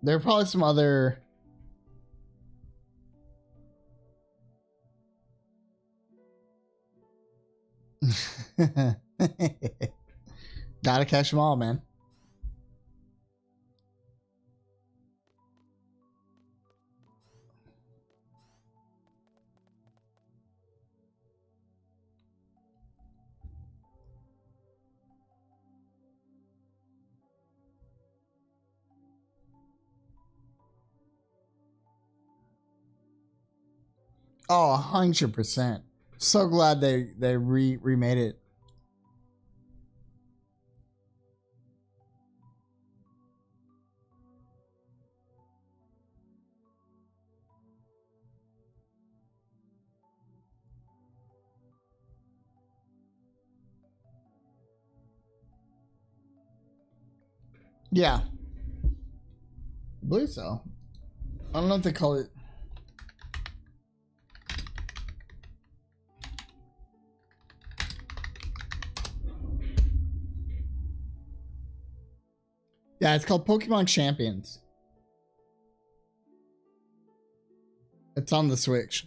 There are probably some other... Gotta catch them all, man. Oh, 100%. So glad they remade it. Yeah. I believe so. I don't know if they call it. Yeah, it's called Pokemon Champions. It's on the Switch.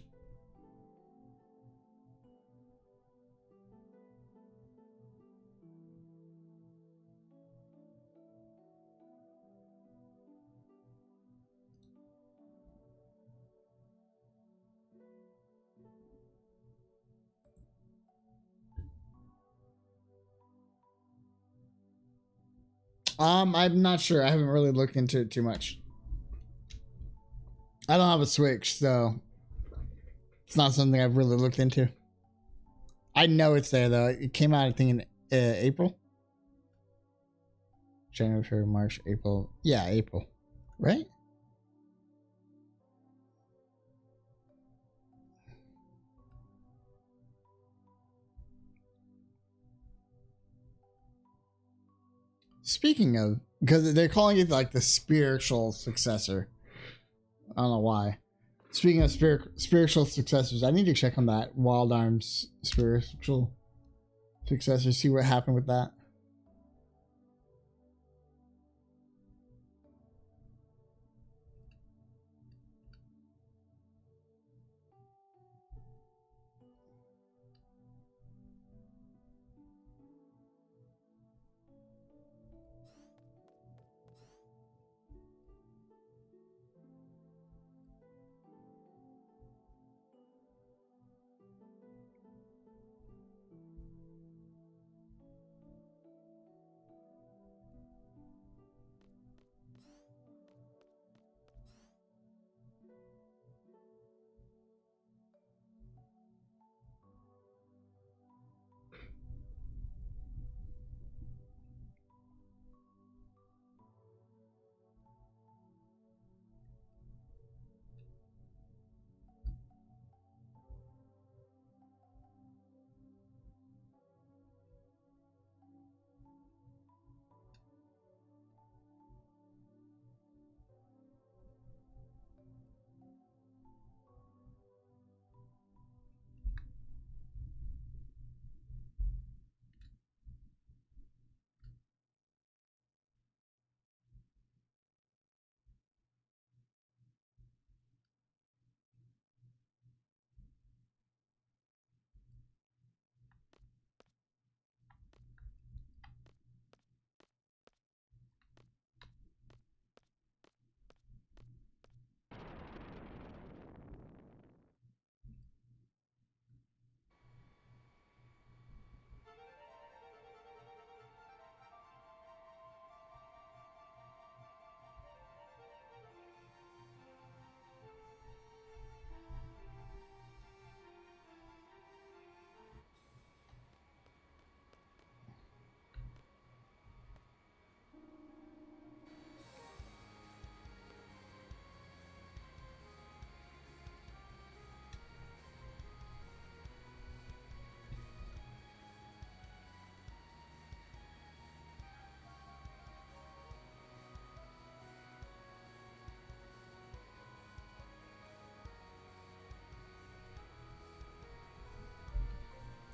I'm not sure. I haven't really looked into it too much. I don't have a Switch, so it's not something I've really looked into. I know it's there though. It came out, I think, in April. January, February, March, April. Yeah, April. Right? Speaking of, because they're calling it like the spiritual successor. I don't know why. Speaking of spiritual successors, I need to check on that Wild Arms spiritual successor, see what happened with that.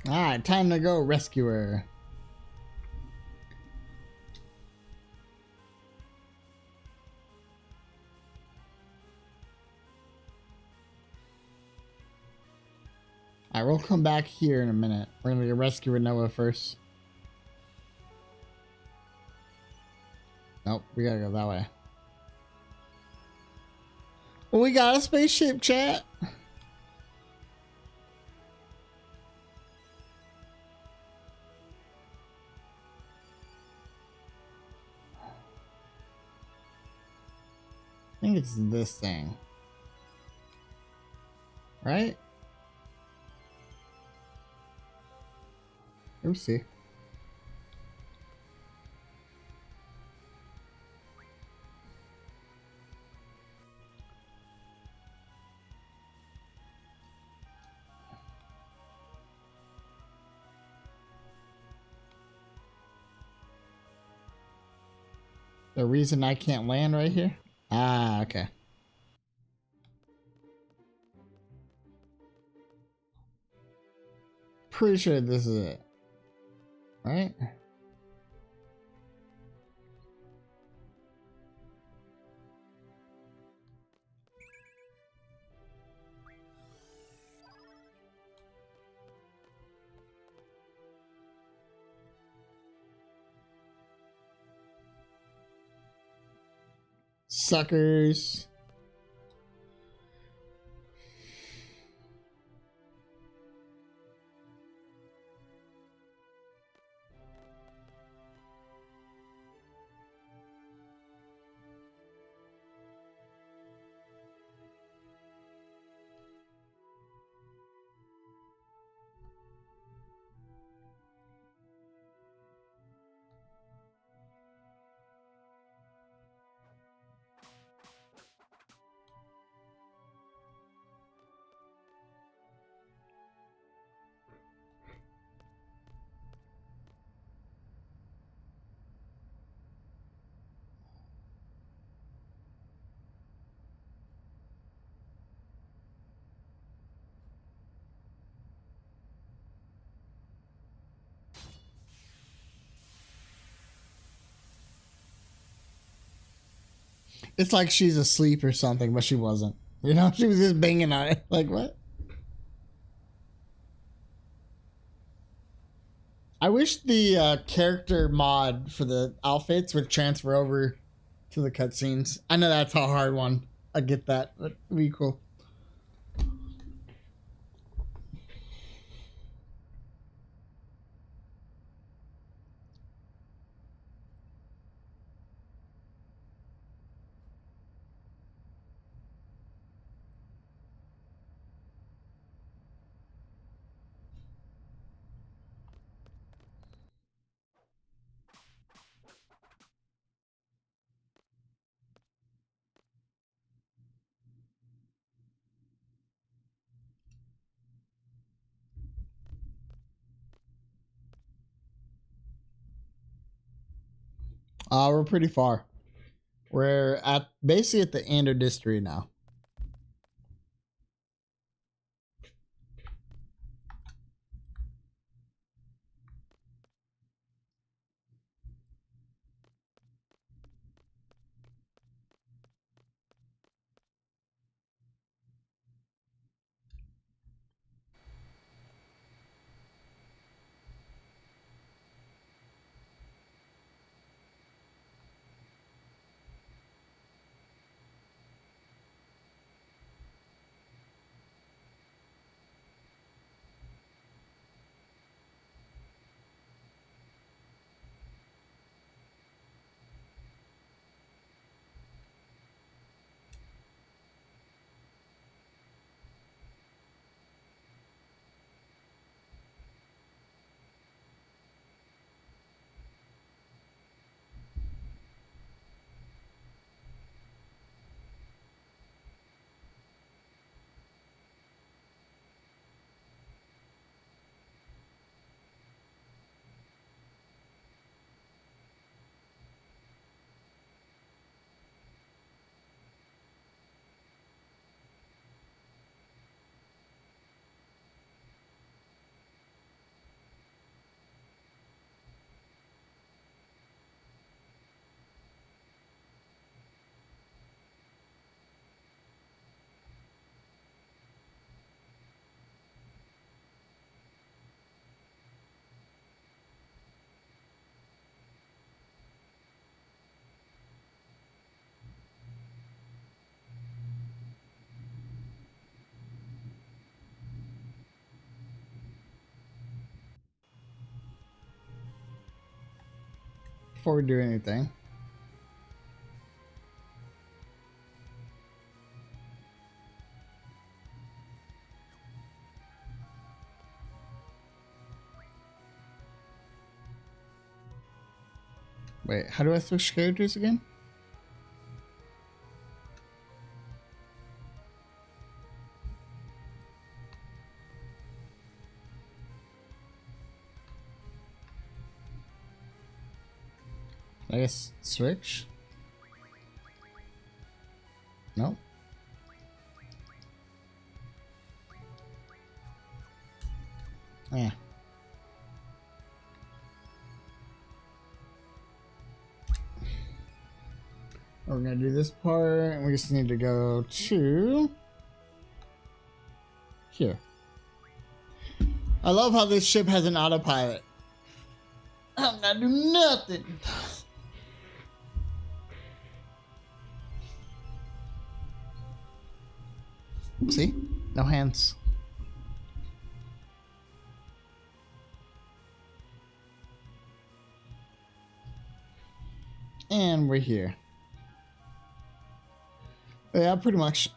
Alright, time to go rescue her. Alright, we'll come back here in a minute. We're gonna go rescue Noah first. Nope, we gotta go that way. Well, we got a spaceship, chat. I think it's this thing. Right? Let's see. The reason I can't land right here? Ah, okay. Pretty sure this is it. Right? Suckers. It's like she's asleep or something, but she wasn't. You know, she was just banging on it. Like, what? I wish the character mod for the outfits would transfer over to the cutscenes. I know that's a hard one. I get that, but it'd be cool. We're pretty far. We're at basically at the end of District now. before we do anything. Wait, how do I switch characters again? I guess switch? No. Yeah. We're gonna do this part, and we just need to go to here. I love how this ship has an autopilot. I'm not doing nothing. See? No hands. And we're here. Yeah, pretty much.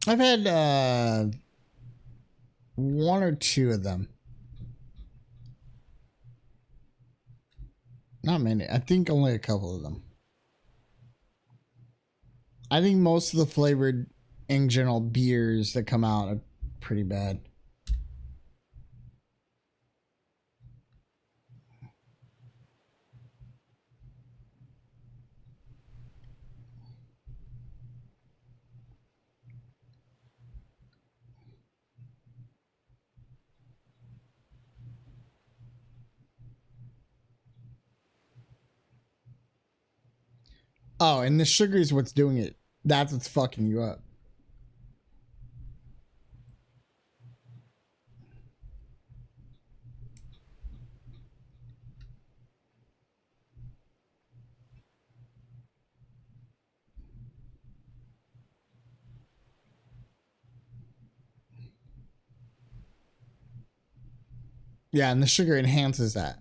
I've had one or two of them. Not many. I think only a couple of them. I think most of the flavored in general beers that come out are pretty bad. Oh, and the sugar is what's doing it. That's what's fucking you up. Yeah, and the sugar enhances that.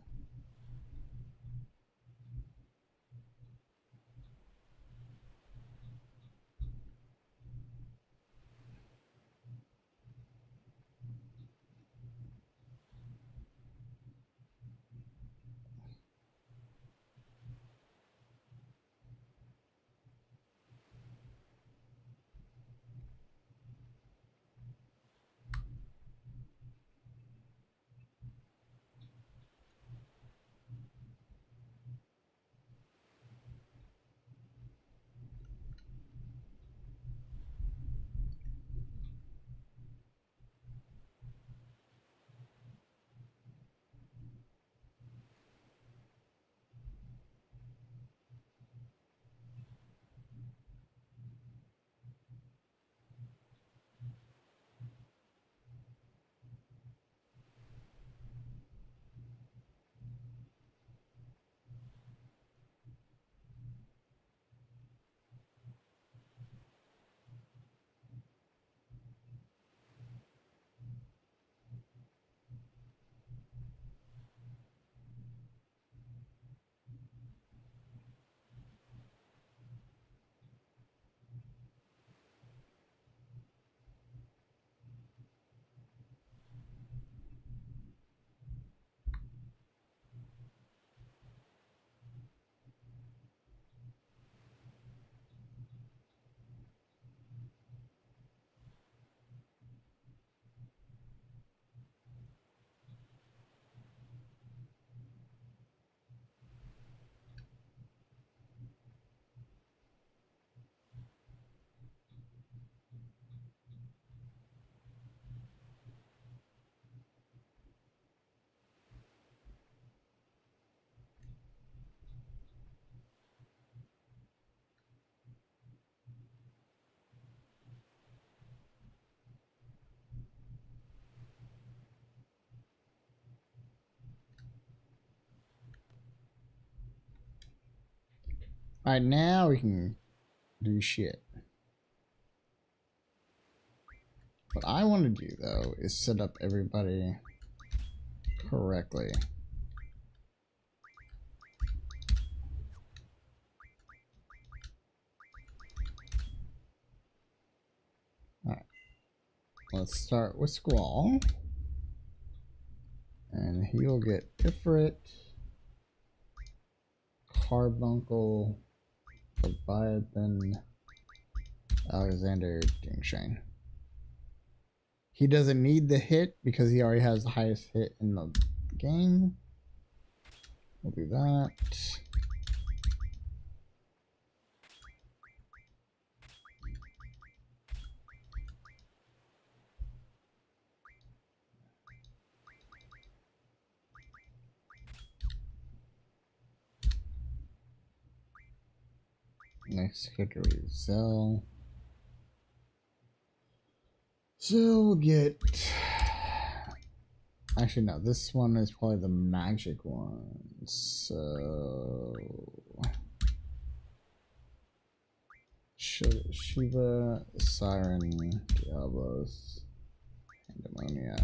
Alright, now we can do shit. What I want to do, though, is set up everybody correctly. Alright. Let's start with Squall. And he will get Ifrit, Carbuncle, Leviathan, Alexander, Dingshane. He doesn't need the hit because he already has the highest hit in the game. We'll do that. Next character is Zell. So we'll get... Actually, no, this one is probably the magic one. So... Shiva, Siren, Diablos, Pandemonium.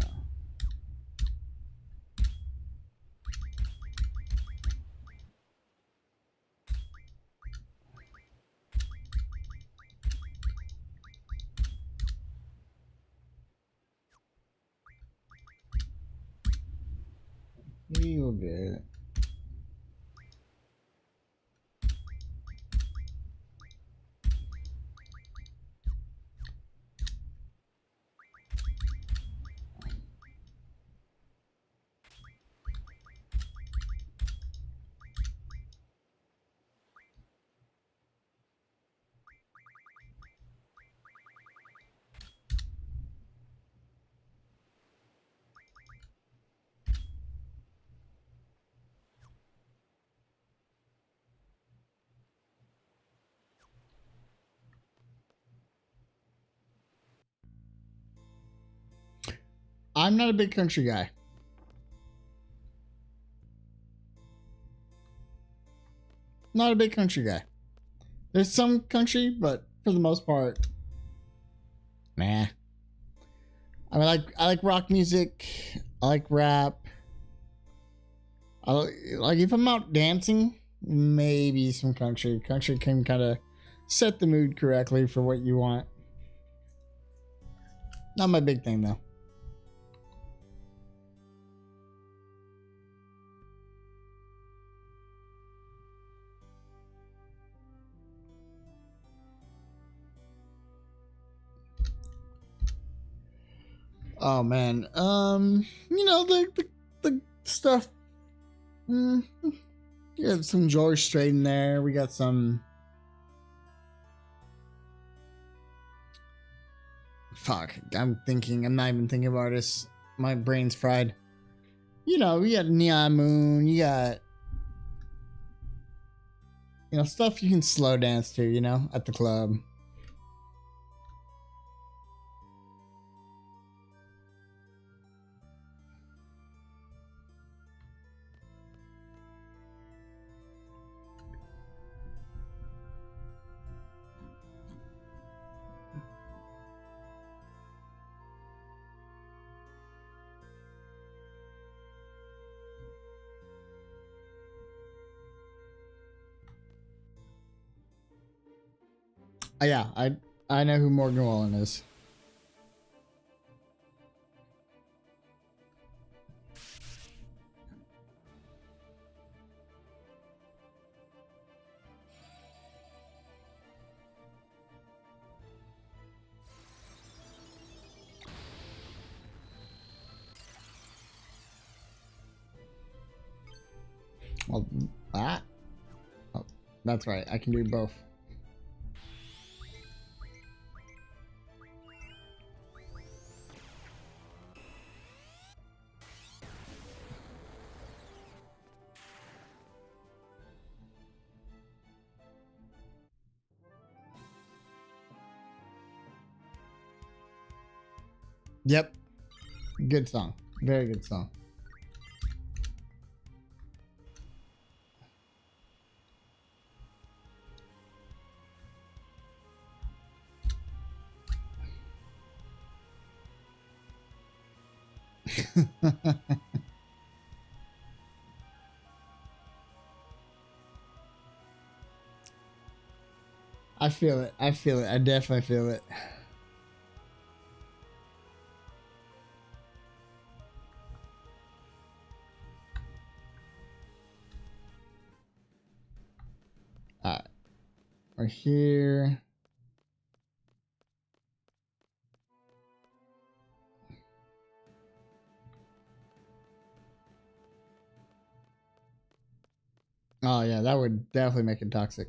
He will get... I'm not a big country guy. Not a big country guy. There's some country, but for the most part, nah. I mean, I like rock music. I like rap. Like if I'm out dancing, maybe some country. Country can kind of set the mood correctly for what you want. Not my big thing though. Oh man, you know the stuff. You got some George Strait in there. We got some. Fuck, I'm thinking. I'm not even thinking about this. My brain's fried. You know, we got Neon Moon. You got, you know, stuff you can slow dance to. You know, at the club. Yeah, I know who Morgan Wallen is. Well, that. Oh, that's right. I can do both. Yep. Good song. Very good song. I feel it. I feel it. I definitely feel it. Alright. We're here. Oh yeah, that would definitely make it toxic.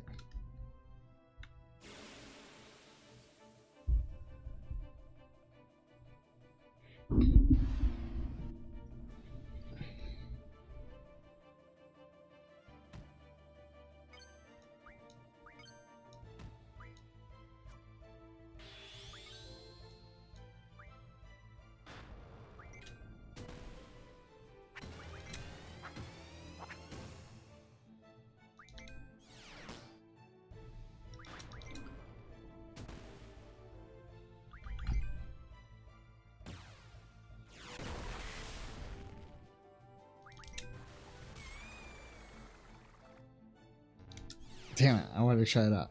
Damn it, I wanted to try it out.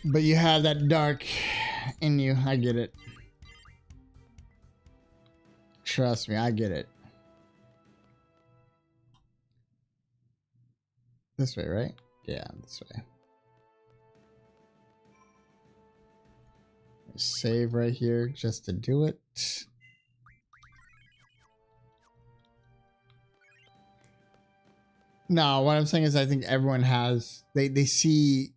But you have that dark in you. I get it. Trust me, I get it. This way, right? Yeah, this way. Save right here just to do it. No, what I'm saying is I think everyone has they see,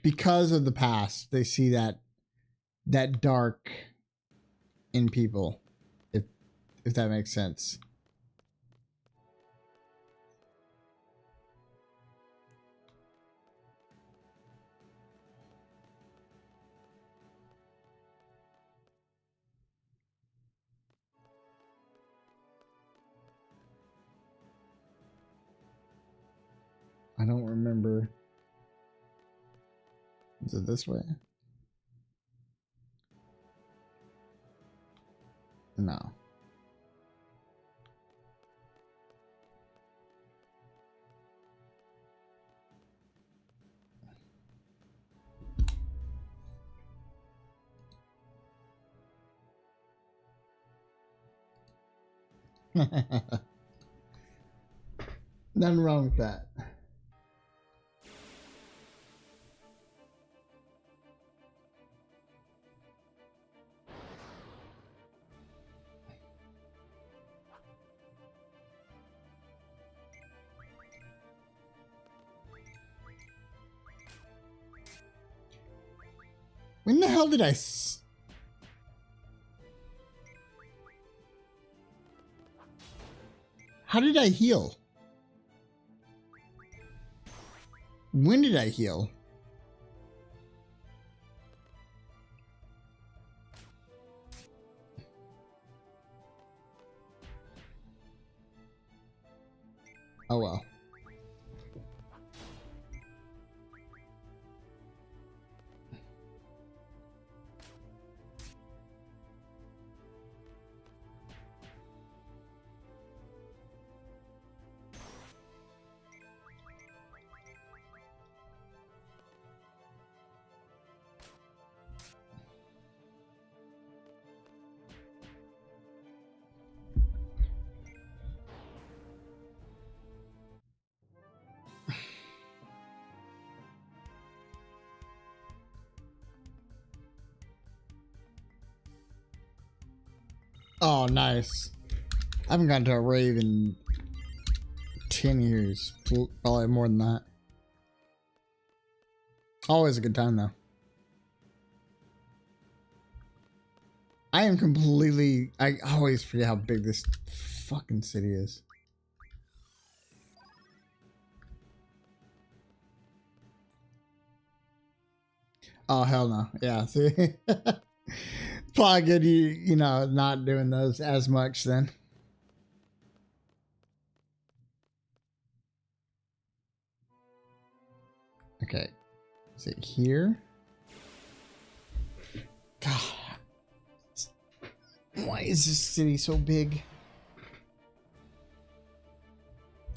because of the past, they see that dark in people, if that makes sense. I don't remember. Is it this way? No. Nothing wrong with that. When the hell did I How did I heal? When did I heal? Oh well. Oh, nice. I haven't gotten to a rave in 10 years. Probably more than that. Always a good time, though. I am completely... I always forget how big this fucking city is. Oh, hell no. Yeah, see? Probably good you know, not doing those as much then. Okay. Is it here? God. Why is this city so big?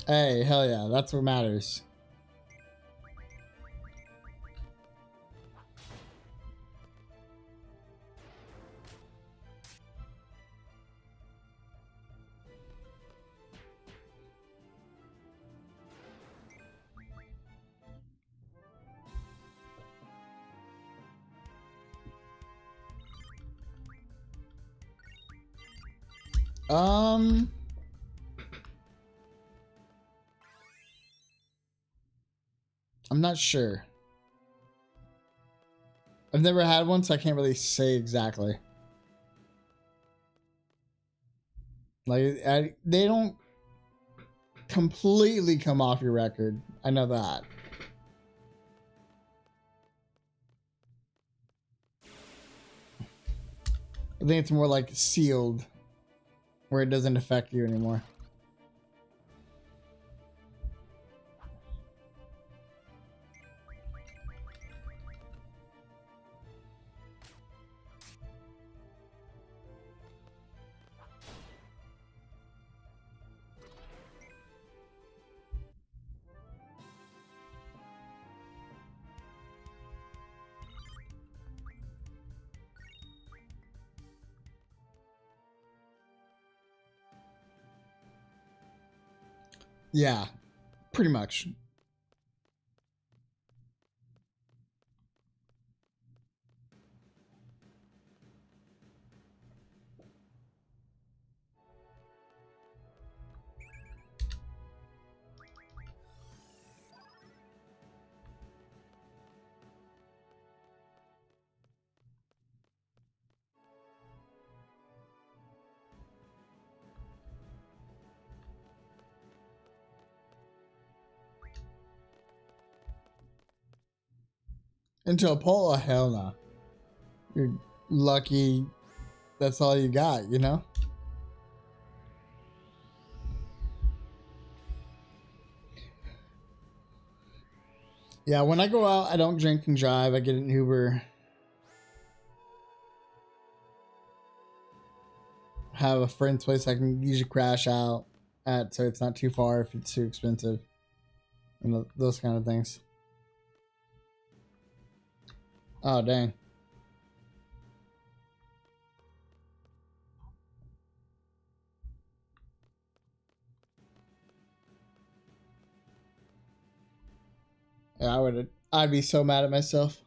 Hey, hell yeah. That's what matters. I'm not sure. I've never had one, so I can't really say exactly. Like, they don't completely come off your record. I know that. I think it's more like sealed, where it doesn't affect you anymore. Yeah, pretty much. Into a polo? Hell no. You're lucky that's all you got, you know? Yeah, when I go out, I don't drink and drive. I get an Uber. Have a friend's place I can usually crash out at, so it's not too far if it's too expensive. And those kind of things. Oh, dang. Yeah, I'd be so mad at myself.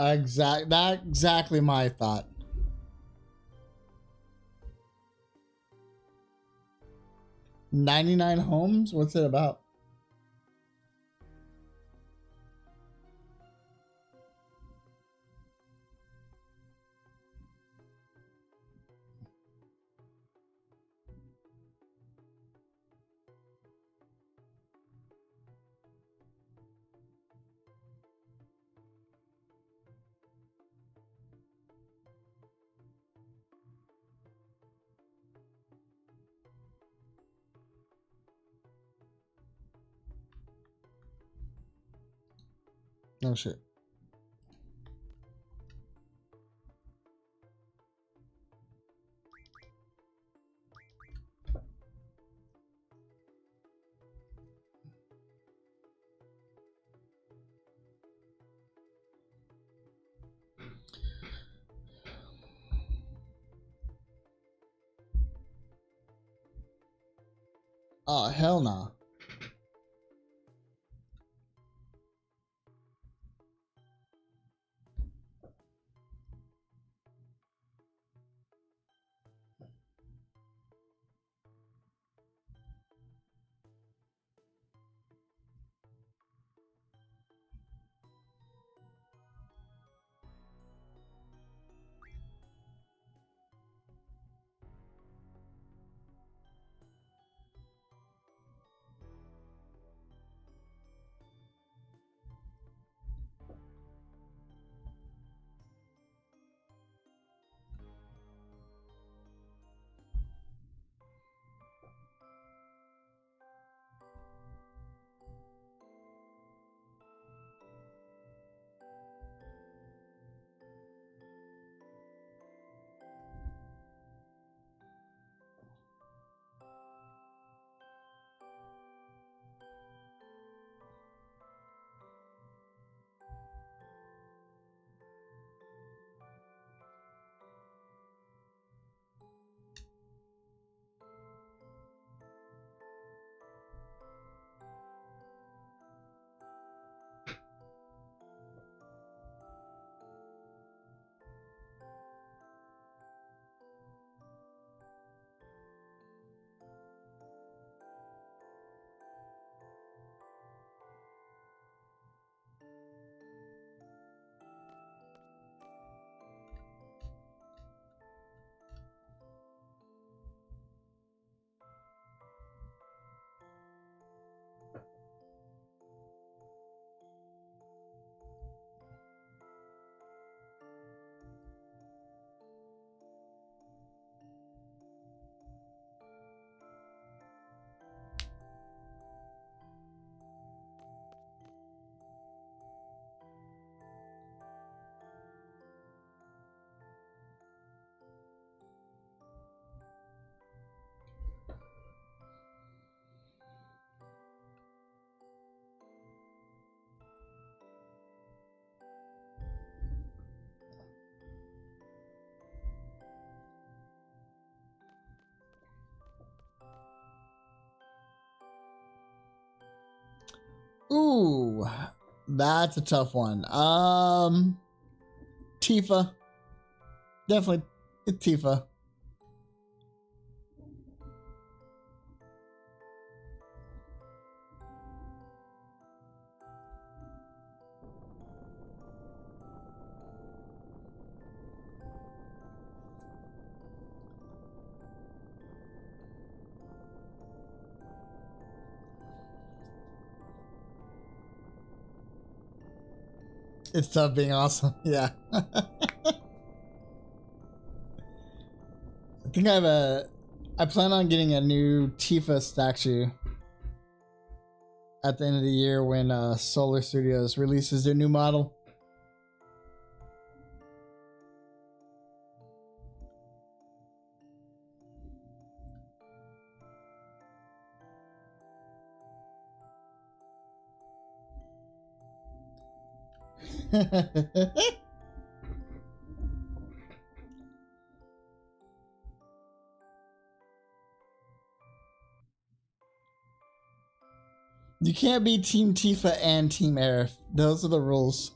Exactly my thought. 99 homes? What's it about? Oh shit. Oh, hell no. Ooh, that's a tough one. Tifa. Definitely it's Tifa. It's tough being awesome. Yeah. I think I plan on getting a new Tifa statue at the end of the year when Solar Studios releases their new model. You can't be Team Tifa and Team Aerith. Those are the rules.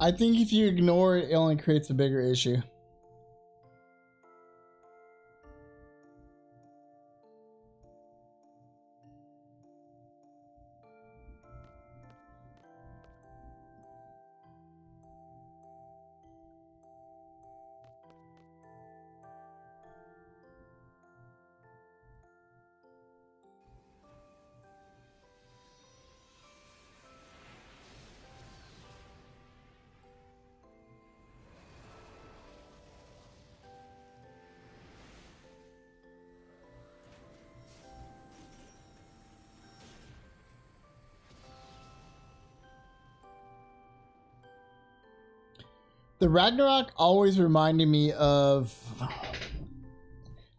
I think if you ignore it, it only creates a bigger issue. The Ragnarok always reminded me of...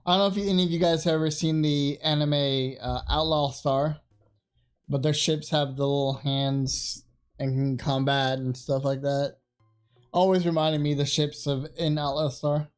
I don't know if any of you guys have ever seen the anime Outlaw Star, but their ships have the little hands and can combat and stuff like that. Always reminded me of the ships of in Outlaw Star.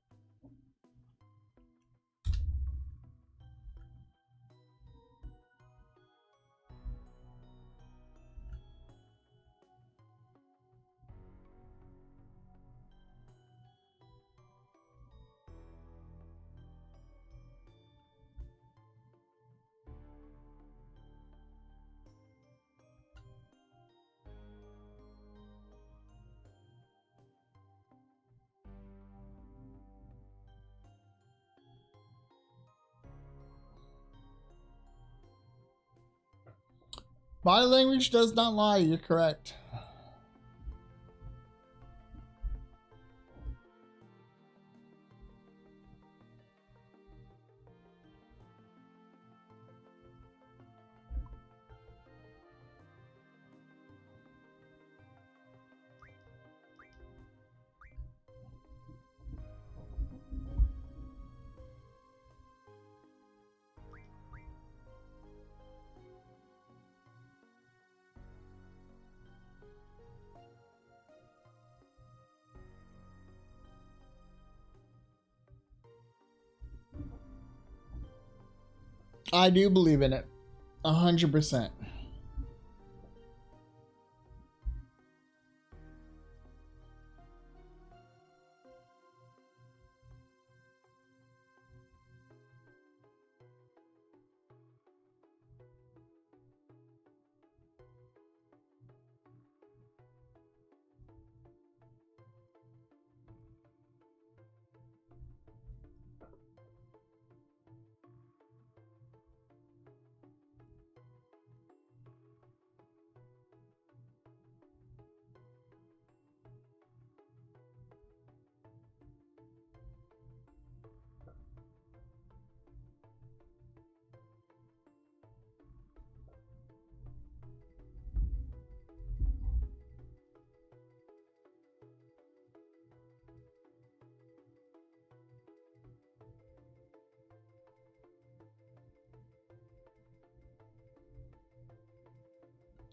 Body language does not lie, you're correct. I do believe in it. 100%.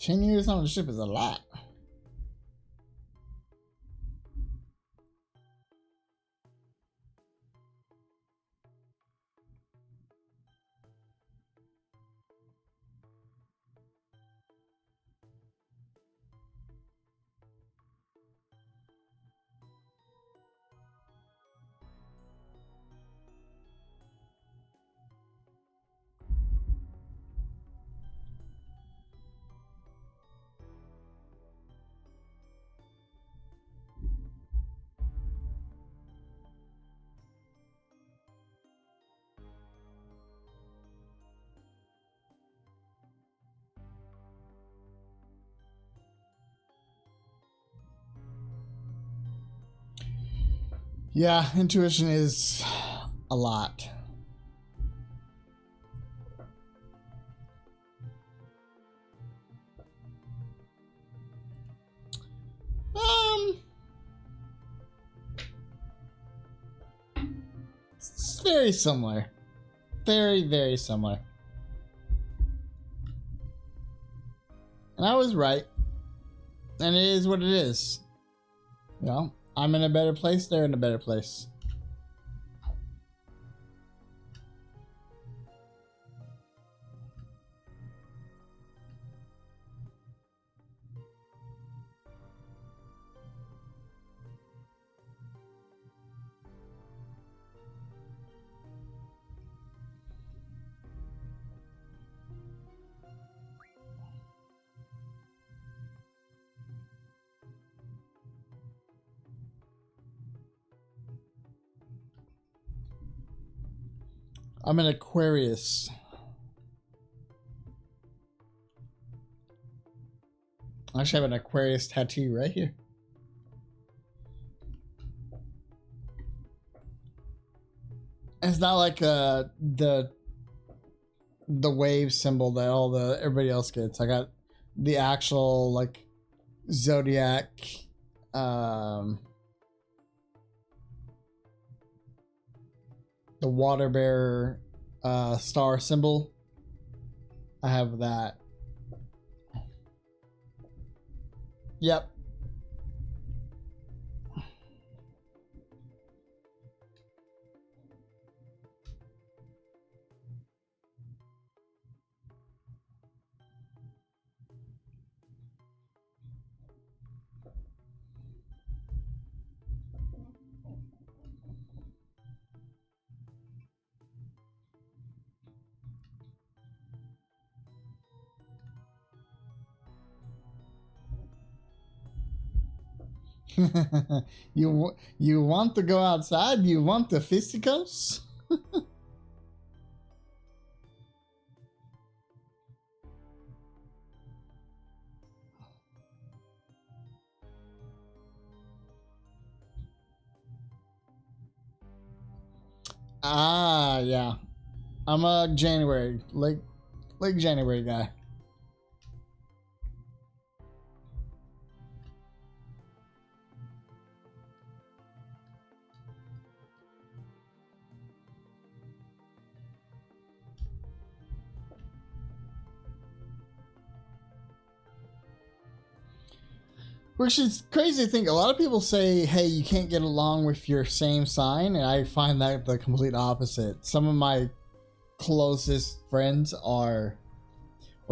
Ten years on the ship is a lot. Yeah, intuition is a lot. It's very similar. Very, very similar. And I was right. And it is what it is. You know, I'm in a better place, they're in a better place. I'm an Aquarius. I actually have an Aquarius tattoo right here. It's not like the wave symbol that everybody else gets. I got the actual like zodiac the water bearer star symbol. I have that. Yep. You want to go outside? You want the fisticuffs? Ah, yeah. I'm a January, late January guy. Which is crazy to think. A lot of people say, hey, you can't get along with your same sign, and I find that the complete opposite. Some of my closest friends or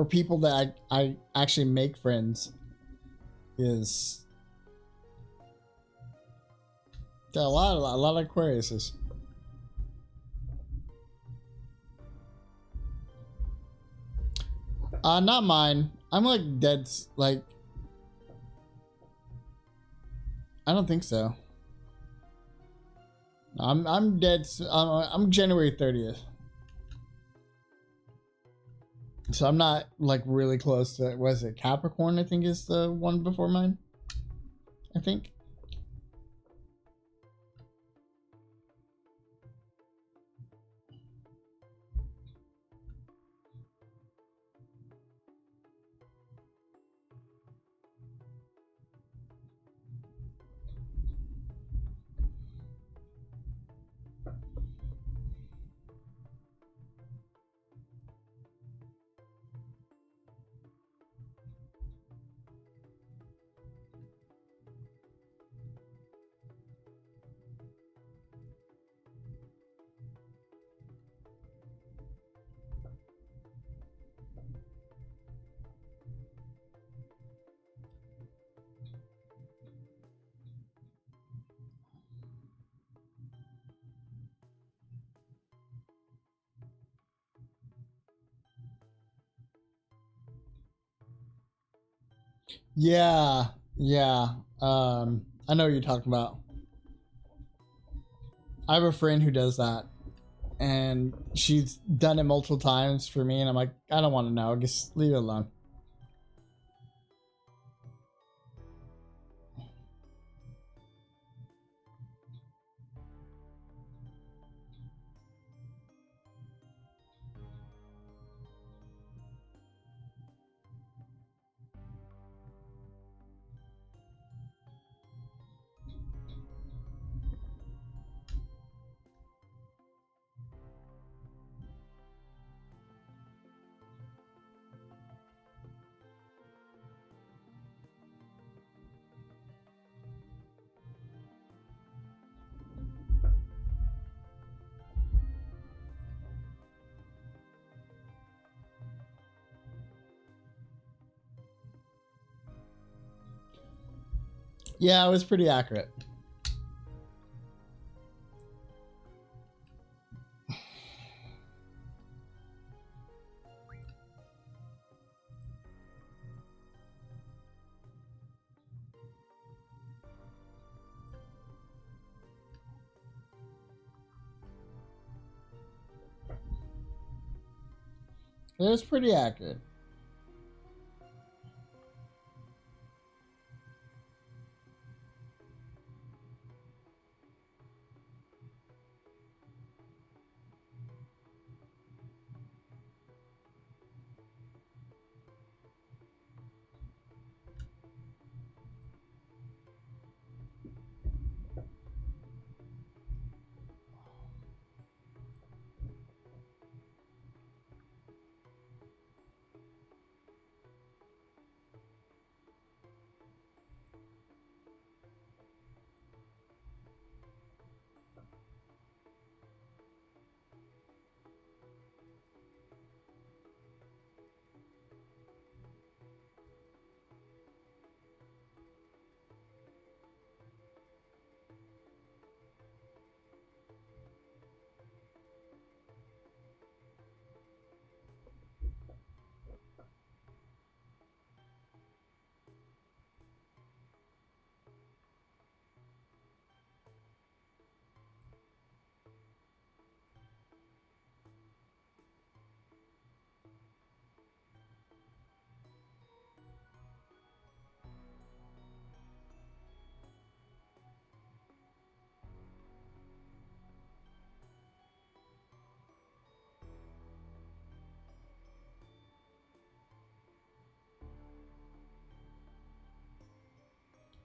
people that I actually make friends is a lot of Aquariuses. Not mine. I'm like dead, like, I don't think so. I'm dead. I'm January 30th. So I'm not like really close to, was it Capricorn? I think is the one before mine. I think. Yeah, yeah. I know what you're talking about. I have a friend who does that, and she's done it multiple times for me, and I'm like, I don't want to know. Just leave it alone. Yeah, it was pretty accurate. It was pretty accurate.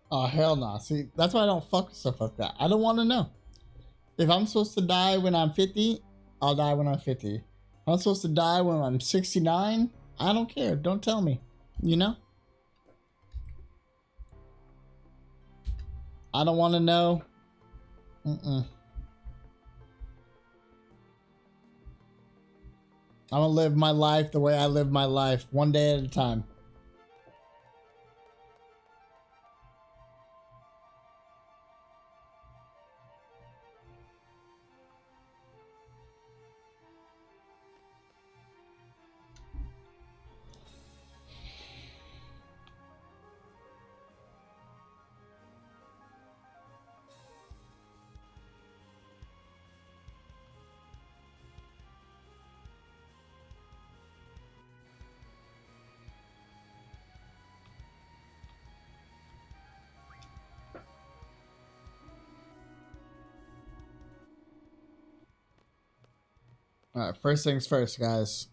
Oh, hell no. See, that's why I don't fuck with stuff like that. I don't want to know. If I'm supposed to die when I'm 50, I'll die when I'm 50. If I'm supposed to die when I'm 69, I don't care. Don't tell me. You know? I don't want to know. I'm going to live my life the way I live my life, one day at a time. All right, first things first, guys.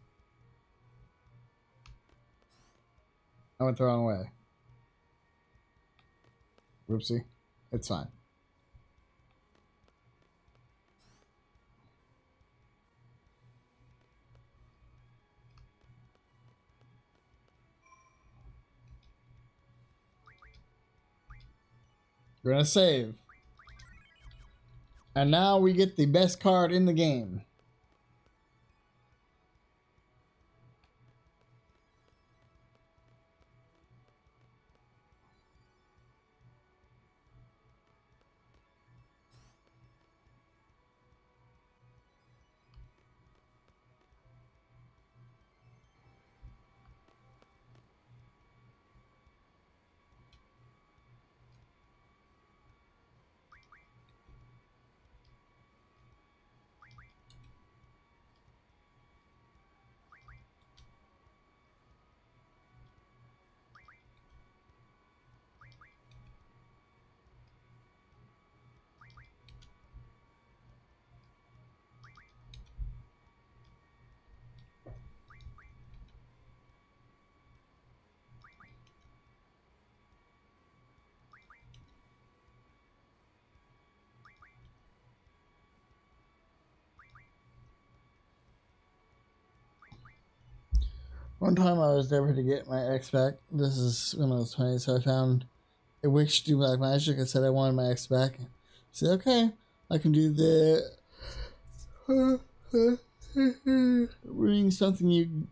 I went the wrong way. Whoopsie. It's fine. We're gonna save. And now we get the best card in the game. One time I was able to get my ex back. This is when I was 20, so I found a witch to do black magic. I said I wanted my ex back. I said, okay, I can do the bring something you.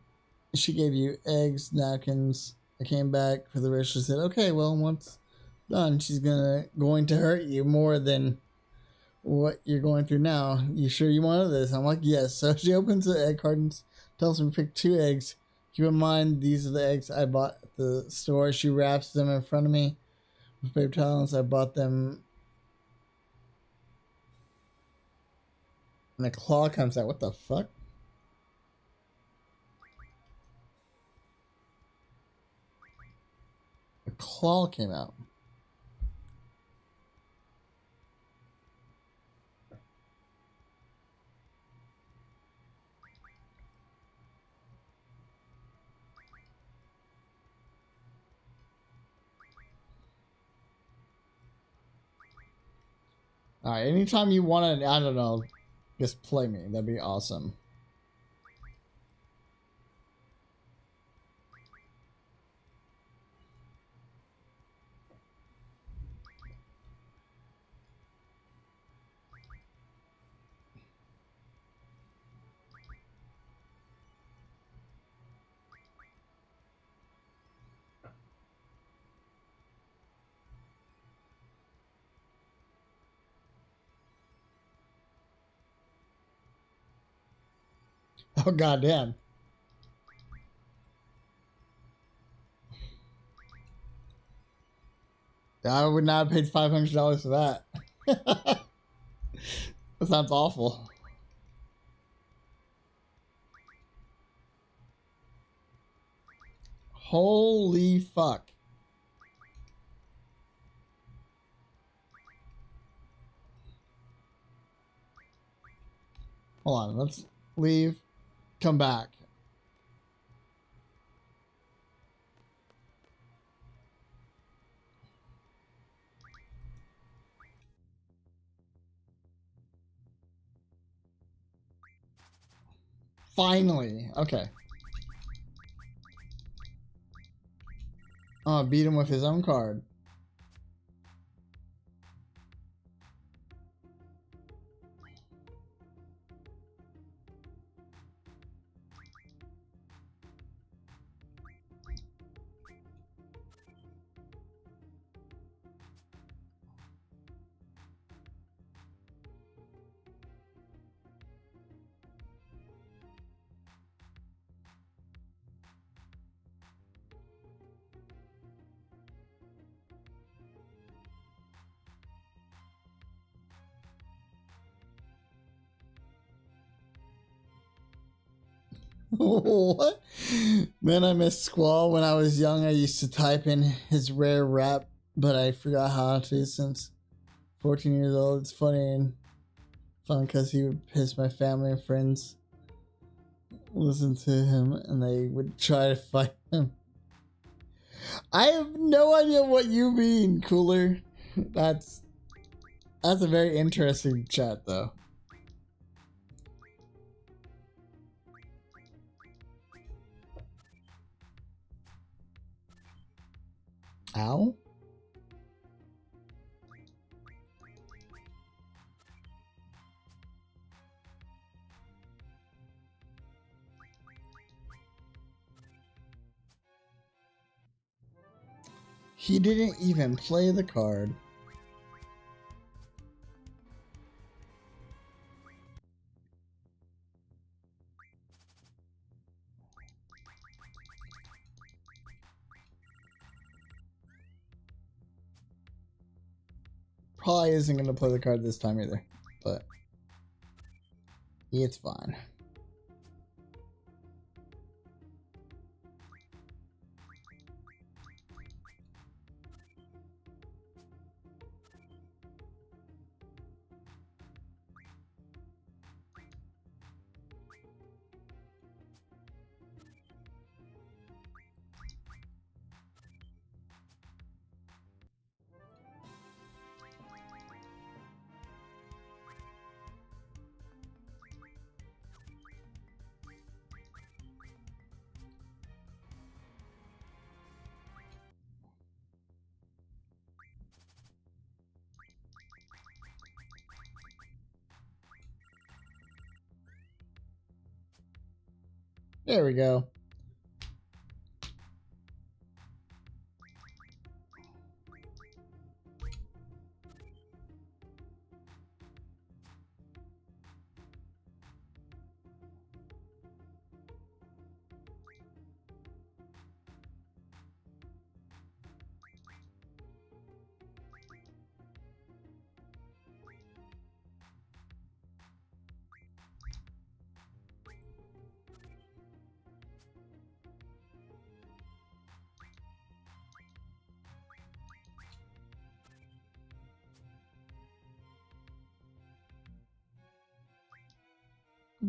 She gave you eggs, napkins. I came back for the rest. She said, okay, well, once done, she's going to hurt you more than what you're going through now. You sure you wanted this? I'm like, yes. So she opens the egg cartons, tells me to pick 2 eggs. Keep in mind, these are the eggs I bought at the store. She wraps them in front of me with paper towels. I bought them. And a claw comes out. What the fuck? claw came out. Alright, anytime you want to, I don't know, just play me. That'd be awesome. Oh, goddamn. I would not have paid $500 for that. That sounds awful. Holy fuck. Hold on, let's leave. Come back. Finally. Okay. Oh, beat him with his own card. What? Man, I miss Squall. When I was young, I used to type in his rare rap, but I forgot how to since 14 years old. It's funny and fun because he would piss my family and friends listen to him and they would try to fight him. I have no idea what you mean, Cooler. That's a very interesting chat, though. Ow? He didn't even play the card. Probably isn't going to play the card this time either, but it's fine. There we go.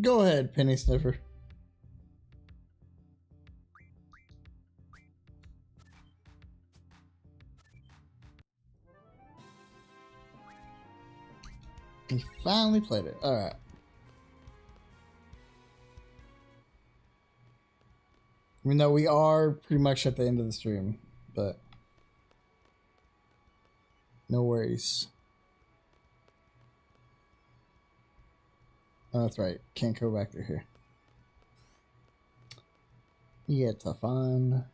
Go ahead, Penny Sniffer. He finally played it. All right. Even though we are pretty much at the end of the stream, but no worries. Oh, that's right. Can't go back through here. You get to fun.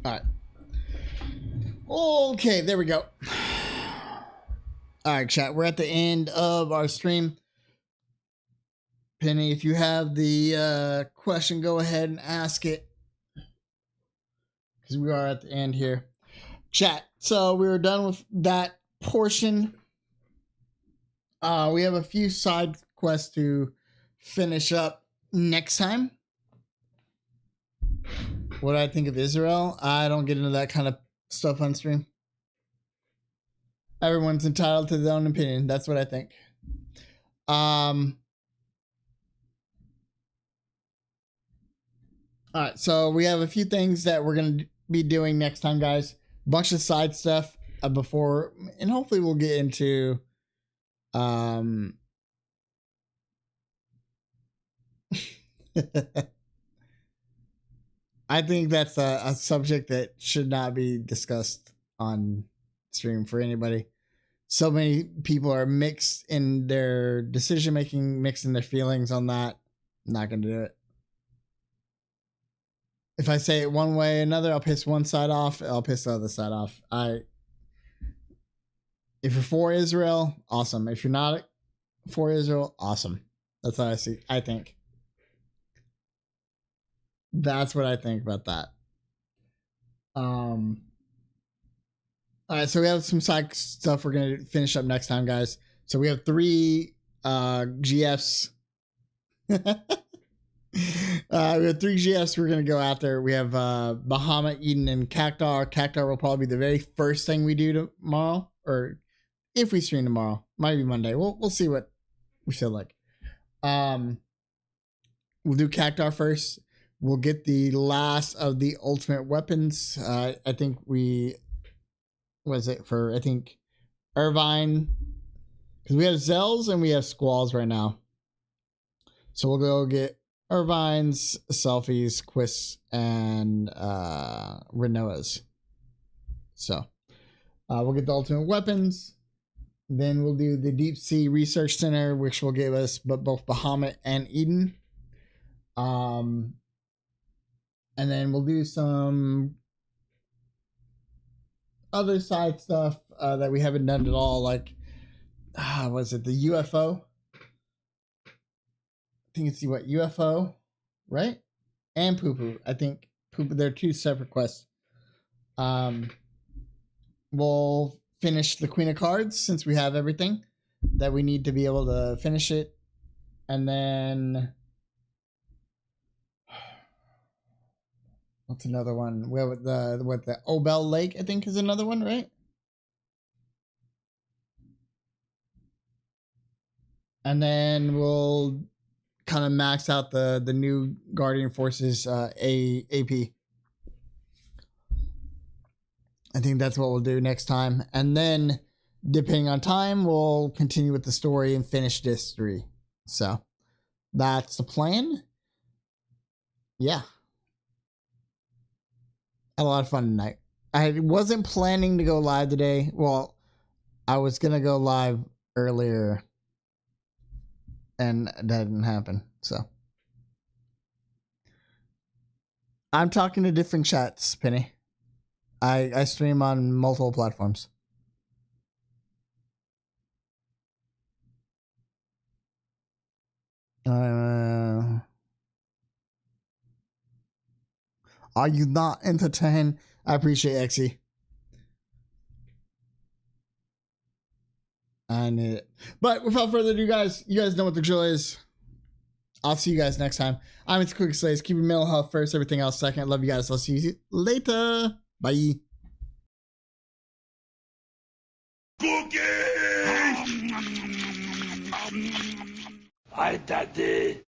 All right. Okay, there we go. All right, chat. We're at the end of our stream. Penny, if you have the question, go ahead and ask it. Because we are at the end here. Chat. So we were done with that portion. We have a few side quests to finish up next time. What I think of Israel, I don't get into that kind of stuff on stream. Everyone's entitled to their own opinion. That's what I think. All right, so we have a few things that we're going to be doing next time, guys. Bunch of side stuff before, and hopefully we'll get into I think that's a subject that should not be discussed on stream for anybody. So many people are mixed in their decision making, mixed in their feelings on that. I'm not going to do it. If I say it one way or another, I'll piss one side off. I'll piss the other side off. If you're for Israel, awesome. If you're not for Israel, awesome. That's how I think. That's what I think about that. All right, so we have some side stuff we're going to finish up next time, guys. So we have 3 GFs. We have 3 GFs we're going to go after. We have Bahamut, Eden, and Cactar. Cactar will probably be the very first thing we do tomorrow, or if we stream tomorrow. Might be Monday. We'll see what we feel like. We'll do Cactar first. We'll get the last of the ultimate weapons. I think Irvine, because we have Zells and we have Squalls right now. So we'll go get Irvines, Selfies, Quists, and Renoas. So we'll get the ultimate weapons. Then we'll do the Deep Sea Research Center, which will give us both Bahamut and Eden. And then we'll do some other side stuff that we haven't done at all, like was it the UFO? I think it's the UFO, right? And Poo Poo. I think Poo Poo. They're 2 separate quests. We'll finish the Queen of Cards since we have everything that we need to be able to finish it, and then what's another one? We have the Obel Lake, I think, is another one, right? And then we'll kind of max out the new Guardian Forces AP. I think that's what we'll do next time. And then, depending on time, we'll continue with the story and finish Disc 3. So, that's the plan. Yeah. Had a lot of fun tonight. I wasn't planning to go live today. Well, I was going to go live earlier, and that didn't happen. So, I'm talking to different chats, Penny. I stream on multiple platforms. Are you not entertained? I appreciate Exy. I need it. But without further ado, guys, you guys know what the drill is. I'll see you guys next time. I'm into Cookie Slays. Keep your mental health first, everything else second. Love you guys. I'll see you later. Bye. Cookie! Hi, Daddy.